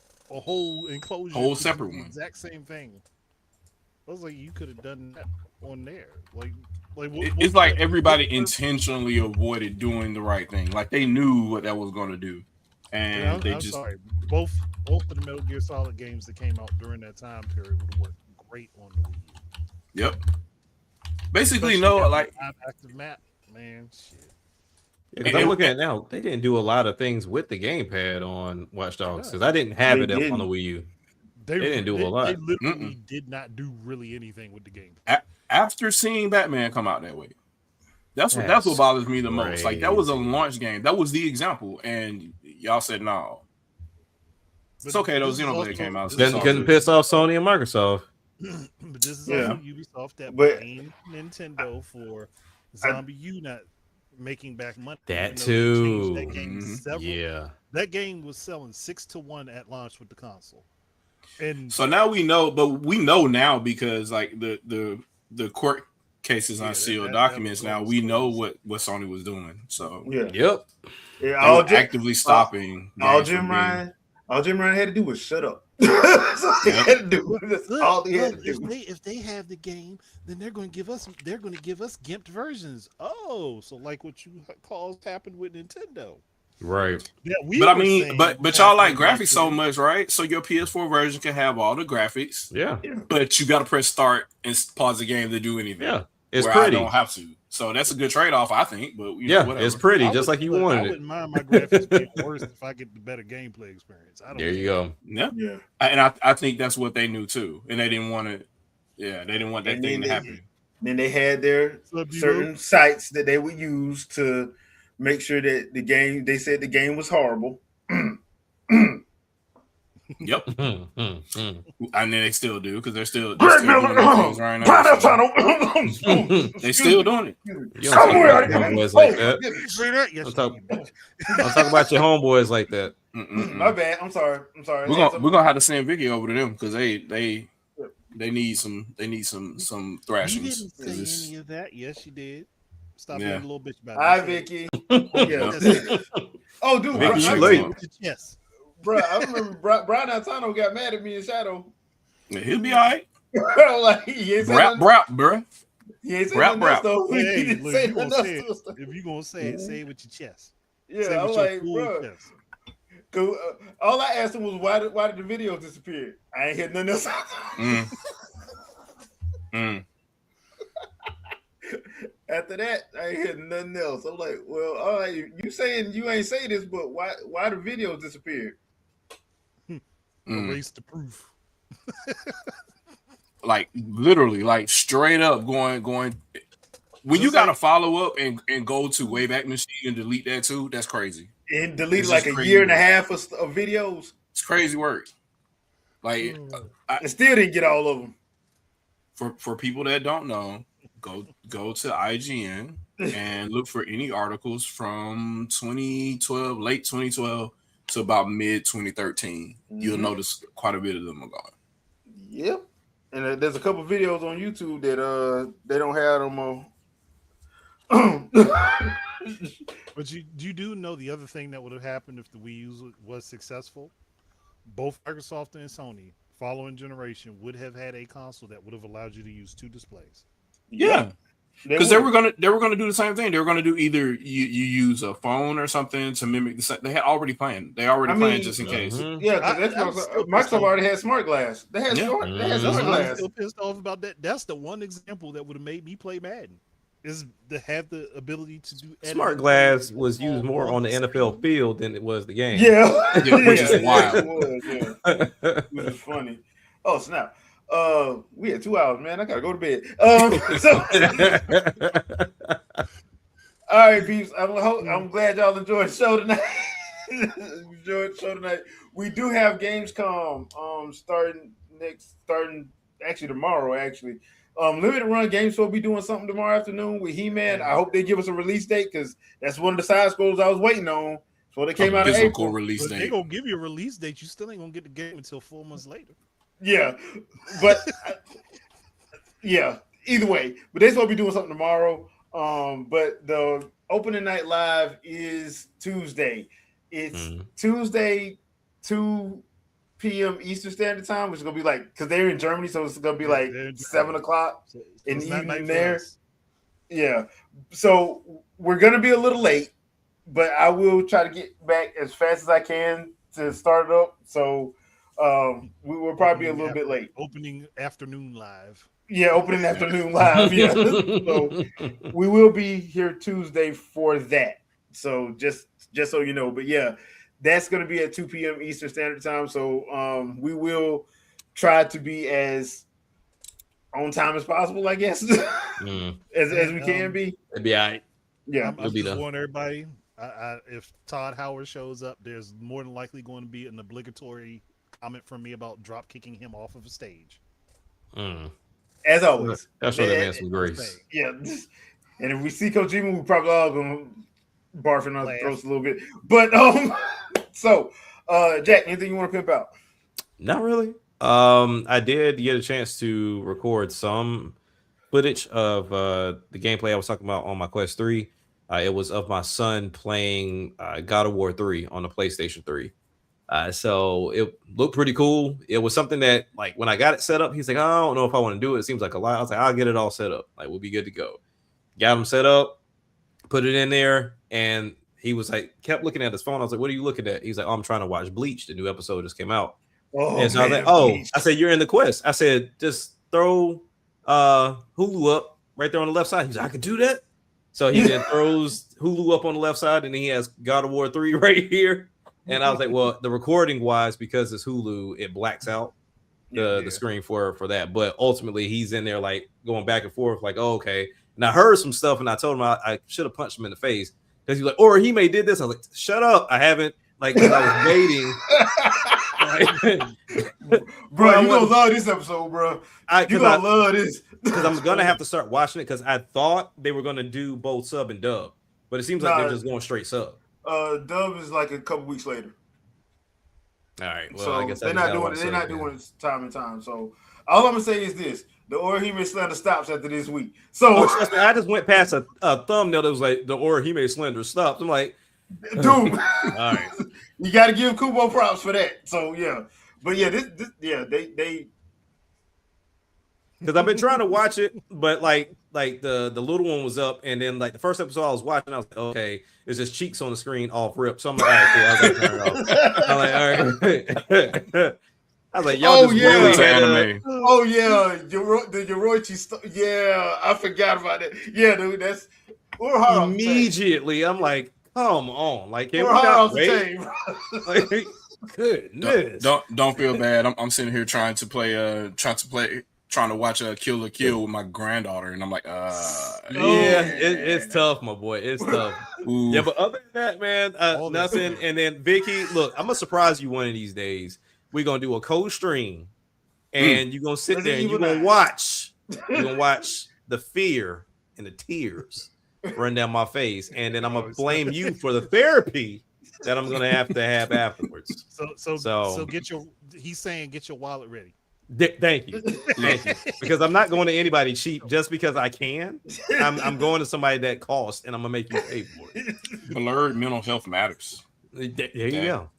enclosure, whole separate one, exact same thing. I was like, you could have done that on there. It's like everybody intentionally avoided doing the right thing. Like they knew what that was going to do, and I'm sorry. Both of the Metal Gear Solid games that came out during that time period would have worked great on the Wii U. Yep. Basically, no, like active map, man. Shit. Yeah, because I'm looking at it now, they didn't do a lot of things with the gamepad on Watch Dogs because I didn't have it up on the Wii U. They didn't do a lot. They literally did not do really anything with the game. After seeing Batman come out that way, that's what bothers me the most. Like that was a launch game. That was the example, and y'all said no. It's okay though. Xenoblade came out. Couldn't piss off Sony and Microsoft. But this is also Ubisoft that blamed Nintendo for Zombie U not making back money. That too. That game that game was selling 6-1 at launch with the console. And so now we know, but we know now because like the court cases on sealed documents. Now we know what Sony was doing. So actively stopping. All Jim Ryan had to do was shut up. That's all he had to do. That's all he had to do. If they have the game, then they're going to give us gimped versions. Oh, so like what you call happened with Nintendo. Right. Yeah, but I mean, but y'all like graphics so much, right? So your PS4 version can have all the graphics. Yeah. But you got to press start and pause the game to do anything. Yeah. It's where pretty. I don't have to. So that's a good trade-off, I think. But it's pretty, just like you wanted it. I wouldn't mind my graphics being worse if I get the better gameplay experience. There you go. Yeah. And I think that's what they knew too. And they didn't want to. Yeah, they didn't want that thing to happen. Then they had their certain sites that they would use to make sure that the game. They said the game was horrible. Yep. And then they still do because they're still doing things right now. They still doing it. Homeboys like that. I'm talking about your homeboys like that. My bad. I'm sorry. We're gonna have to send Vicky over to them because they need some thrashings. You didn't say any of that. Yes, you did. Stop being a little bitch about it. Hi, Vicky. Oh, dude, Vicky, you late? Yes. Bro, I remember Brian Altano got mad at me in Shadow. Yeah, he'll be all right. Like, he ain't brap, bro. He ain't saying nothing else, though. He didn't say nothing else. If you're going to say it, say it with your chest. Yeah, I'm like, bro. All I asked him was, why did the video disappear? I ain't hear nothing else. After that, I ain't hear nothing else. I'm like, well, all right, you saying you ain't say this, but why the video disappeared? Erase the proof. Like literally, like straight up going. When you got to follow up and go to Wayback Machine and delete that too, that's crazy. And delete like a year and a half of videos. It's crazy work. Like I still didn't get all of them. For people that don't know, go to IGN and look for any articles from 2012, late 2012 to about mid 2013, you'll notice quite a bit of them are gone. Yep. And there's a couple videos on YouTube that they don't have them on. But you do know the other thing that would have happened if the Wii U was successful? Both Microsoft and Sony, following generation, would have had a console that would have allowed you to use 2 displays. Yeah. Because they were gonna do the same thing. They were gonna do either you use a phone or something to mimic the. They had already planned. They already planned just in case. Yeah, because Microsoft already had smart glass. They had smart glass. I'm still pissed off about that. That's the one example that would have made me play Madden. Is to have the ability to do smart glass was used more on the NFL field than it was the game. Yeah, which is wild. Which is funny. Oh snap! We had 2 hours, man. I gotta go to bed. All right, peeps. I'm glad y'all enjoyed the show tonight. We do have Gamescom starting actually tomorrow. Limited run games will be doing something tomorrow afternoon with He-Man. I hope they give us a release date because that's one of the side scrolls I was waiting on. So they came out in April. Release date. They're gonna give you a release date. You still ain't gonna get the game until 4 months later. Yeah, but yeah. Either way, but they're supposed to be doing something tomorrow. But the opening night live is Tuesday. It's Tuesday 2 p.m. Eastern Standard Time, which is gonna be like because they're in Germany, so it's gonna be like 7 o'clock in the evening there. Yeah, so we're gonna be a little late, but I will try to get back as fast as I can to start it up. So we will probably be a little bit late. Opening afternoon live. Yeah, opening afternoon live. Yeah, so we will be here Tuesday for that. So just so you know, but yeah. That's going to be at 2 p.m. Eastern Standard Time. So we will try to be as on time as possible, I guess, as we can be. It'd be all right. Yeah. I'm just warning everybody, if Todd Howard shows up, there's more than likely going to be an obligatory comment from me about drop kicking him off of a stage. As always. That's what that some grace. Yeah. And if we see Kojima, we probably all going to barf in our throats a little bit. But so Jack, anything you want to pimp out? Not really. I did get a chance to record some footage of the gameplay I was talking about on my Quest 3. It was of my son playing God of War 3 on the PlayStation 3. So it looked pretty cool. It was something that, like, when I got it set up, he's like, I don't know if I want to do it. It seems like a lot. I was like, I'll get it all set up. Like, we'll be good to go. Got him set up, put it in there, and he was like, kept looking at his phone. I was like, what are you looking at? He's like, oh, I'm trying to watch Bleach. The new episode just came out. And so I was like, Bleach. I said, you're in the Quest. I said, just throw Hulu up right there on the left side. He's like, I could do that. So he then throws Hulu up on the left side, and then he has God of War 3 right here. And I was like, well, the recording wise, because it's Hulu, it blacks out the screen for that. But ultimately, he's in there like going back and forth, like, oh, okay. And I heard some stuff, and I told him I should have punched him in the face because he's like, or he may did this. I was like, shut up. I haven't, like, because I was waiting. Bro, you gonna love this episode, bro. You gonna love this. Because I'm gonna have to start watching it because I thought they were gonna do both sub and dub, but it seems like they're just going straight sub. Dub is like a couple weeks later. All right. Well, so I guess they're not doing it. They're not doing it time and time. So all I'm gonna say is this: the Orihime Slender stops after this week. So I just went past a thumbnail that was like the Orihime Slender stops. I'm like, dude, all right. You got to give Kubo props for that. So yeah, but yeah, they because I've been trying to watch it, but like the little one was up, and then like the first episode I was watching, I was like, okay, it's just cheeks on the screen off rip. So I'm like, all right, cool. I was like, turn it off. I'm like, all right. I was like, y'all just really anime. Oh yeah, the Yoroichi yeah, I forgot about it. Yeah, dude, that's immediately. I'm like, come on, like, can we not wait? Like, goodness. Don't feel bad. I'm sitting here trying to watch a Kill la Kill with my granddaughter, and I'm like, it's tough, my boy. It's tough. Yeah, but other than that, man, nothing. And then Vicky, look, I'm gonna surprise you one of these days. We're gonna do a cold stream, and you're gonna sit there and you're gonna watch. You're gonna watch the fear and the tears run down my face, and then I'm gonna blame you for the therapy that I'm gonna have to have afterwards. So get your. He's saying get your wallet ready. Thank you, because I'm not going to anybody cheap just because I can. I'm going to somebody that costs, and I'm gonna make you pay for it. Blurred mental health matters. There you go.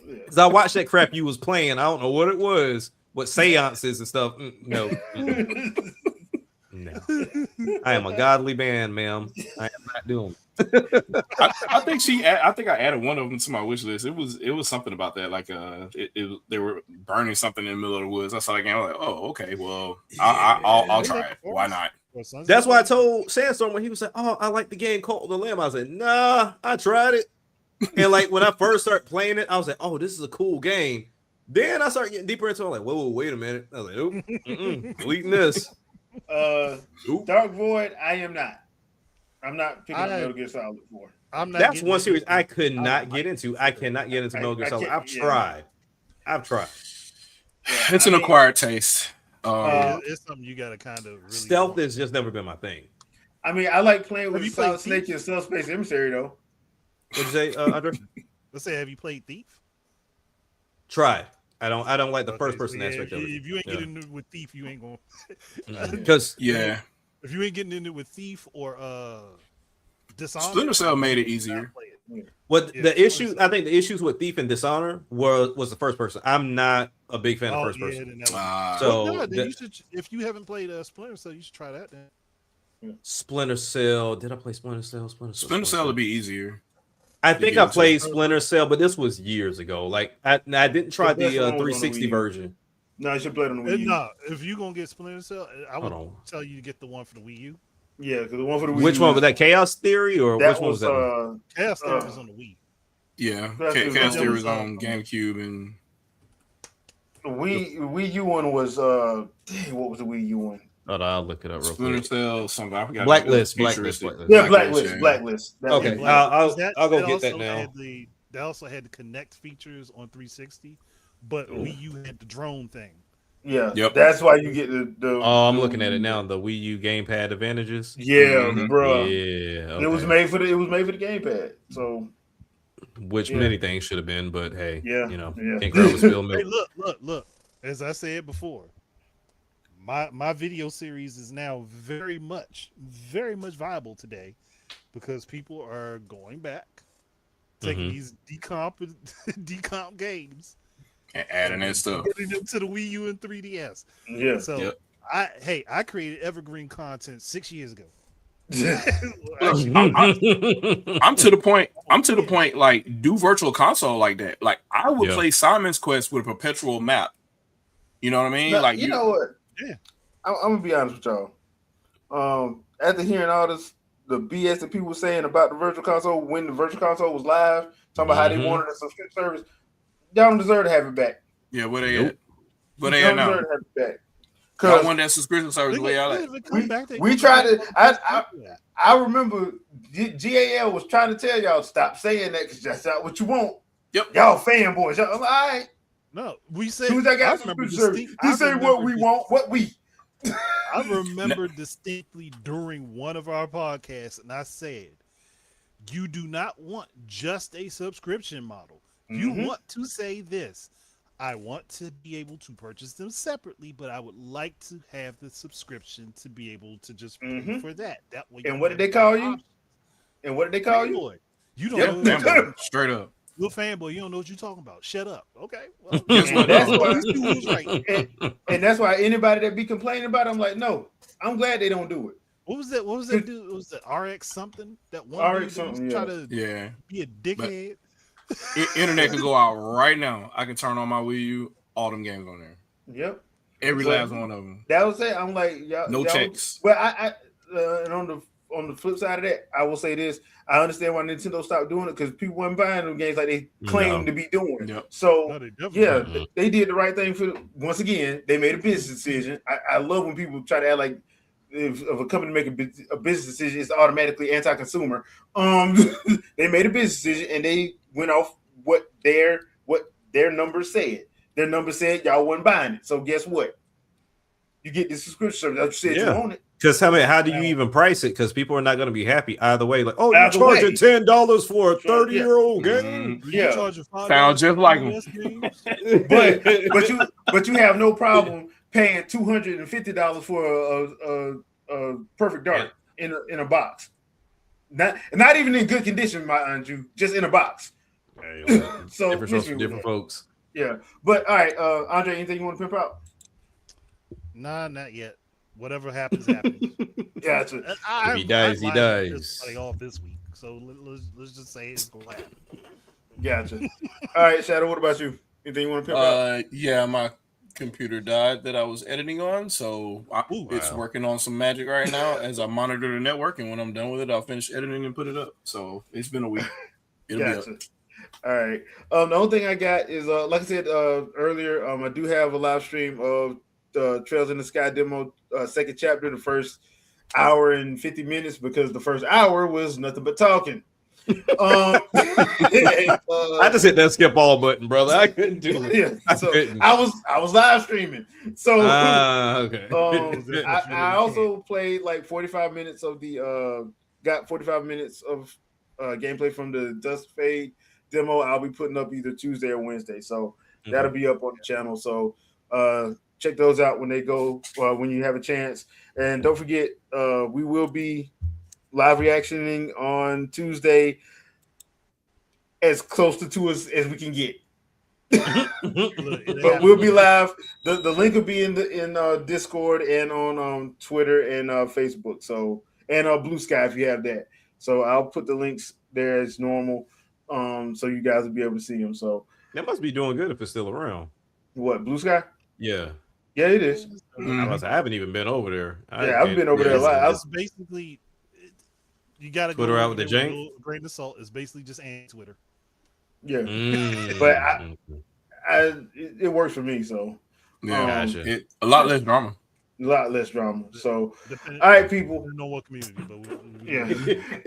Because I watched that crap you was playing. I don't know what it was, what seances and stuff. No. I am a godly man, ma'am. I am not doing. I think I added one of them to my wish list. It was something about that, like they were burning something in the middle of the woods. I saw that game. I was like, oh, okay, well, I'll try it. Why not? That's why I told Sandstorm when he was like, oh, I like the game Cult of the Lamb. I was like, nah, I tried it. And like when I first started playing it, I was like, oh, this is a cool game. Then I started getting deeper into it. I'm like, whoa, wait a minute. I was like, oop, deleting this. Dark Void, I am not. I'm not picking up Metal Gear Solid 4. That's one series I could not get into. I cannot get into Metal Gear Solid. I've tried. Yeah, it's an acquired taste. It's something you got to kind of really stealth has just never been my thing. I mean, I like playing with Solid Snake and Subspace Emissary though. What'd you say, Andre? Let's say, have you played Thief? Tried. I don't like the first person aspect of it. If you ain't getting into it with Thief, you ain't going. Because if you ain't getting into it with Thief or Dishonored, Splinter Cell made it easier. What the issue? I think the issues with Thief and Dishonor was the first person. I'm not a big fan of first person. If you haven't played Splinter Cell, you should try that. Then Splinter Cell. Did I play Splinter Cell? Splinter Cell would be easier. I think I played Splinter Cell, but this was years ago. Like I didn't try the 360 version. No, you should play it on the Wii U. No, if you're gonna get Splinter Cell, I would tell you to get the one for the Wii U. Yeah, because the one for the Wii U. Which one was that? Chaos Theory or which one was that? Chaos Theory was on the Wii. Yeah, Chaos Theory was on GameCube and the Wii U one was what was the Wii U one? I'll look it up real Splinter quick. Cell, something I forgot. Blacklist. Yeah, Blacklist. Okay, I'll go get that now. They also had the Connect features on 360, but Wii U had the drone thing. Yeah, that's why you get the I'm looking at it now. The Wii U gamepad advantages. Yeah, bro. Yeah, okay. It was made for the gamepad. So, which many things should have been, but hey, Hey, look. As I said before, my video series is now very much viable because people are going back, taking these decomp games. And adding that stuff. Getting them to the Wii U and 3DS. Yeah. So I created evergreen content 6 years ago. I'm to the point. Like, do virtual console like that. Like, I would play Simon's Quest with a perpetual map. You know what I mean? Now, like, you know what? Yeah. I'm gonna be honest with y'all. After hearing all this, the BS that people were saying about the virtual console when the virtual console was live, talking about how they wanted a subscription service, y'all don't deserve to have it back. Yeah, where they at? Where they at now? Deserve to have it back. Because I want that subscription service the way I like. We tried to. I remember GAL was trying to tell y'all stop saying that because that's not what you want. Yep. Y'all fanboys. Y'all, all right. No, we said. As soon as I got subscription service, he said what we want, what we. I remember distinctly during one of our podcasts, and I said, "You do not want just a subscription model. You want to say this. I want to be able to purchase them separately, but I would like to have the subscription to be able to just pay for that. That way." And what did they call you? And what did they call you? You don't know. Straight up. You're a fanboy. You don't know what you're talking about. Shut up. Okay. Well, and that's why anybody that be complaining about it, I'm like, no, I'm glad they don't do it. What was that dude? Was that RX something? That one RX something, try to be a dickhead. Internet can go out right now. I can turn on my Wii U, all them games on there. Yep. Every last one of them. That was it. I'm like, y'all checks. Well, and on the flip side of that, I will say this. I understand why Nintendo stopped doing it because people weren't buying them games like they claimed to be doing. Yep. So, they did the right thing once again, they made a business decision. I love when people try to act like if a company make a business decision, it's automatically anti-consumer. They made a business decision and they went off what their numbers said. Their numbers said y'all wasn't buying it. So guess what? You get the subscription service. You said you want it. Because how do you even price it? Because people are not going to be happy either way. Like, oh, you're Either way. charging $10 for a 30-year-old Yeah. game. You Yeah. charging $5 Sounds just for like US games? but you have no problem paying $250 for a perfect dark in a box. Not even in good condition, mind you, just in a box. So different strokes for different folks. Yeah, but all right, Andre, anything you want to pimp out? Nah, not yet. Whatever happens, happens. Gotcha. If he dies, he dies. Off this week, so let's just say it's gonna happen. Gotcha. All right, Shadow. What about you? Anything you want to pimp out? Yeah, my computer died that I was editing on, so it's working on some magic right now as I monitor the network. And when I'm done with it, I'll finish editing and put it up. So it's been a week. It'll be up. All right. The only thing I got is, like I said earlier, I do have a live stream of the Trails in the Sky demo, second chapter, the first hour and 50 minutes, because the first hour was nothing but talking. I just hit that skip all button, brother. I couldn't do it. Yeah, so I was live streaming. So okay. I also played like 45 minutes of the got 45 minutes of gameplay from the Dust Fade demo. I'll be putting up either Tuesday or Wednesday, so that'll be up on the channel. So check those out when they go, when you have a chance. And don't forget, we will be live reactioning on Tuesday as close to 2 as we can get. But we'll be live. The link will be in Discord and on Twitter and Facebook. So, and Blue Sky if you have that. So I'll put the links there as normal, so you guys will be able to see them. So that must be doing good if it's still around. What, Blue Sky? Yeah. Yeah, it is. I haven't even been over there. I've been over there a lot. It's basically, you got to Twitter out with the jank. Grain of salt is basically just Twitter. Yeah, but it works for me. So yeah, a lot less drama. A lot less drama. So all right, people. I don't know what community, but yeah.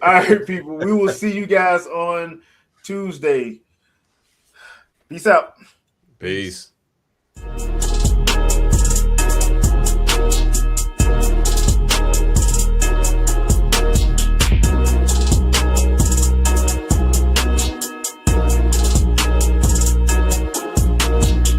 All right, people. We will see you guys on Tuesday. Peace out. Peace.